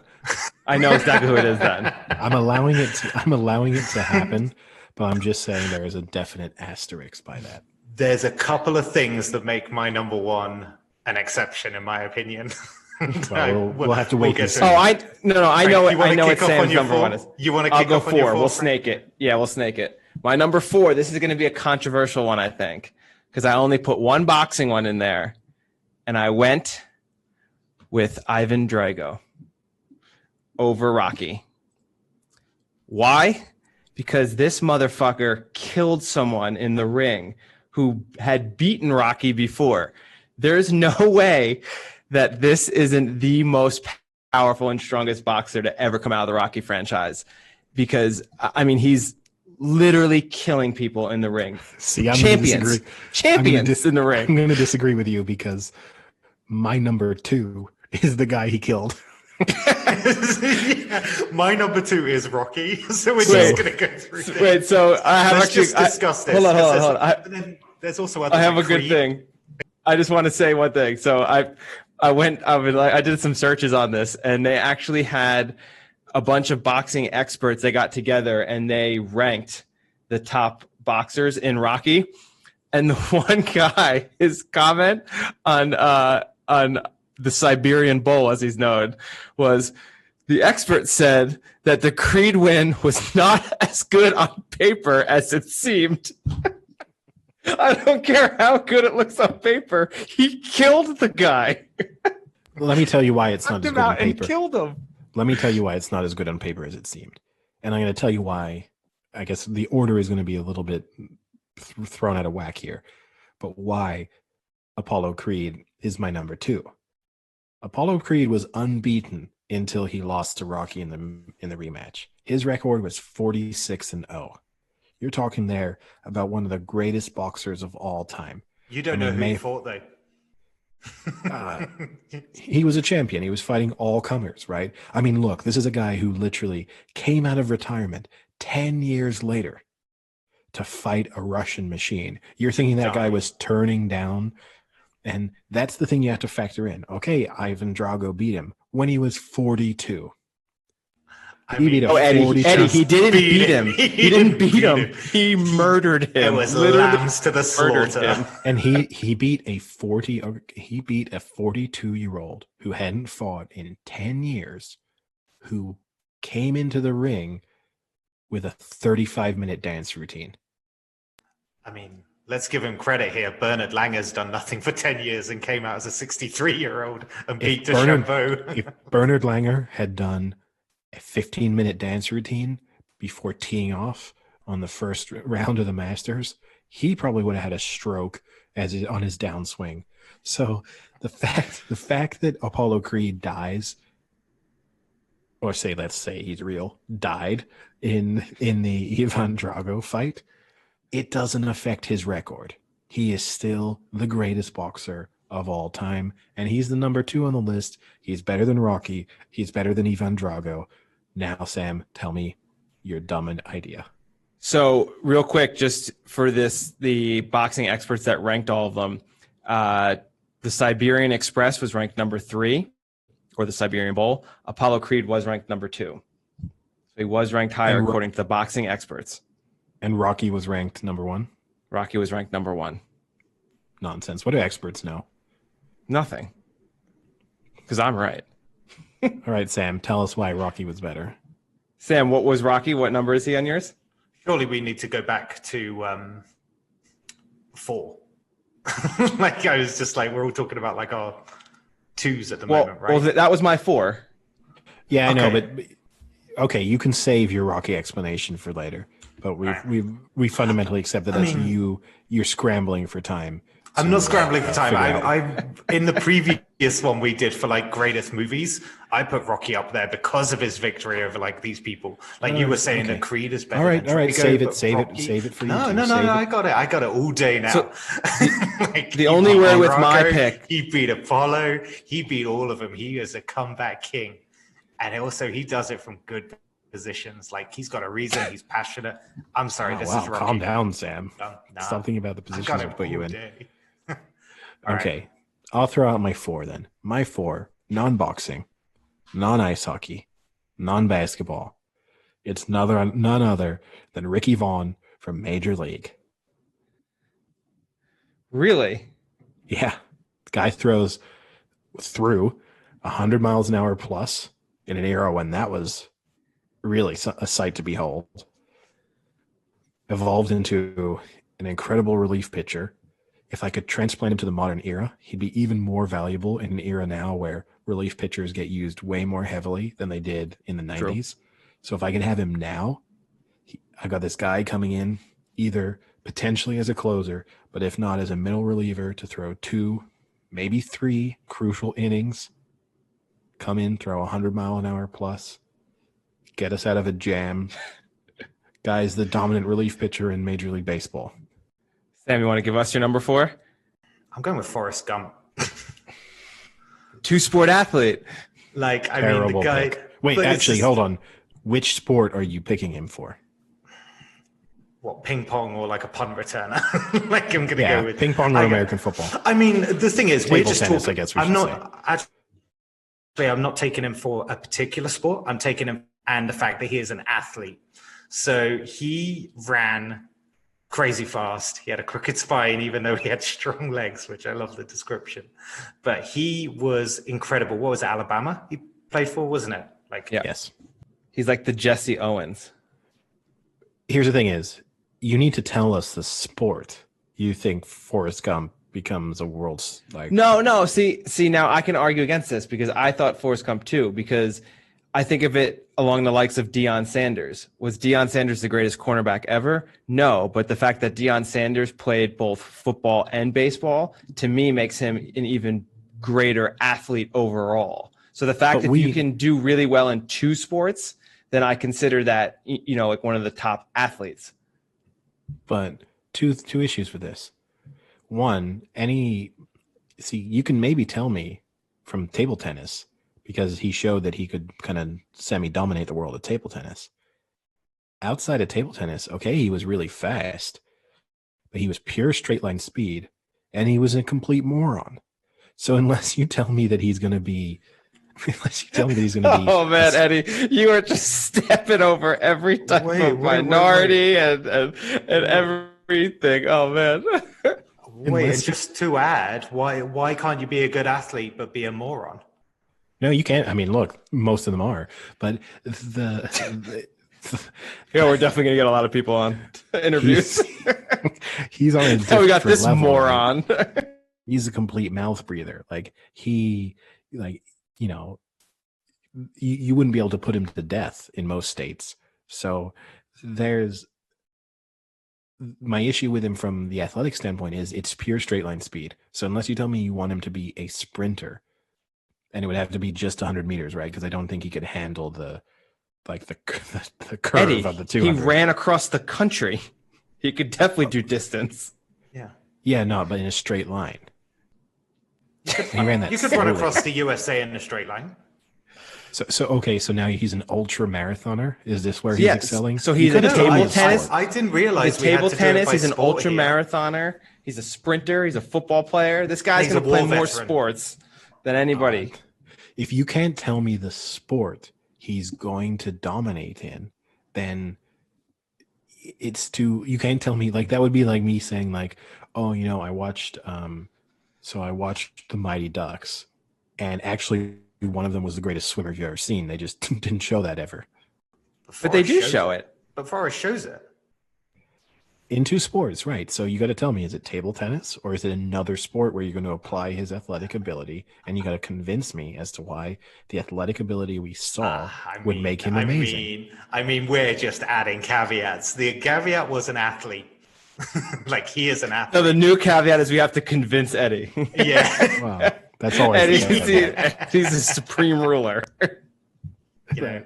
I know exactly who it is then. I'm allowing it to happen, but I'm just saying there is a definite asterisk by that. There's a couple of things that make my number one an exception, in my opinion. Well, we'll have to wait and see. Oh, I know I what Sam's number one is. You want to I'll kick go off on your 4. four? We'll snake it. Yeah, we'll snake it. My number 4, this is going to be a controversial one, I think, because I only put one boxing one in there, and I went with Ivan Drago over Rocky. Why? Because this motherfucker killed someone in the ring who had beaten Rocky before. There's no way that this isn't the most powerful and strongest boxer to ever come out of the Rocky franchise, because I mean, he's literally killing people in the ring. See, I'm champions in the ring. I'm going to disagree with you because my number 2 is the guy he killed. Yeah, my number 2 is Rocky, so we're just going to go through this. Wait, so I have Let's just discuss this. Hold on. There's also other. I have a good thing. I just want to say one thing. So I did some searches on this, and they actually had a bunch of boxing experts. They got together and they ranked the top boxers in Rocky. And the one guy, his comment on the Siberian Bull, as he's known, was the expert said that the Creed win was not as good on paper as it seemed. I don't care how good it looks on paper. He killed the guy. Let me tell you why it's not as good on paper. And killed him. Let me tell you why it's not as good on paper as it seemed. And I'm going to tell you why. I guess the order is going to be a little bit thrown out of whack here. But why Apollo Creed is my number 2. Apollo Creed was unbeaten until he lost to Rocky in the rematch. His record was 46-0. You're talking there about one of the greatest boxers of all time. You don't know who he fought, though. He was a champion. He was fighting all comers, right? I mean, look, this is a guy who literally came out of retirement 10 years later to fight a Russian machine. You're thinking that guy was turning down, and that's the thing you have to factor in. Okay, Ivan Drago beat him when he was 42. Eddie, he didn't beat him. He didn't beat him. He murdered him. It was lambs to the slaughter. And he beat a 42-year-old who hadn't fought in 10 years, who came into the ring with a 35-minute dance routine. I mean, let's give him credit here. Bernard Langer's done nothing for 10 years and came out as a 63-year-old and beat DeChambeau. If Bernard Langer had done a 15-minute dance routine before teeing off on the first round of the Masters, he probably would have had a stroke on his downswing. So the fact that Apollo Creed dies, or let's say he's real, died in the Ivan Drago fight, it doesn't affect his record. He is still the greatest boxer of all time, and he's the number 2 on the list. He's better than Rocky. He's better than Ivan Drago. Now, Sam, tell me your dumb idea. So, real quick, just for the boxing experts that ranked all of them, the Siberian Express was ranked number 3, or the Siberian Bowl. Apollo Creed was ranked number 2. So he was ranked higher according to the boxing experts. And Rocky was ranked number 1? Rocky was ranked number 1. Nonsense. What do experts know? Nothing. Because I'm right. All right, Sam, tell us why Rocky was better. Sam, what was Rocky? What number is he on yours? Surely we need to go back to 4. Like, I was just like, we're all talking about like our 2s at the moment, right? Well, that was my 4. Yeah, I know, but okay, you can save your Rocky explanation for later. But we fundamentally accept that you're scrambling for time. I'm not scrambling for time. I in the previous one we did for like greatest movies, I put Rocky up there because of his victory over like these people. Like you were saying that Creed is better. All right, save it for you. No, I got it all day now. So, like, the only way with my pick, he beat Apollo, he beat all of them. He is a comeback king, and also he does it from good positions. Like he's got a reason. He's passionate. I'm sorry, this is Rocky. Calm down, Sam. Something about the positions I put you in. Okay, right. I'll throw out my 4 then. My 4, non-boxing, non-ice hockey, non-basketball. It's none other than Ricky Vaughn from Major League. Really? Yeah. The guy throws through 100 miles an hour plus in an era when that was really a sight to behold. Evolved into an incredible relief pitcher. If I could transplant him to the modern era, he'd be even more valuable in an era now where relief pitchers get used way more heavily than they did in the 90s. True. So if I can have him now, I got this guy coming in either potentially as a closer, but if not as a middle reliever to throw 2, maybe 3 crucial innings, come in, throw 100 mile an hour plus, get us out of a jam. Guy's the dominant relief pitcher in Major League Baseball. Sam, you want to give us your number 4? I'm going with Forrest Gump. 2-sport athlete. Like, I mean, the guy. Pick. Wait, actually, hold on. Which sport are you picking him for? What, ping pong or like a punt returner? Like, I'm going to go with ping pong or American football. I mean, the thing is, we're just tennis, talking. I guess we should say. Actually, I'm not taking him for a particular sport. I'm taking him and the fact that he is an athlete. So he ran crazy fast. He had a crooked spine, even though he had strong legs, which I love the description. But he was incredible. What was it, Alabama he played for, wasn't it? Like, yes. He's like the Jesse Owens. Here's the thing is, you need to tell us the sport you think Forrest Gump becomes a world's like. No. See, now I can argue against this because I thought Forrest Gump too, because I think of it along the likes of Deion Sanders. Was Deion Sanders the greatest cornerback ever? No, but the fact that Deion Sanders played both football and baseball, to me, makes him an even greater athlete overall. So the fact that you can do really well in 2 sports, then I consider that, like one of the top athletes. But two issues with this. One, you can maybe tell me from table tennis, because he showed that he could kind of semi-dominate the world of table tennis. Outside of table tennis, okay, he was really fast, but he was pure straight line speed, and he was a complete moron. So unless you tell me that he's going to be oh man, Eddie, you are just stepping over every type of minority and everything. Oh man. And just to add, why can't you be a good athlete but be a moron? No, you can't. I mean, look, most of them are, but we're definitely gonna get a lot of people on interviews. He's on a different we got this level, moron. Right? He's a complete mouth breather. You wouldn't be able to put him to death in most states. So there's my issue with him from the athletic standpoint is it's pure straight line speed. So unless you tell me you want him to be a sprinter, and it would have to be just 100 meters, right? Because I don't think he could handle the curve Eddie, of the 200. He ran across the country. He could definitely do distance. Yeah. Yeah, no, but in a straight line. He ran that. You could run across the USA in a straight line. So now he's an ultra marathoner. Is this where he's excelling? So he's a table tennis. I didn't realize table tennis. He's an ultra marathoner. He's a sprinter. He's a football player. This guy's going to play more sports than anybody. If you can't tell me the sport he's going to dominate in, then you can't tell me, like, that would be like me saying, like, oh, I watched the Mighty Ducks, and actually one of them was the greatest swimmer you've ever seen. They just didn't show that ever. But they do show it. But Forrest shows it. In 2 sports, right? So you got to tell me, is it table tennis or is it another sport where you're going to apply his athletic ability? And you got to convince me as to why the athletic ability we saw would make him amazing. I mean, we're just adding caveats. The caveat was an athlete. Like, he is an athlete. No, the new caveat is we have to convince Eddie. Yeah. Wow. That's all He's a supreme ruler. Thank you.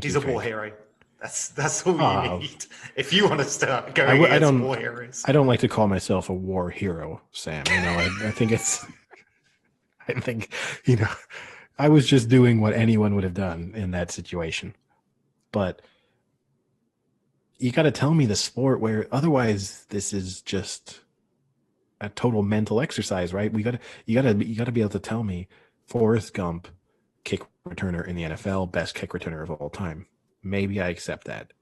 He's a war hero. That's all you need. If you want to start going against war heroes. I don't like to call myself a war hero, Sam. I think I was just doing what anyone would have done in that situation. But you got to tell me the sport, where otherwise this is just a total mental exercise, right? You got to be able to tell me Forrest Gump kick returner in the NFL, best kick returner of all time. Maybe I accept that.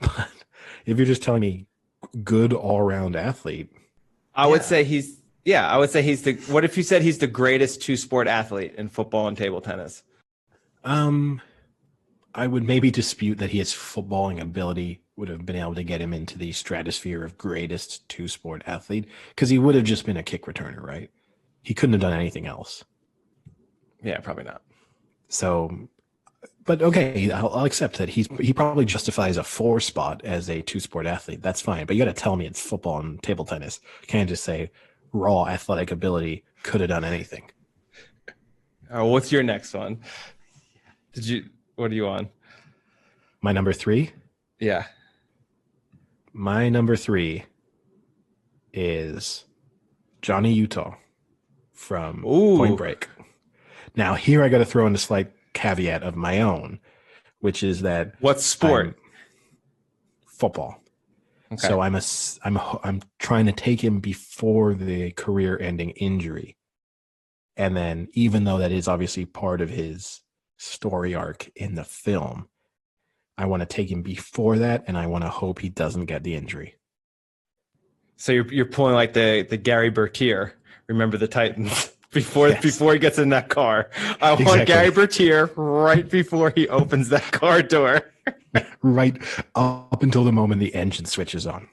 But if you're just telling me good all-around athlete, I would say he's the, what if you said he's the greatest two-sport athlete in football and table tennis? I would maybe dispute that his footballing ability would have been able to get him into the stratosphere of greatest two-sport athlete, because he would have just been a kick returner, right? He couldn't have done anything else. Yeah, probably not. So, but okay, I'll accept that he probably justifies a 4 spot as a two-sport athlete. That's fine, but you got to tell me it's football and table tennis. You can't just say raw athletic ability, could have done anything. What's your next one? What are you on? My number 3? Yeah. My number 3 is Johnny Utah from Point Break. Now, here I got to throw in a slight caveat of my own, which is that what sport? Football. Okay. So I'm trying to take him before the career-ending injury, and then even though that is obviously part of his story arc in the film, I want to take him before that, and I want to hope he doesn't get the injury. So you're pulling like the Gary Bertier. Remember the Titans before he gets in that car. I want Gary Bertier right before he opens that car door. Right up until the moment the engine switches on.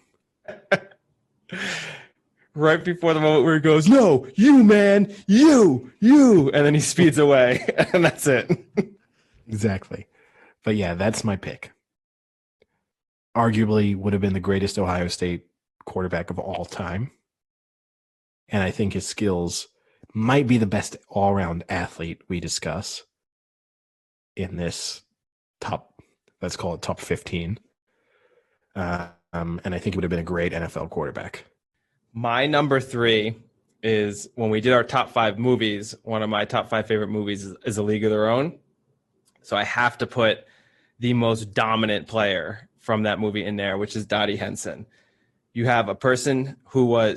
Right before the moment where he goes, "No, you man, you," and then he speeds away, and that's it. Exactly. But yeah, that's my pick. Arguably would have been the greatest Ohio State quarterback of all time. And I think his skills might be the best all-around athlete we discuss in this top, let's call it top 15. And I think it would have been a great NFL quarterback. My number 3 is, when we did our top 5 movies, one of my top 5 favorite movies is A League of Their Own. So I have to put the most dominant player from that movie in there, which is Dottie Henson. You have a person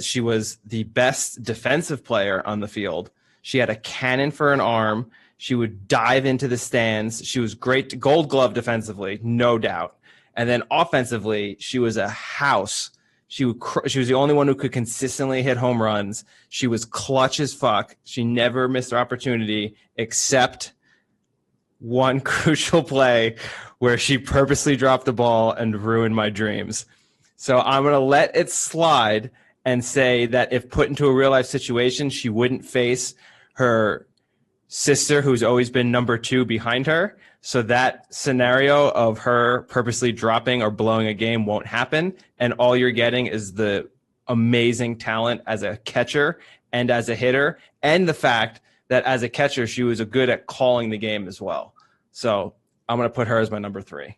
she was the best defensive player on the field. She had a cannon for an arm. She would dive into the stands. She was great, Gold Glove defensively, no doubt. And then offensively, she was a house. She was the only one who could consistently hit home runs. She was clutch as fuck. She never missed her opportunity, except one crucial play where she purposely dropped the ball and ruined my dreams. So I'm going to let it slide and say that if put into a real life situation, she wouldn't face her sister, who's always been number 2 behind her. So that scenario of her purposely dropping or blowing a game won't happen. And all you're getting is the amazing talent as a catcher and as a hitter, and the fact that as a catcher, she was good at calling the game as well. So I'm going to put her as my number 3.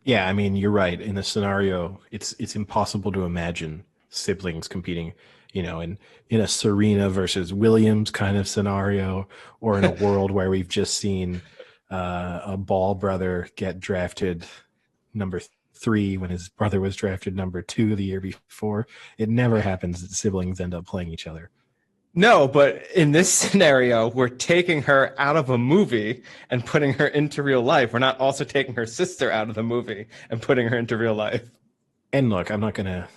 Yeah, I mean, you're right. In the scenario, it's impossible to imagine siblings competing, in a Serena versus Williams kind of scenario, or in a world where we've just seen a Ball brother get drafted number 3 when his brother was drafted number 2 the year before. It never happens that siblings end up playing each other. No, but in this scenario, we're taking her out of a movie and putting her into real life. We're not also taking her sister out of the movie and putting her into real life. And look, I'm not gonna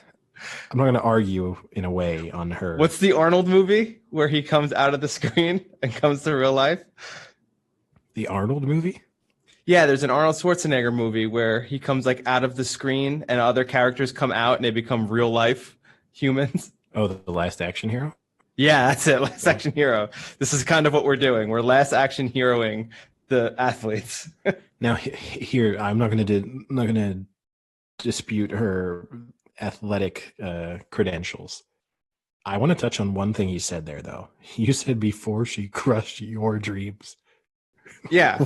argue in a way on her. What's the Arnold movie where he comes out of the screen and comes to real life? The Arnold movie? Yeah, there's an Arnold Schwarzenegger movie where he comes like out of the screen and other characters come out and they become real life humans. Oh, The Last Action Hero? Yeah, that's it. Last Action Hero. This is kind of what we're doing. We're last action heroing the athletes. Now, here, I'm not going to dispute her athletic credentials. I want to touch on one thing you said there, though. You said before she crushed your dreams. Yeah.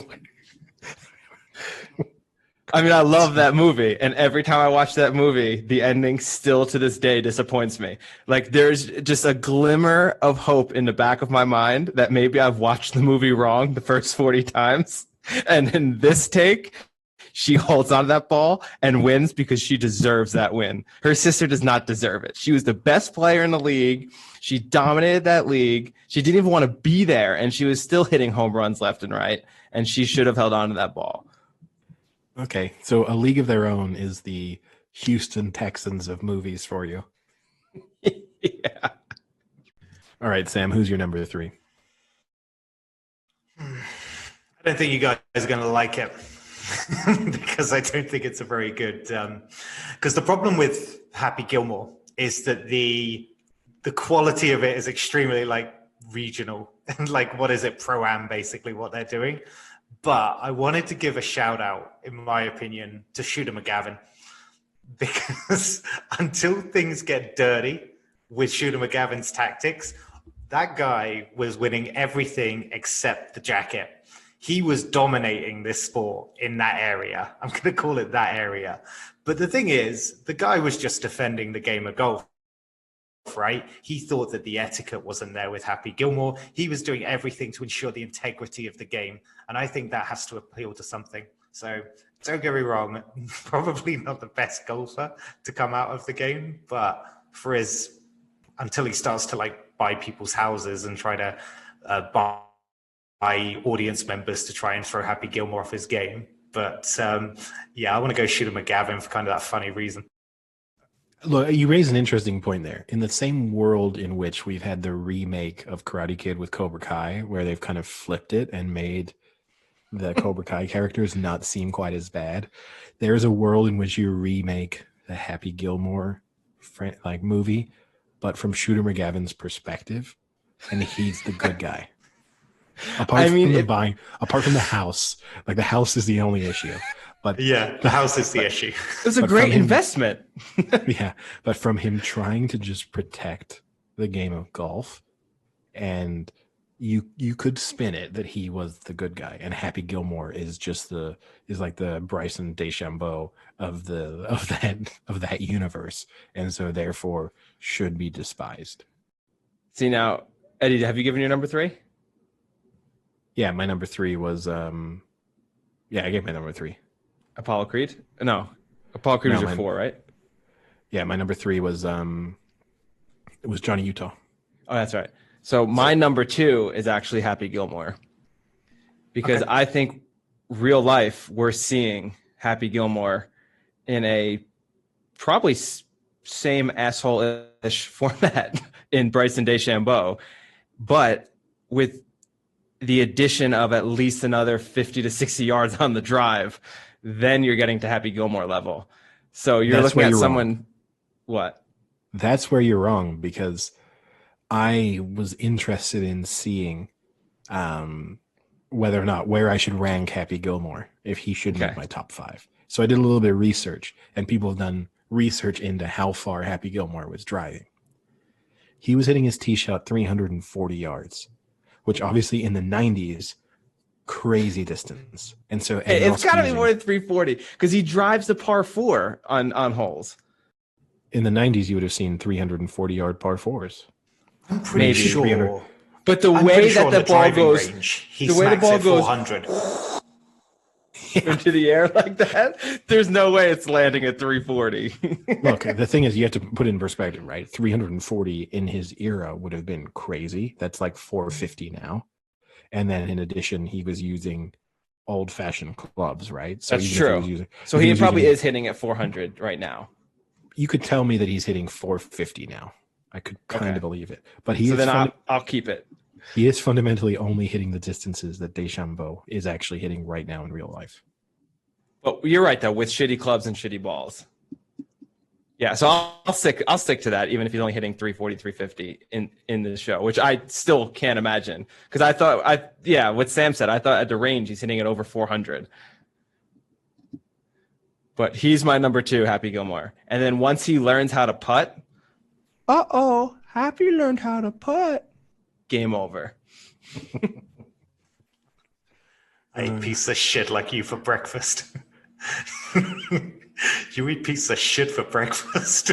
I mean, I love that movie, and every time I watch that movie, the ending still to this day disappoints me. Like, there's just a glimmer of hope in the back of my mind that maybe I've watched the movie wrong the first 40 times, and in this take, she holds on to that ball and wins because she deserves that win. Her sister does not deserve it. She was the best player in the league. She dominated that league. She didn't even want to be there, and she was still hitting home runs left and right, and she should have held on to that ball. Okay, so A League of Their Own is the Houston Texans of movies for you. Yeah. All right, Sam, who's your number 3? I don't think you guys are going to like it because I don't think it's a very good. Because the problem with Happy Gilmore is that the quality of it is extremely like regional and like what is it, pro-am basically what they're doing. But I wanted to give a shout out, in my opinion, to Shooter McGavin, because until things get dirty with Shooter McGavin's tactics, that guy was winning everything except the jacket. He was dominating this sport in that area. I'm going to call it that area. But the thing is, the guy was just defending the game of golf, right? He thought that the etiquette wasn't there with Happy Gilmore. He was doing everything to ensure the integrity of the game. And I think that has to appeal to something. So don't get me wrong, probably not the best golfer to come out of the game, but for his, until he starts to like buy people's houses and try to buy audience members to try and throw Happy Gilmore off his game. But yeah, I want to go Shooter McGavin for kind of that funny reason. Look, you raise an interesting point there. In the same world in which we've had the remake of Karate Kid with Cobra Kai, where they've kind of flipped it and made the Cobra Kai characters not seem quite as bad, there's a world in which you remake the Happy Gilmore like movie, but from Shooter McGavin's perspective, and he's the good guy. Apart from the house, like the house is the only issue. But yeah, the house is the issue. It was a great investment. Yeah, but from him trying to just protect the game of golf, and you could spin it that he was the good guy, and Happy Gilmore is just like the Bryson DeChambeau of that universe, and so therefore should be despised. See now, Eddie, have you given your number 3? Yeah, my number 3 was I gave my number 3. Apollo Creed? No. Apollo Creed was your 4, right? Yeah, my number 3 was it was Johnny Utah. Oh, that's right. So my number 2 is actually Happy Gilmore. Because I think real life we're seeing Happy Gilmore in a probably same asshole-ish format in Bryson DeChambeau, but with the addition of at least another 50 to 60 yards on the drive, then you're getting to Happy Gilmore level. So you're looking at someone wrong. What? That's where you're wrong, because I was interested in seeing whether or not where I should rank Happy Gilmore, if he should make my top 5. So I did a little bit of research, and people have done research into how far Happy Gilmore was driving. He was hitting his tee shot 340 yards, which obviously in the 90s, crazy distance. And so it's got to be more than 340 because he drives the par 4 on holes. In the 90s, you would have seen 340-yard par 4s. I'm pretty sure. But the way that the ball goes, the way the ball goes 400 into the air like that, there's no way it's landing at 340. Look, the thing is, you have to put it in perspective, right? 340 in his era would have been crazy. That's like 450 now. And then in addition, he was using old-fashioned clubs, right? So that's true. So he probably is hitting at 400 right now. You could tell me that he's hitting 450 now. I could kind of believe it. But I'll keep it. He is fundamentally only hitting the distances that DeChambeau is actually hitting right now in real life. But you're right, though, with shitty clubs and shitty balls. Yeah, so I'll stick to that, even if he's only hitting 340, 350 in the show, which I still can't imagine. Because I thought, what Sam said, I thought at the range he's hitting it over 400. But he's my number 2, Happy Gilmore. And then once he learns how to putt, Happy learned how to putt. Game over. I eat piece of shit like you for breakfast. You eat piece of shit for breakfast.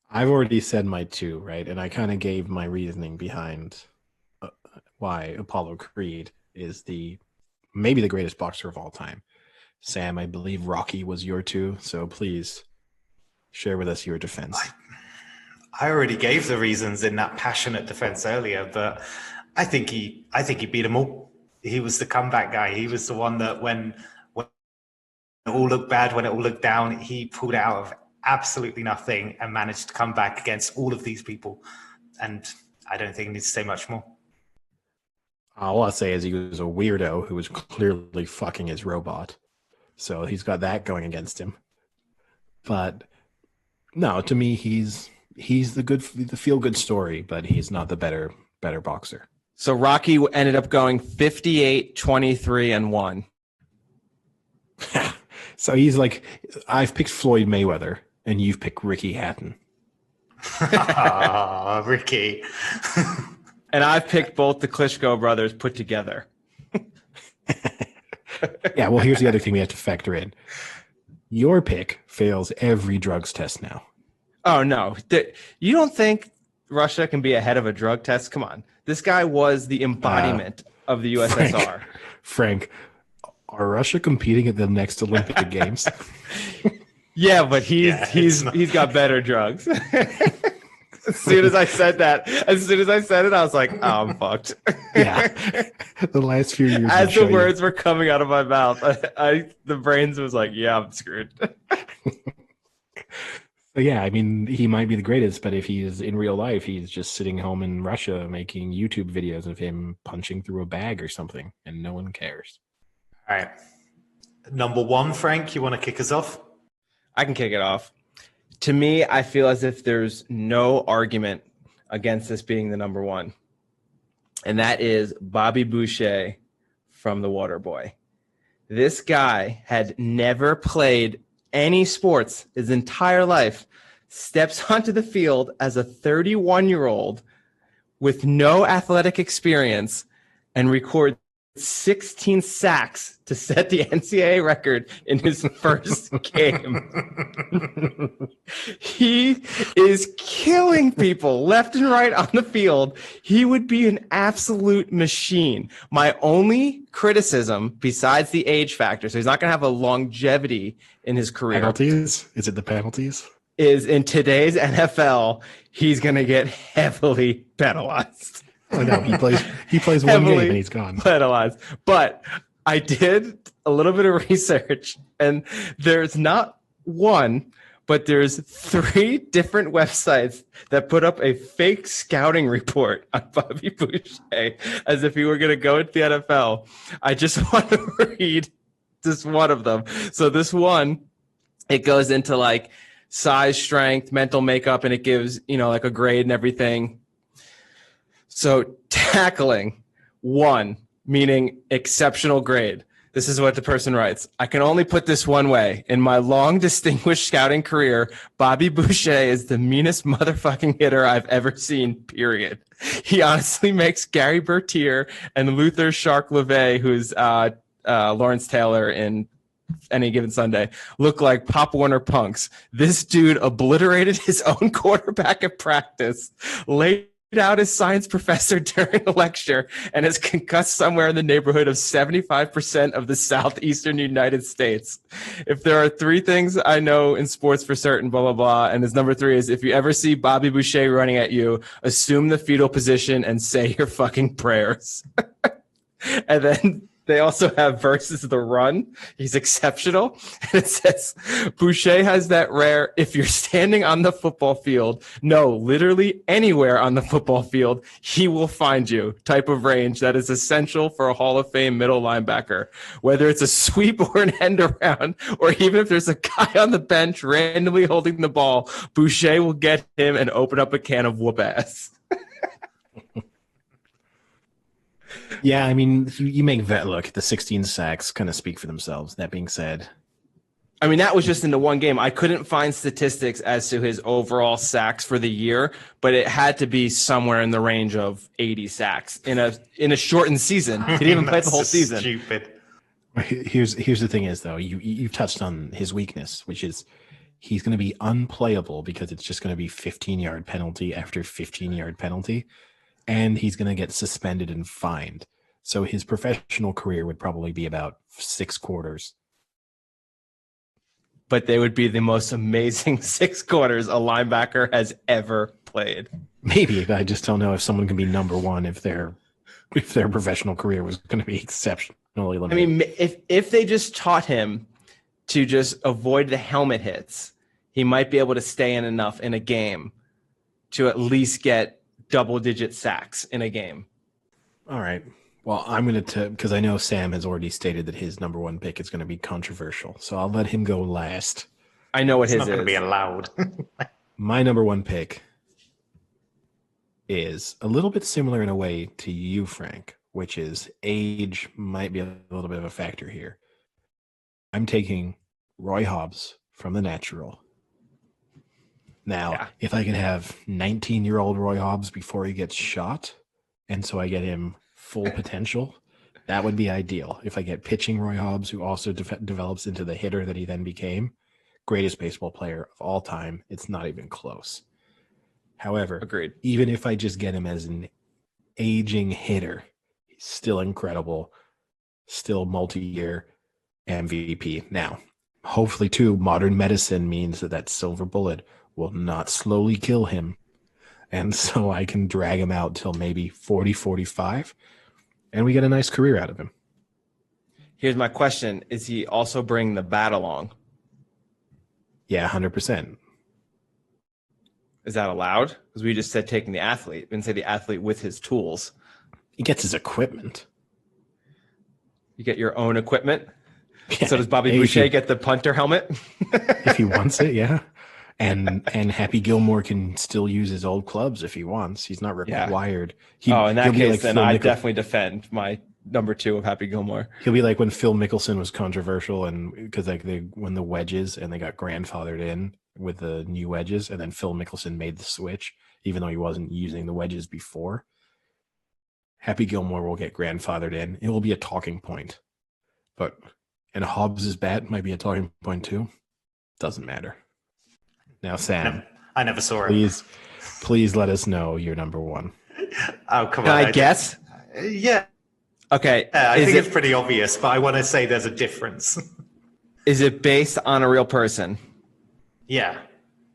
I've already said my 2, right? And I kind of gave my reasoning behind why Apollo Creed is the maybe the greatest boxer of all time. Sam, I believe Rocky was your two, so please share with us your defense. I already gave the reasons in that passionate defense earlier, but I think he beat them all. He was the comeback guy. He was the one that when it all looked bad, when it all looked down, he pulled out of absolutely nothing and managed to come back against all of these people. And I don't think he needs to say much more. All I'll say is he was a weirdo who was clearly fucking his robot. So he's got that going against him. But no, to me, he's the feel-good story, but he's not the better boxer. So Rocky ended up going 58, 23, and 1. So he's like, I've picked Floyd Mayweather, and you've picked Ricky Hatton. Ricky. And I've picked both the Klitschko brothers put together. Yeah, well, here's the other thing we have to factor in. Your pick fails every drugs test now. Oh, no. You don't think Russia can be ahead of a drug test? Come on. This guy was the embodiment of the USSR. Frank, are Russia competing at the next Olympic Games? Yeah, but he's got better drugs. As soon as I said it, I was like, oh, I'm fucked. Yeah. The last few years. As the words were coming out of my mouth, the brains was like, yeah, I'm screwed. But yeah, I mean, he might be the greatest, but if he's in real life, he's just sitting home in Russia making YouTube videos of him punching through a bag or something, and no one cares. All right. Number one, Frank, you want to kick us off? I can kick it off. To me, I feel as if there's no argument against this being the number one. And that is Bobby Boucher from The Waterboy. This guy had never played any sports his entire life, steps onto the field as a 31-year-old with no athletic experience and records 16 sacks to set the NCAA record in his first game. He is killing people left and right on the field. He would be an absolute machine. My only criticism, besides the age factor, so he's not going to have a longevity in his career. Penalties? Is it the penalties? Is in today's NFL, he's going to get heavily penalized. Oh, no, he plays one game and he's gone. Penalized. But I did a little bit of research, and there's not one, but there's 3 different websites that put up a fake scouting report on Bobby Boucher as if he were going to go into the NFL. I just want to read just one of them. So this one, it goes into like size, strength, mental makeup, and it gives, like a grade and everything. So tackling 1, meaning exceptional grade. This is what the person writes. I can only put this one way. In my long, distinguished scouting career, Bobby Boucher is the meanest motherfucking hitter I've ever seen, period. He honestly makes Gary Bertier and Luther Shark LeVay, who's Lawrence Taylor in Any Given Sunday, look like Pop Warner punks. This dude obliterated his own quarterback at practice, laid out his science professor during a lecture, and has concussed somewhere in the neighborhood of 75% of the southeastern United States. If there are 3 things I know in sports for certain, blah, blah, blah, and his number 3 is, if you ever see Bobby Boucher running at you, assume the fetal position and say your fucking prayers. And then they also have versus the run. He's exceptional. And it says, Boucher has that rare, if you're standing on the football field, no, literally anywhere on the football field, he will find you type of range that is essential for a Hall of Fame middle linebacker. Whether it's a sweep or an end around, or even if there's a guy on the bench randomly holding the ball, Boucher will get him and open up a can of whoop ass. Yeah, I mean, you make that look. The 16 sacks kind of speak for themselves. That being said, I mean, that was just in the one game. I couldn't find statistics as to his overall sacks for the year, but it had to be somewhere in the range of 80 sacks in a shortened season. He didn't even play the whole season. Stupid. Here's the thing is, though, you touched on his weakness, which is he's going to be unplayable because it's just going to be 15-yard penalty after 15-yard penalty, and he's going to get suspended and fined. So his professional career would probably be about 6 quarters. But they would be the most amazing 6 quarters a linebacker has ever played. Maybe, but I just don't know if someone can be number one if their professional career was going to be exceptionally limited. I mean, if they just taught him to just avoid the helmet hits, he might be able to stay in enough in a game to at least get double-digit sacks in a game. All right. Well, I'm going to, because I know Sam has already stated that his number one pick is going to be controversial, so I'll let him go last. I know what It's his not going to is. be allowed. My number one pick is a little bit similar in a way to you, Frank, which is age might be a little bit of a factor here. I'm taking Roy Hobbs from The Natural. Now, if I could have 19-year-old Roy Hobbs before he gets shot, and so I get him full potential, that would be ideal. If I get pitching Roy Hobbs, who also develops into the hitter that he then became, greatest baseball player of all time, it's not even close. However, Agreed. Even if I just get him as an aging hitter, he's still incredible, still multi-year MVP. Now, hopefully, too, modern medicine means that silver bullet will not slowly kill him. And so I can drag him out till maybe 40, 45, and we get a nice career out of him. Here's my question. Is he also bringing the bat along? Yeah, 100%. Is that allowed? Because we just said taking the athlete. We didn't say the athlete with his tools. He gets his equipment. You get your own equipment? Yeah. So does Bobby Boucher get the punter helmet? If he wants it, yeah. And Happy Gilmore can still use his old clubs if he wants. He's not required. In that case, like then I definitely defend my number 2 of Happy Gilmore. He'll be like when Phil Mickelson was controversial, and because like they won the wedges and they got grandfathered in with the new wedges, and then Phil Mickelson made the switch, even though he wasn't using the wedges before. Happy Gilmore will get grandfathered in. It will be a talking point. And Hobbs' bat might be a talking point too. Doesn't matter. Now, Sam, I never saw it. Please let us know your number one. Oh, come Can on. I guess? Yeah. Okay. I think it's pretty obvious, but I want to say there's a difference. Is it based on a real person? Yeah.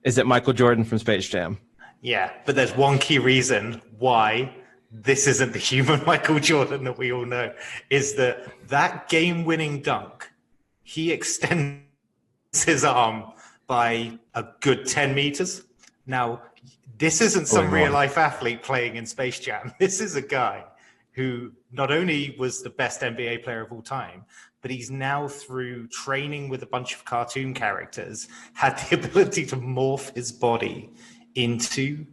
Is it Michael Jordan from Space Jam? Yeah, but there's one key reason why this isn't the human Michael Jordan that we all know, is that game-winning dunk, he extends his arm by a good 10 meters. Now, this isn't some real-life athlete playing in Space Jam. This is a guy who not only was the best NBA player of all time, but he's now, through training with a bunch of cartoon characters, had the ability to morph his body into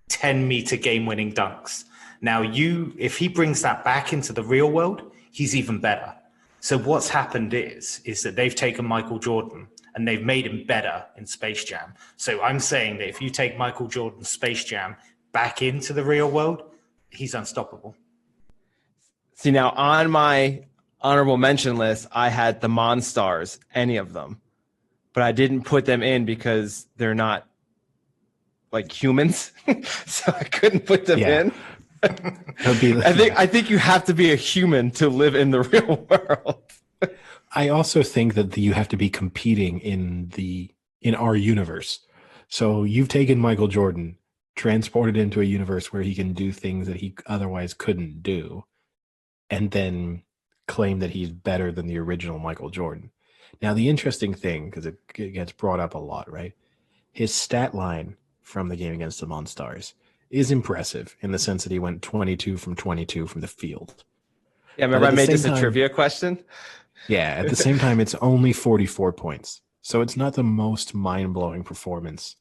10-meter game-winning dunks. Now, if he brings that back into the real world, he's even better. So what's happened is that they've taken Michael Jordan and they've made him better in Space Jam. So I'm saying that if you take Michael Jordan's Space Jam back into the real world, he's unstoppable. See, now on my honorable mention list, I had the Monstars, any of them, but I didn't put them in because they're not like humans, so I couldn't put them in. I think you have to be a human to live in the real world. I also think that you have to be competing in our universe. So you've taken Michael Jordan, transported into a universe where he can do things that he otherwise couldn't do, and then claim that he's better than the original Michael Jordan. Now, the interesting thing, because it gets brought up a lot, right? His stat line from the game against the Monstars is impressive in the sense that he went 22 from 22 from the field. Yeah, remember I made this a trivia question? Yeah, at the same time, it's only 44 points. So it's not the most mind-blowing performance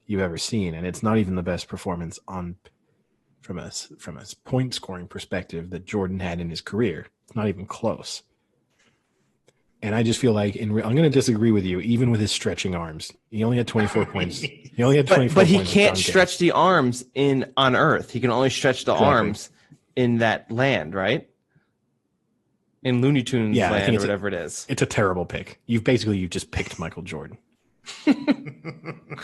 you've ever seen, and it's not even the best performance from a point-scoring perspective that Jordan had in his career. It's not even close. And I just feel like I'm going to disagree with you, even with his stretching arms. He only had 24 points. He only had 24 but he points can't stretch the arms on Earth. He can only stretch the arms in that land, right? In Looney Tunes land or whatever it is. It's a terrible pick. You've just picked Michael Jordan. I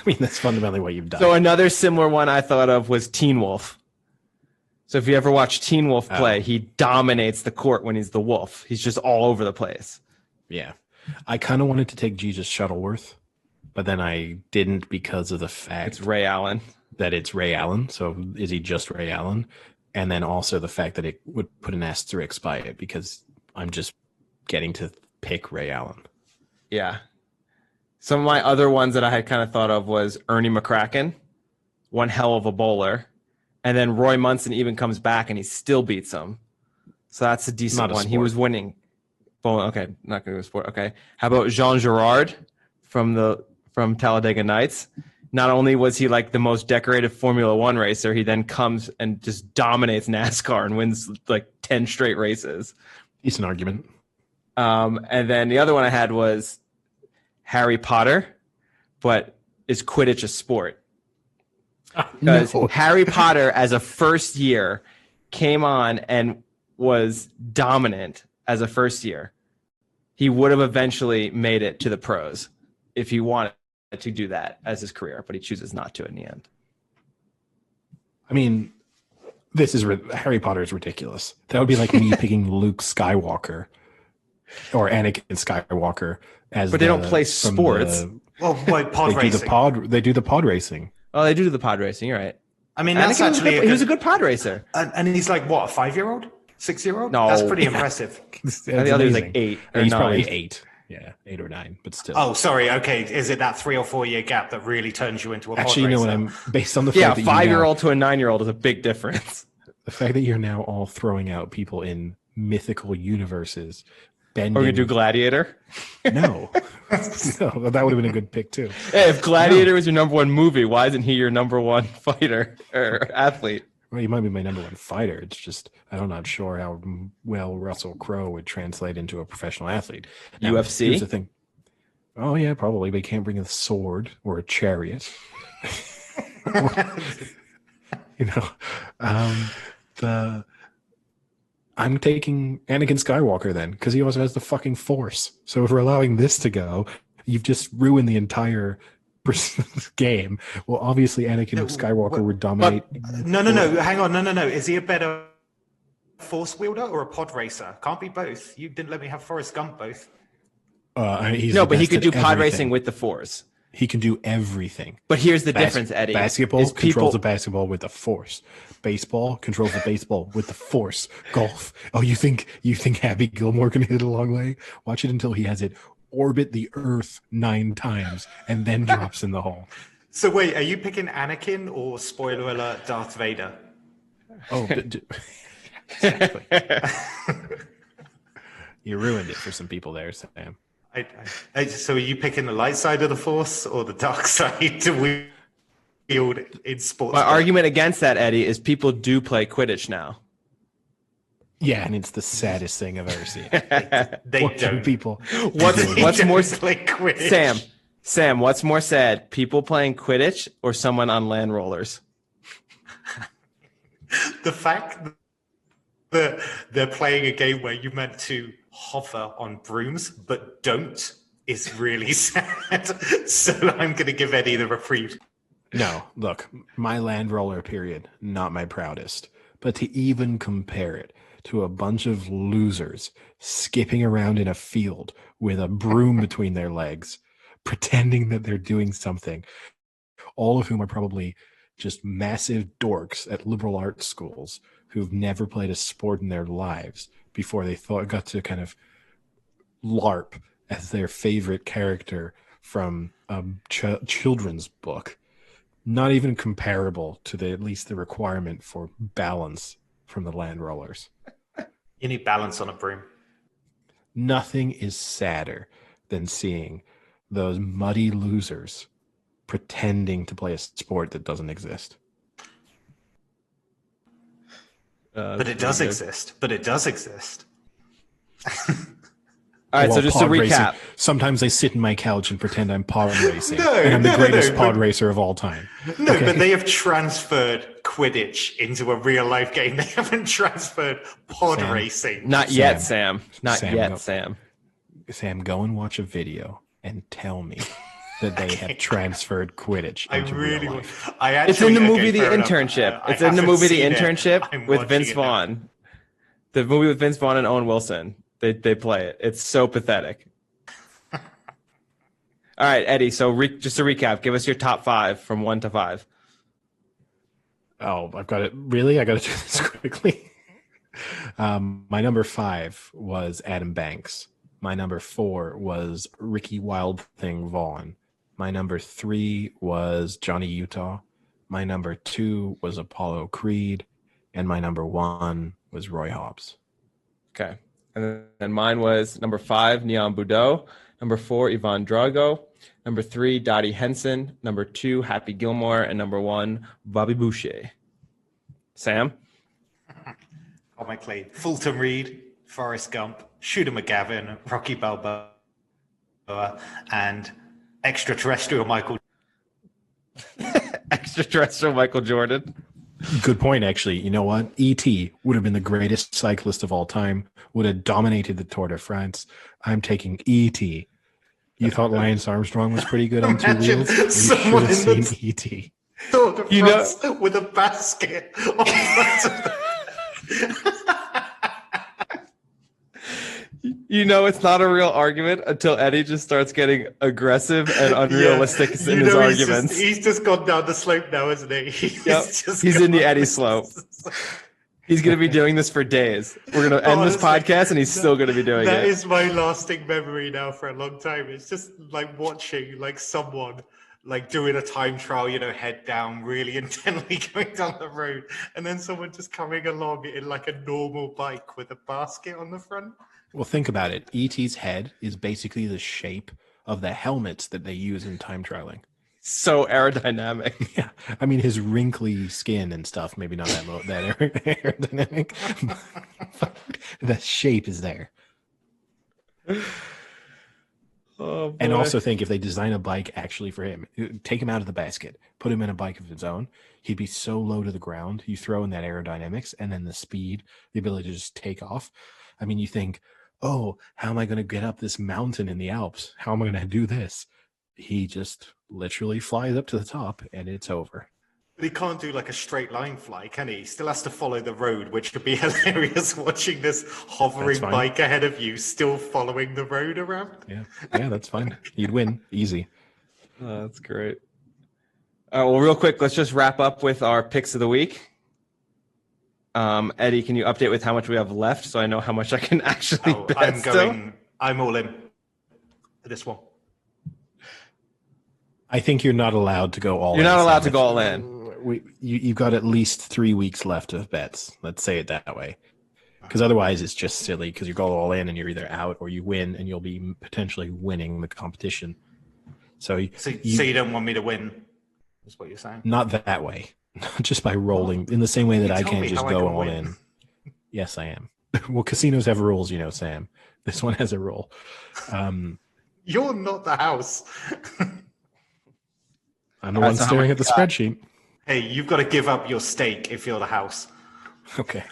mean, that's fundamentally what you've done. So another similar one I thought of was Teen Wolf. So if you ever watch Teen Wolf play, he dominates the court when he's the wolf. He's just all over the place. Yeah. I kind of wanted to take Jesus Shuttleworth, but then I didn't because of the fact It's Ray Allen. that it's Ray Allen. So is he just Ray Allen? And then also the fact that it would put an asterisk by it because I'm just getting to pick Ray Allen. Yeah. Some of my other ones that I had kind of thought of was Ernie McCracken, one hell of a bowler. And then Roy Munson even comes back and he still beats him. So that's a decent one. He was winning. Okay, not going to go sport. Okay. How about Jean Girard from Talladega Nights? Not only was he like the most decorated Formula One racer, he then comes and just dominates NASCAR and wins like 10 straight races. Decent argument. And then the other one I had was Harry Potter, but is Quidditch a sport? Because Harry Potter, as a first year, came on and was dominant as a first year. He would have eventually made it to the pros if he wanted to do that as his career, but he chooses not to in the end. I mean, Harry Potter is ridiculous. That would be like me picking Luke Skywalker or Anakin Skywalker as. But they don't play sports. Pod racing. They do the pod racing. Oh, they do the pod racing. You're right. I mean, that's actually he was a good pod racer. And he's like what, a 5-year-old, 6-year-old? No, that's pretty impressive. I think the other was like 8 or He's 9. probably 8. Yeah, 8 or 9, but still. Oh, sorry. Okay, is it that 3 or 4 year gap that really turns you into a pod Actually, you know what? racer? Based on the fact a that 5-year-old to a 9-year-old is a big difference. The fact that you're now all throwing out people in mythical universes. Or you do Gladiator? No. No, that would have been a good pick too. Hey, if Gladiator was your number one movie, why isn't he your number one fighter or athlete? Well, he might be my number one fighter. It's just I'm not sure how well Russell Crowe would translate into a professional athlete. Now, UFC? Here's the thing. Oh yeah, probably. But he can't bring a sword or a chariot. I'm taking Anakin Skywalker then, because he also has the fucking Force. So if we're allowing this to go, you've just ruined the entire game. Well, obviously Anakin Skywalker would dominate. No. Hang on. No. Is he a better Force wielder or a pod racer? Can't be both. You didn't let me have Forrest Gump both. But he could do pod racing with the Force. He can do everything. But here's the difference, Eddie. Basketball controls the basketball with the Force. Baseball controls the baseball with the Force. Golf. Oh, you think Happy Gilmore can hit it a long way? Watch it until he has it orbit the Earth 9 times and then drops in the hole. So wait, are you picking Anakin or, spoiler alert, Darth Vader? Oh, exactly. You ruined it for some people there, Sam. So are you picking the light side of the Force or the dark side to wield in sports? My argument against that, Eddie, is people do play Quidditch now. Yeah, and it's the saddest thing I've ever seen. They don't. People. What's more play Quidditch? Sam, what's more sad? People playing Quidditch or someone on land rollers? The fact that they're playing a game where you're meant to hover on brooms but don't is really sad. So I'm going to give Eddie the reprieve. No, look, my land roller period, not my proudest. But to even compare it to a bunch of losers skipping around in a field with a broom between their legs, pretending that they're doing something, all of whom are probably just massive dorks at liberal arts schools who've never played a sport in their lives before they got to kind of LARP as their favorite character from a children's book. Not even comparable to at least the requirement for balance from the land rollers. You need balance on a broom. Nothing is sadder than seeing those muddy losers pretending to play a sport that doesn't exist. But it does exist. All right, so just to recap. Racing, sometimes I sit in my couch and pretend I'm pod racing. And I'm the greatest pod racer of all time. No, okay. But they have transferred Quidditch into a real life game. They haven't transferred pod racing. Not yet, Sam. Not yet, Sam. Sam, go and watch a video and tell me that they have transferred Quidditch into real life. It's in the movie The Internship. It's in the movie The Internship with Vince Vaughn. The movie with Vince Vaughn and Owen Wilson. They play it. It's so pathetic. All right, Eddie. So just to recap, give us your top 5 from 1 to 5. Oh, I've got it. Really? I got to do this quickly. My number 5 was Adam Banks. My number 4 was Ricky Wild Thing Vaughn. My number 3 was Johnny Utah. My number 2 was Apollo Creed. And my number 1 was Roy Hobbs. Okay. And then mine was number 5, Neon Boudreaux. Number 4, Yvonne Drago. Number 3, Dottie Henson. Number 2, Happy Gilmore. And number 1, Bobby Boucher. Sam? On my clay, Fulton Reed, Forrest Gump, Shooter McGavin, Rocky Balboa, and extraterrestrial Michael. Extraterrestrial Michael Jordan. Good point, actually. You know what? E.T. would have been the greatest cyclist of all time, would have dominated the Tour de France. I'm taking E.T. You thought Lance Armstrong was pretty good on 2 wheels? You should have seen E.T. Tour de France with a basket on front of the... It's not a real argument until Eddie just starts getting aggressive and unrealistic in his arguments. He's just gone down the slope now, isn't he? He's in the Eddie slope. He's going to be doing this for days. We're going to end this podcast and he's still going to be doing it. That is my lasting memory now for a long time. It's just like watching like someone like doing a time trial, head down, really intently going down the road, and then someone just coming along in like a normal bike with a basket on the front. Well, think about it. E.T.'s head is basically the shape of the helmets that they use in time trialing. So aerodynamic. Yeah. I mean, his wrinkly skin and stuff, maybe not that aerodynamic. The shape is there. Oh, boy. And also think if they design a bike actually for him, take him out of the basket, put him in a bike of his own, he'd be so low to the ground. You throw in that aerodynamics and then the speed, the ability to just take off. I mean, you think, oh, how am I going to get up this mountain in the Alps? How am I going to do this? He just literally flies up to the top and it's over. But he can't do like a straight line fly, can he? He still has to follow the road, which could be hilarious watching this hovering bike ahead of you, still following the road around. Yeah, that's fine. You'd win. Easy. Oh, that's great. Well, real quick, let's just wrap up with our picks of the week. Eddie, can you update with how much we have left so I know how much I can actually bet I'm all in for this one. I think you're not allowed to go all in. You're not allowed to go all in. You've got at least 3 weeks left of bets. Let's say it that way. Because otherwise it's just silly because you go all in and you're either out or you win and you'll be potentially winning the competition. So you don't want me to win, is what you're saying? Not that way. Just by rolling in the same way that I can't just go all in. Yes, I am. Well, casinos have rules, Sam. This one has a rule. You're not the house. I'm the one staring at the spreadsheet. Hey, you've got to give up your stake if you're the house. Okay.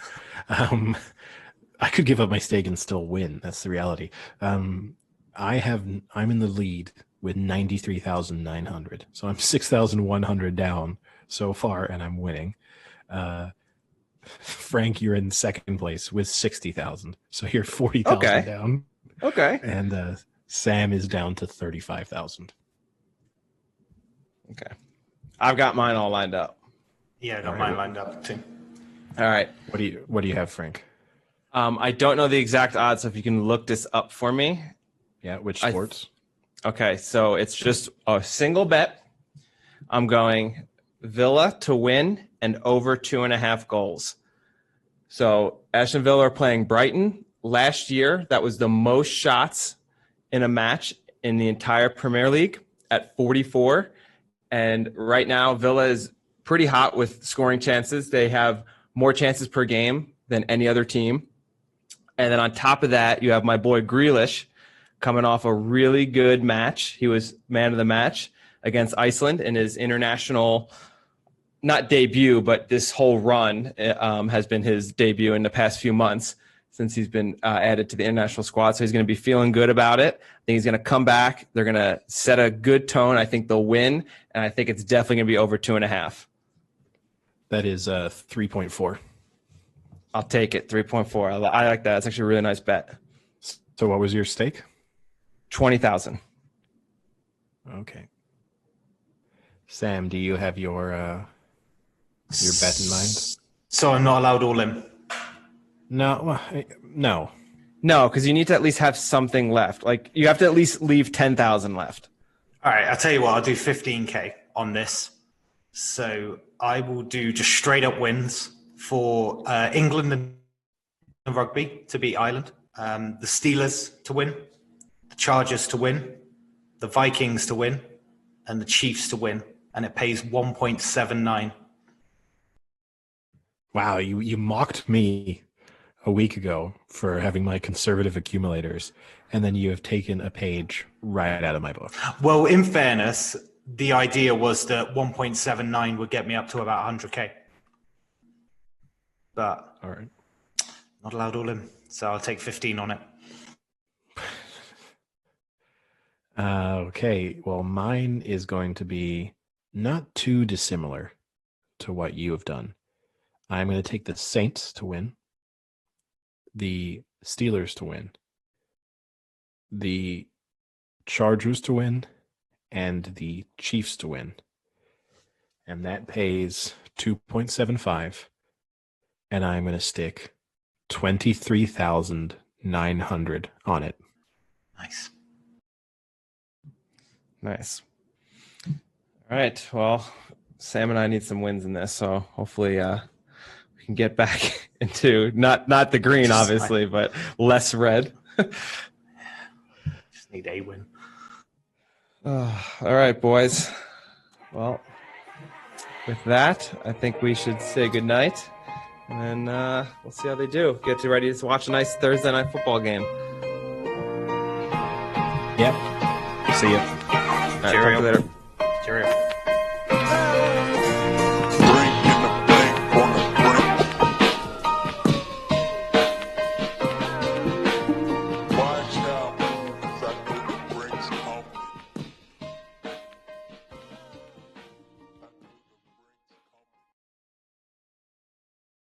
I could give up my stake and still win. That's the reality. I'm in the lead with 93,900. So I'm 6,100 down so far, and I'm winning. Frank, you're in second place with 60,000. So you're 40,000 down. Okay. And Sam is down to 35,000. Okay. I've got mine all lined up. Yeah, I got mine lined up too. All right. What do you have, Frank? I don't know the exact odds, so if you can look this up for me. Yeah, which sports? Okay, so it's just a single bet. I'm going Villa to win and over 2.5 goals. So Aston Villa are playing Brighton. Last year, that was the most shots in a match in the entire Premier League at 44. And right now, Villa is pretty hot with scoring chances. They have more chances per game than any other team. And then on top of that, you have my boy Grealish coming off a really good match. He was man of the match against Iceland in his international, not debut, but this whole run has been his debut in the past few months. since he's been added to the international squad. So he's going to be feeling good about it. I think he's going to come back. They're going to set a good tone. I think they'll win, and I think it's definitely going to be over 2.5. That is 3.4. I'll take it. 3.4. I like that. It's actually a really nice bet. So what was your stake? 20,000. Okay. Sam, do you have your bet in mind? So I'm not allowed all in. No. No, because you need to at least have something left. Like you have to at least leave 10,000 left. All right, I'll tell you what, I'll do 15K on this. So I will do just straight up wins for England and rugby to beat Ireland, the Steelers to win, the Chargers to win, the Vikings to win, and the Chiefs to win. And it pays 1.79. Wow, you mocked me a week ago for having my conservative accumulators, and then you have taken a page right out of my book. Well, in fairness, the idea was that 1.79 would get me up to about 100K. But all right, not allowed all in, so I'll take 15 on it. Okay, well, mine is going to be not too dissimilar to what you have done. I'm going to take the Saints to win, the Steelers to win, the Chargers to win, and the Chiefs to win. And that pays 2.75. And I'm going to stick 23,900 on it. Nice. All right. Well, Sam and I need some wins in this, so hopefully we can get back into not the green, obviously, but less red. Just need a win. All right, boys. Well, with that, I think we should say goodnight, and then we'll see how they do. Get you ready to watch a nice Thursday night football game. Yep. See ya. All right, talk to you later. Cheerio.